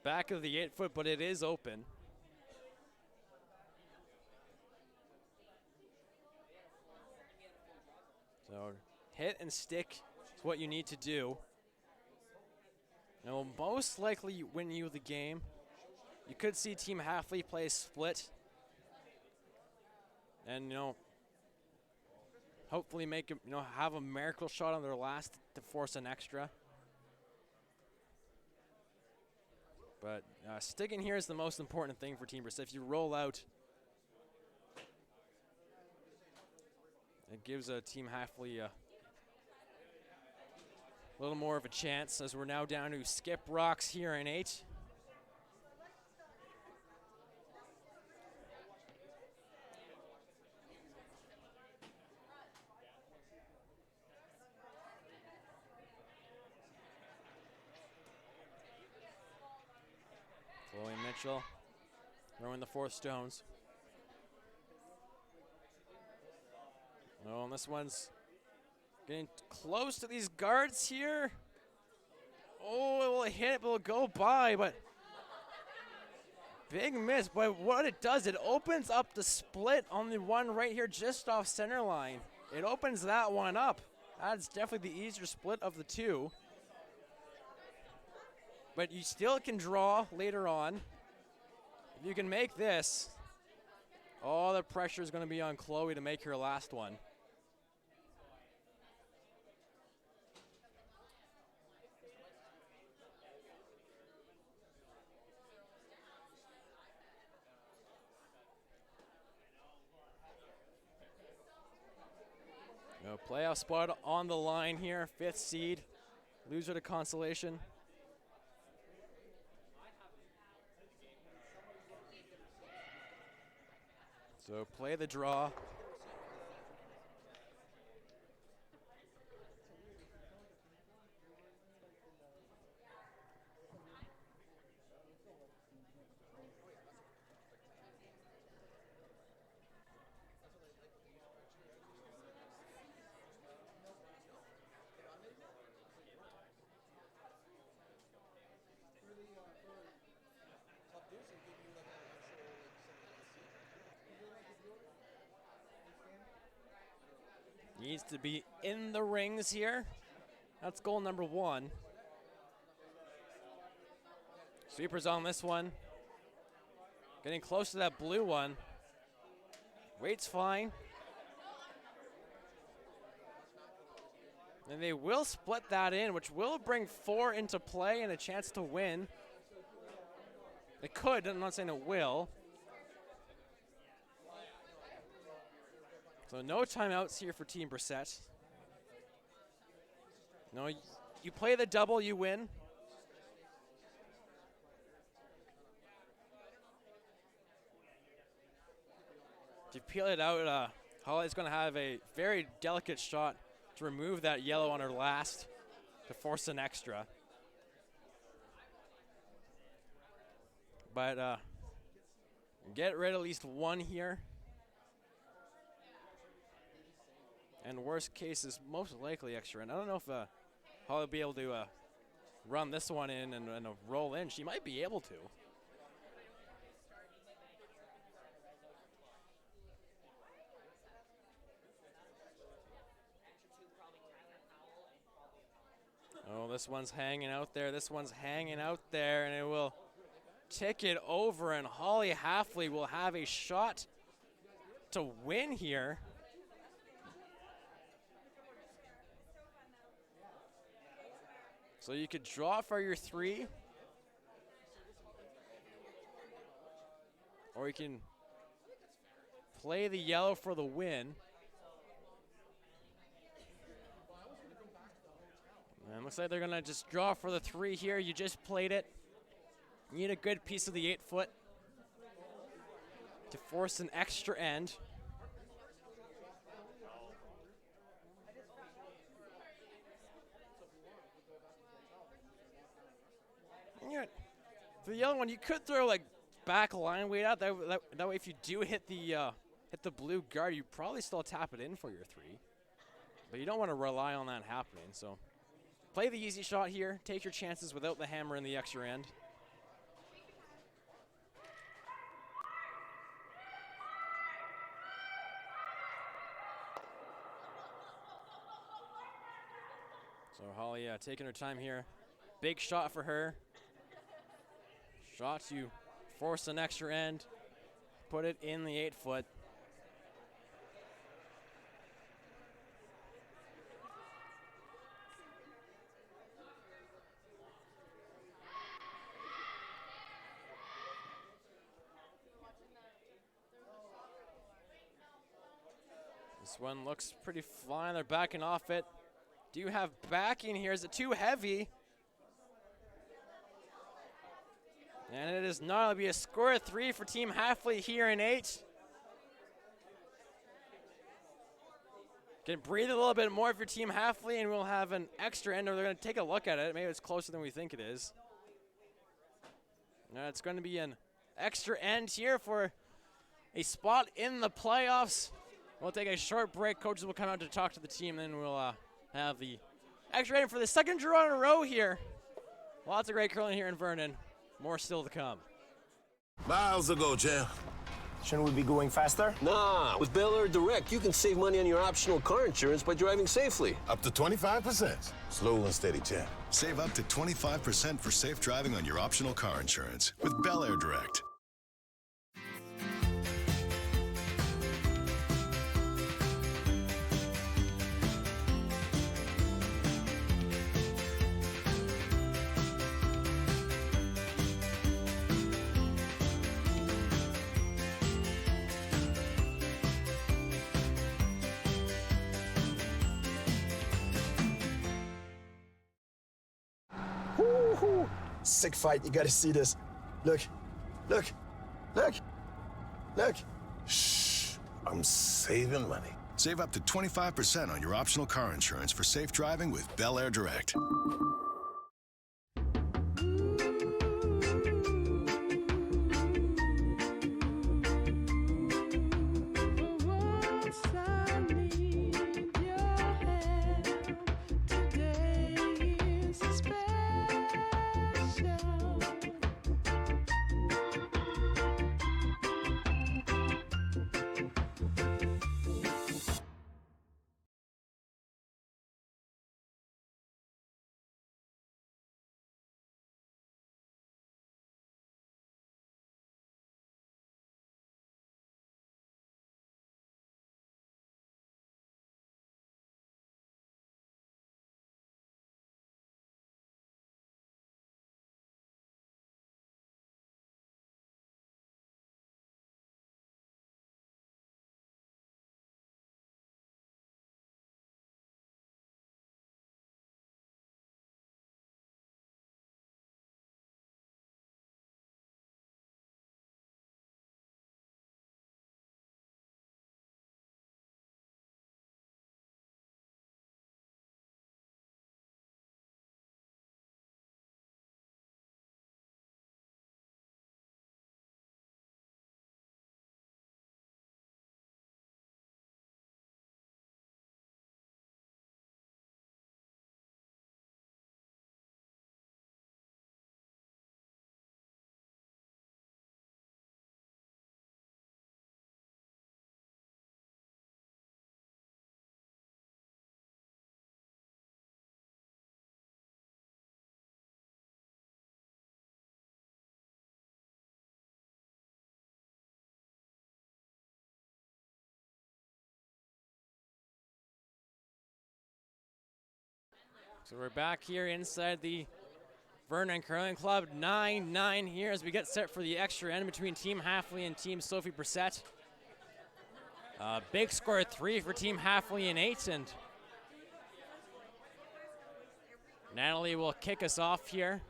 back of the 8-foot, but it is open. So hit and stick is what you need to do. And will most likely win you the game. You could see Team Hafeli play a split. And, hopefully make it, have a miracle shot on their last to force an extra. But sticking here is the most important thing for Team Brissette. If you roll out, it gives Team Hafeli a little more of a chance, as we're now down to skip rocks here in 8. Chloe Mitchell throwing the 4 stones. Oh, and this one's getting close to these guards here. Oh, it will hit it, but it'll go by, but big miss. But what it does, it opens up the split on the one right here just off center line. It opens that one up. That's definitely the easier split of the 2. But you still can draw later on. If you can make this, all the pressure is going to be on Chloe to make her last one. Playoff spot on the line here, 5th seed, loser to consolation. So play the draw. Needs to be in the rings here. That's goal number 1. Sweepers on this one. Getting close to that blue one. Wait's fine. And they will split that in, which will bring 4 into play and a chance to win. It could, I'm not saying it will. So no timeouts here for Team Brissette. No, you play the double, you win. If you peel it out Holly's going to have a very delicate shot to remove that yellow on her last to force an extra. But get rid of at least one here. And worst case is most likely extra. And I don't know if Holly will be able to run this one in and roll in. She might be able to. Oh, this one's hanging out there. This one's hanging out there, and it will tick it over, and Holly Hafeli will have a shot to win here. So you could draw for your 3, or you can play the yellow for the win. And looks like they're gonna just draw for the 3 here. You just played it. You need a good piece of the 8-foot to force an extra end. For the yellow one, you could throw like back line weight out. That way, if you do hit the blue guard, you probably still tap it in for your 3. But you don't want to rely on that happening. So play the easy shot here. Take your chances without the hammer in the extra end. So Holly taking her time here. Big shot for her. Shot to force an extra end. Put it in the 8-foot. This one looks pretty fine. They're backing off it. Do you have backing here? Is it too heavy? And it is not. It'll be a score of 3 for Team Hafeli here in 8. Can breathe a little bit more if you're Team Hafeli, and we'll have an extra end, or they're going to take a look at it. Maybe it's closer than we think it is. Now it's going to be an extra end here for a spot in the playoffs. We'll take a short break. Coaches will come out to talk to the team, then we'll have the extra end for the second draw in a row here. Lots of great curling here in Vernon. More still to come. Miles ago, champ. Shouldn't we be going faster? Nah, with Bel Air Direct, you can save money on your optional car insurance by driving safely. Up to 25%. Slow and steady, champ. Save up to 25% for safe driving on your optional car insurance with Bel Air Direct. Woo-hoo. Sick fight. You gotta see this. Look. Look. Look. Look. Shh. I'm saving money. Save up to 25% on your optional car insurance for safe driving with Bel Air Direct. So we're back here inside the Vernon Curling Club. 9-9 here as we get set for the extra end between Team Hafeli and Team Sophie Brissette. Big score 3 for Team Hafeli and 8, and Natalie will kick us off here.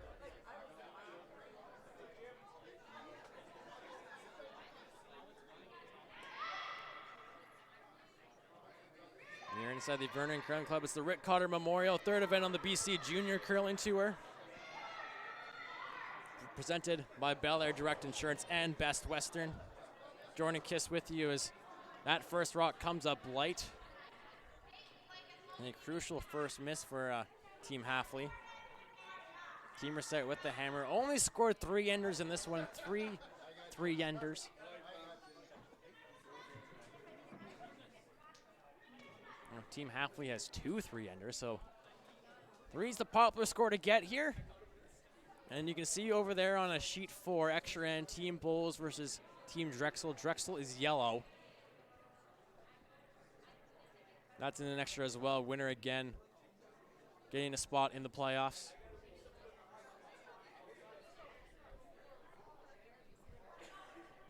Here inside the Vernon Curling Club, it's the Rick Cotter Memorial, third event on the BC Junior Curling Tour. Presented by Bel Air Direct Insurance and Best Western. Jordan Kiss with you as that first rock comes up light. And a crucial first miss for Team Hafeli. Team Brissette with the hammer. Only scored 3 enders in this one. Three enders. Well, Team Hafeli has 2 3-enders, so 3's the popular score to get here. And you can see over there on a sheet 4, extra end, Team Bowles versus Team Drexel. Drexel is yellow. That's in an extra as well. Winner again, getting a spot in the playoffs.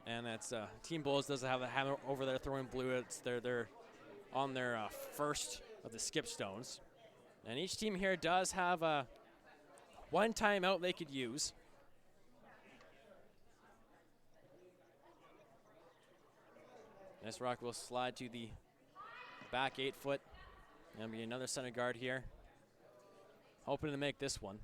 And that's Team Bowles doesn't have the hammer over there throwing blue. It's they're on their first of the skip stones. And each team here does have one timeout they could use. This rock will slide to the back 8 foot. There'll be another center guard here. Hoping to make this one.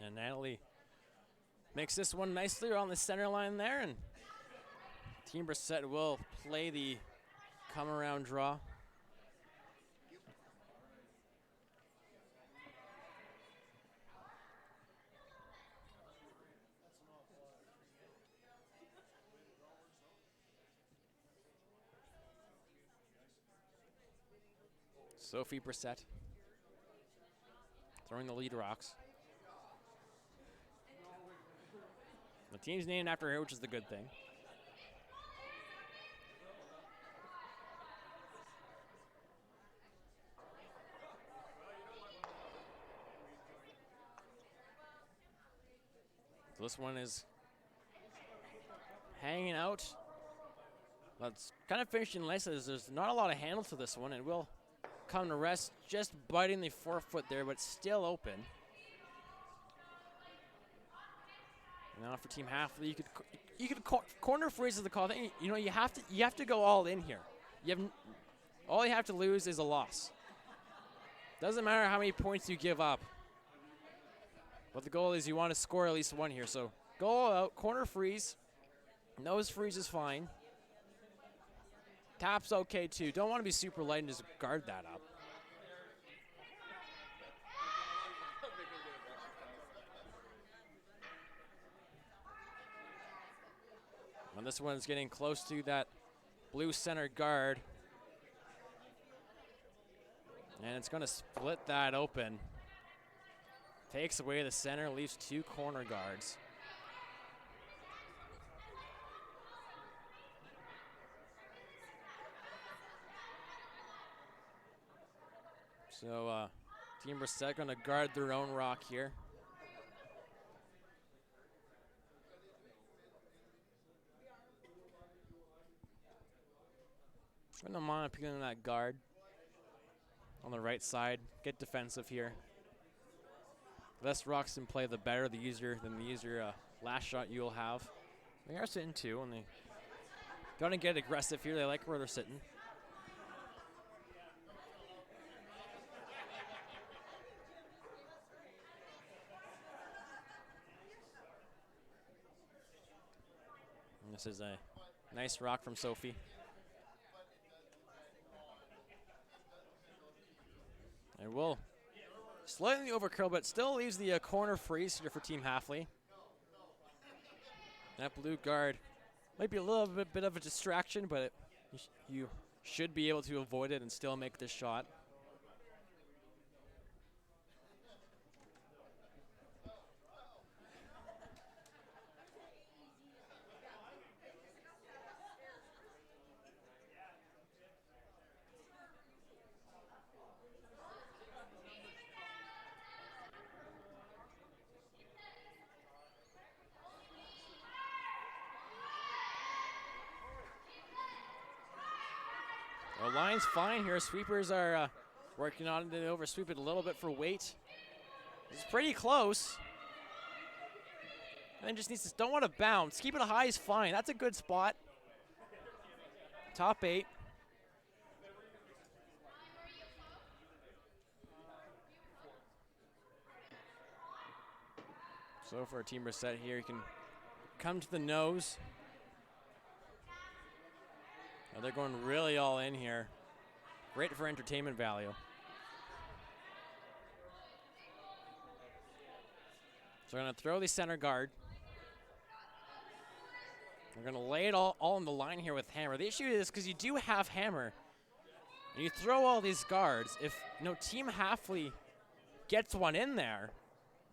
And Natalie makes this one nicely on the center line there, and Team Brissette will play the come around draw. Sophie Brissette throwing the lead rocks. The team's named after her, which is the good thing. So this one is hanging out. But it's kind of finishing nice as there's not a lot of handle to this one. It will come to rest, just biting the 4 foot there, but still open. Now for Team Hafeli, you could corner freeze is the call. You know, you have to go all in here. All you have to lose is a loss. Doesn't matter how many points you give up. But the goal is you want to score at least one here. So go all out, corner freeze. Nose freeze is fine. Tap's okay too. Don't want to be super light and just guard that up. When this one's getting close to that blue center guard. And it's going to split that open. Takes away the center, leaves 2 corner guards. So Team Brissette going to guard their own rock here. I don't mind peeling that guard on the right side. Get defensive here. The less rocks in play, the better. The easier last shot you'll have. They are sitting 2, and they gonna get aggressive here. They like where they're sitting. And this is a nice rock from Sophie. It will slightly overcurl, but still leaves the corner freeze here for Team Hafeli. That blue guard might be a little bit of a distraction, but you should be able to avoid it and still make this shot. The line's fine here. Sweepers are working on it to oversweep it a little bit for weight. It's pretty close. And then just needs to, don't want to bounce. Keep it high is fine. That's a good spot. Top 8. So for Team Brissette here, you can come to the nose. Now they're going really all in here. Great for entertainment value. So we're going to throw the center guard. We're going to lay it all on the line here with hammer. The issue is because you do have hammer, and you throw all these guards, if Team Hafeli gets one in there,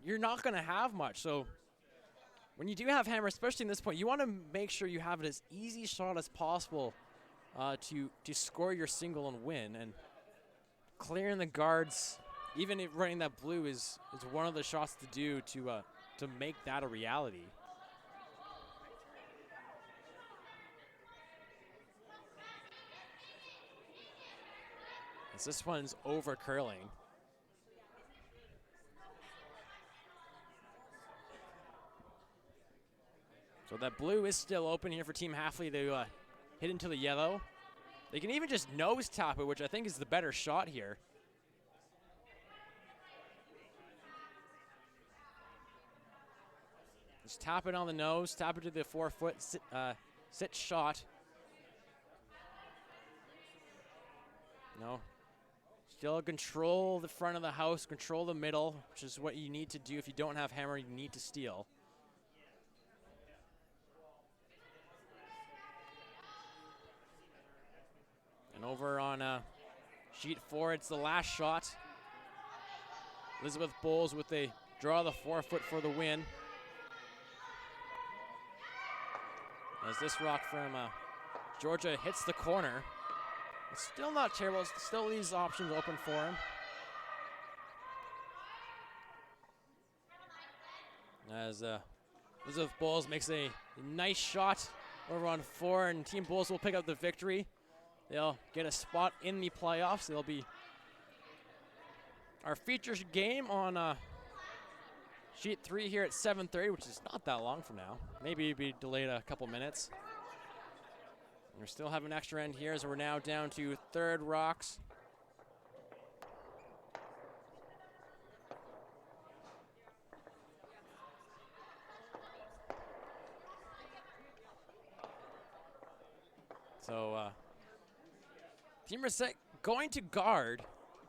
you're not going to have much. So when you do have hammer, especially in this point, you want to make sure you have it as easy shot as possible to score your single and win. And clearing the guards, even if running that blue, is one of the shots to do to make that a reality. As this one's over curling. So that blue is still open here for Team Hafeli to hit into the yellow. They can even just nose tap it, which I think is the better shot here. Just tap it on the nose, tap it to the 4-foot sit shot. No. Still control the front of the house, control the middle, which is what you need to do. If you don't have hammer, you need to steal. And over on sheet 4, it's the last shot. Elizabeth Bowles with a draw the 4-foot for the win. As this rock from Georgia hits the corner. It's still not terrible. Still leaves options open for him. As Elizabeth Bowles makes a nice shot over on 4, and Team Bulls will pick up the victory. They'll get a spot in the playoffs. They'll be our feature game on sheet 3 here at 7:30, which is not that long from now. Maybe it'll be delayed a couple minutes. We still have an extra end here as we're now down to third rocks. So Team Brissette going to guard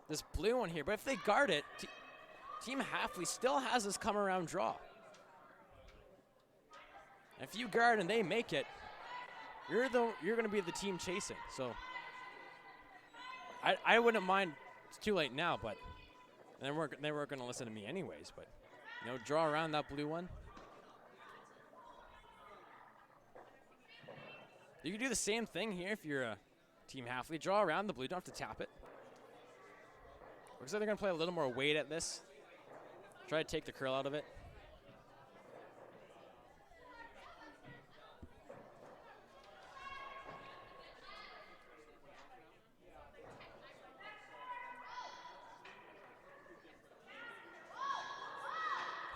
this blue one here, but if they guard it, Team Hafeli still has this come around draw. If you guard and they make it, you're going to be the team chasing. So I wouldn't mind. It's too late now, but they weren't going to listen to me anyways. But draw around that blue one. You can do the same thing here if you're a Team Hafeli. Draw around the blue. Don't have to tap it. Looks like they're going to play a little more weight at this. Try to take the curl out of it.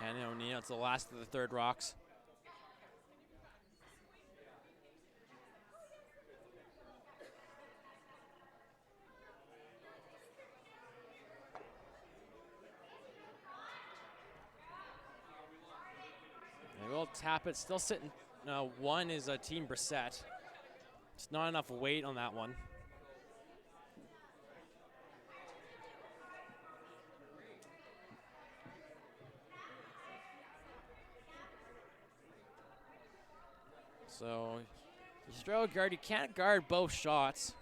And O'Neill, it's the last of the third rocks. They will tap it, still sitting. One is a Team Brissette. It's not enough weight on that one. So you straddle guard. You can't guard both shots.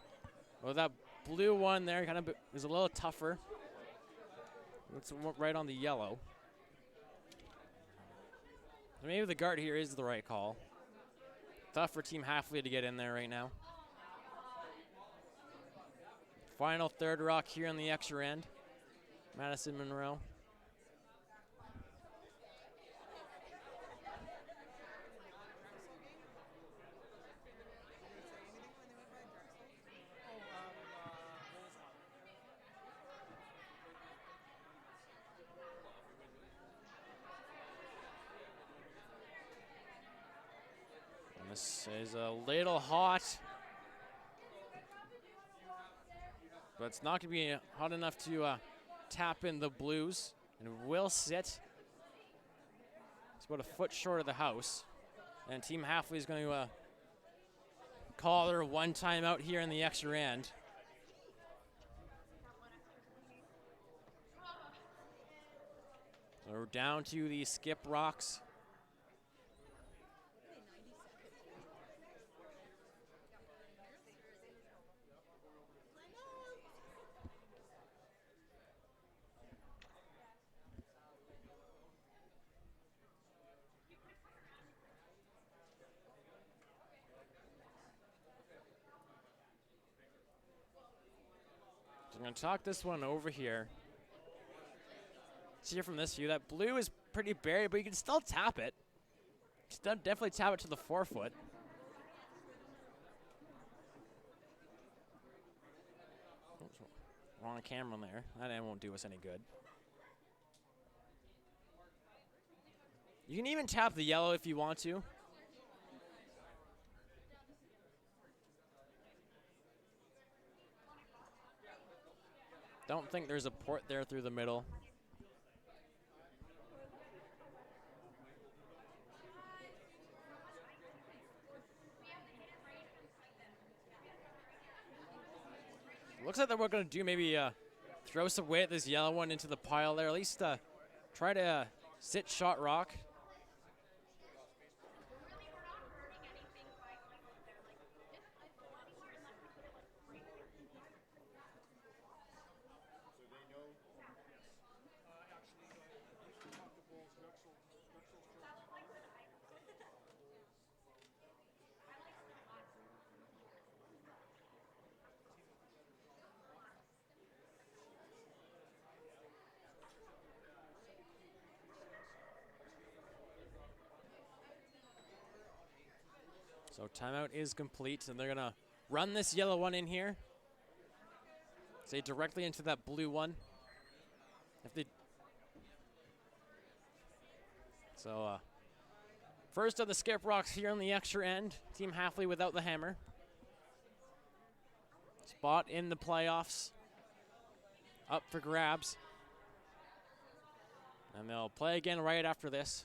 Well, that blue one there kind of is a little tougher. It's right on the yellow. Maybe the guard here is the right call. Tough for Team Hafeli to get in there right now. Final third rock here on the extra end. Madison Monroe. And this is a little hot. But it's not going to be hot enough to tap in the blues. And it will sit. It's about a foot short of the house. And Team Hafeli is going to call their one timeout here in the extra end. So we're down to the skip rocks. So I'm going to talk this one over here. See here from this view, that blue is pretty buried, but you can still tap it. Still definitely tap it to the 4 foot. Oops, wrong camera there. That won't do us any good. You can even tap the yellow if you want to. Don't think there's a port there through the middle. Looks like that we're going to do maybe throw some weight at this yellow one into the pile there. At least try to sit shot rock. So timeout is complete, and they're going to run this yellow one in here. Say directly into that blue one. If they first of the skip rocks here on the extra end. Team Hafeli without the hammer. Spot in the playoffs. Up for grabs. And they'll play again right after this.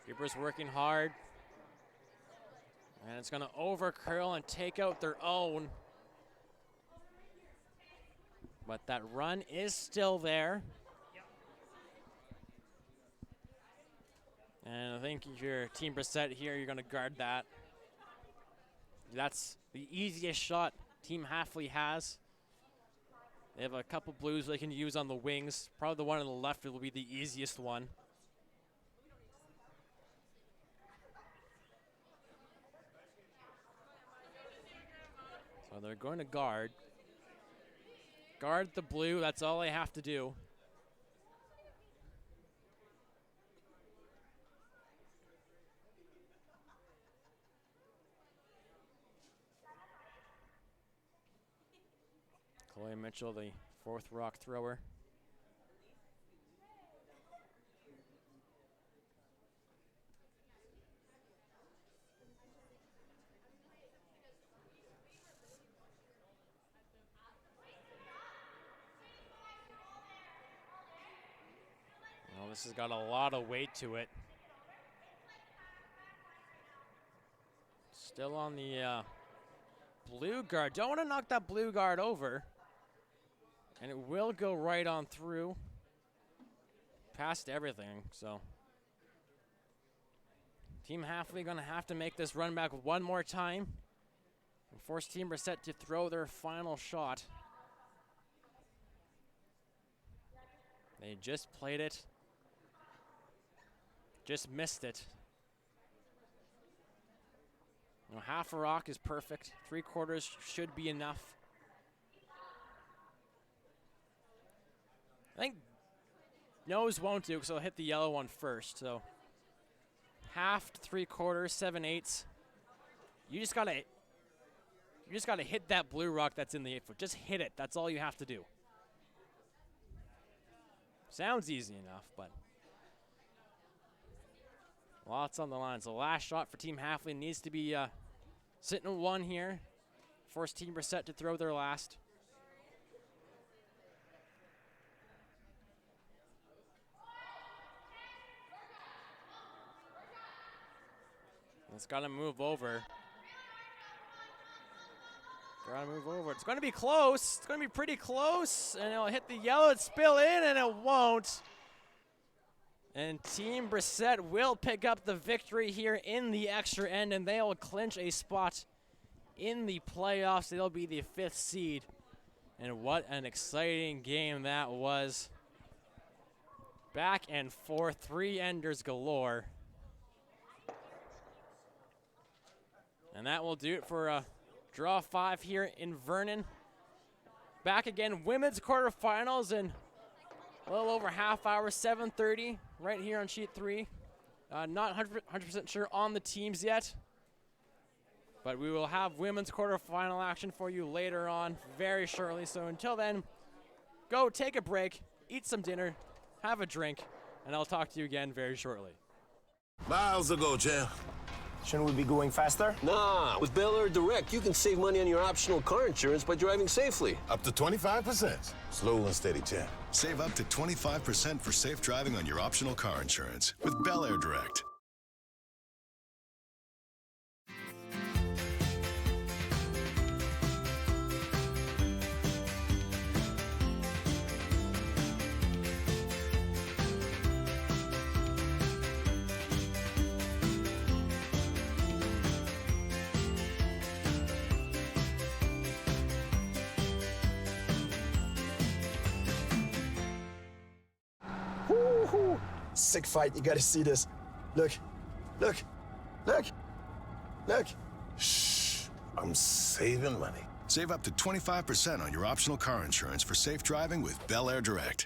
Keeper's working hard. And it's going to over curl and take out their own. But that run is still there. And I think if you're Team Brissette here, you're going to guard that. That's the easiest shot Team Hafeli has. They have a couple blues they can use on the wings. Probably the one on the left will be the easiest one. So they're going to guard. Guard the blue, that's all they have to do. Chloe Mitchell, the fourth rock thrower. Well, this has got a lot of weight to it. Still on the blue guard. Don't want to knock that blue guard over. And it will go right on through. Past everything, so. Team Hafeli gonna have to make this run back one more time and force Team Brissette to throw their final shot. They just played it. Just missed it. You know, half a rock is perfect. 3/4 should be enough. I think nose won't do because I'll hit the yellow one first. So half to 3/4, 7/8. You just gotta hit that blue rock that's in the 8 foot. Just hit it. That's all you have to do. Sounds easy enough, but lots on the line. So last shot for Team Hafeli needs to be sitting at 1 here. Force Team Brissette to throw their last. It's got to move over. Got to move over. It's going to be close. It's going to be pretty close. And it'll hit the yellow and spill in, and it won't. And Team Brissette will pick up the victory here in the extra end, and they'll clinch a spot in the playoffs. They'll be the 5th seed. And what an exciting game that was. Back and forth, 3-enders galore. And that will do it for draw 5 here in Vernon. Back again, women's quarterfinals in a little over half hour, 7:30, right here on sheet 3. Not 100% sure on the teams yet, but we will have women's quarterfinal action for you later on very shortly. So until then, go take a break, eat some dinner, have a drink, and I'll talk to you again very shortly. Miles ago, champ. Shouldn't we be going faster? Nah, with Bel Air Direct, you can save money on your optional car insurance by driving safely. Up to 25%. Slow and steady, champ. Save up to 25% for safe driving on your optional car insurance with Bel Air Direct. Woo-hoo. Sick fight. You gotta see this. Look. Look. Look. Look. Shh. I'm saving money. Save up to 25% on your optional car insurance for safe driving with Bel Air Direct.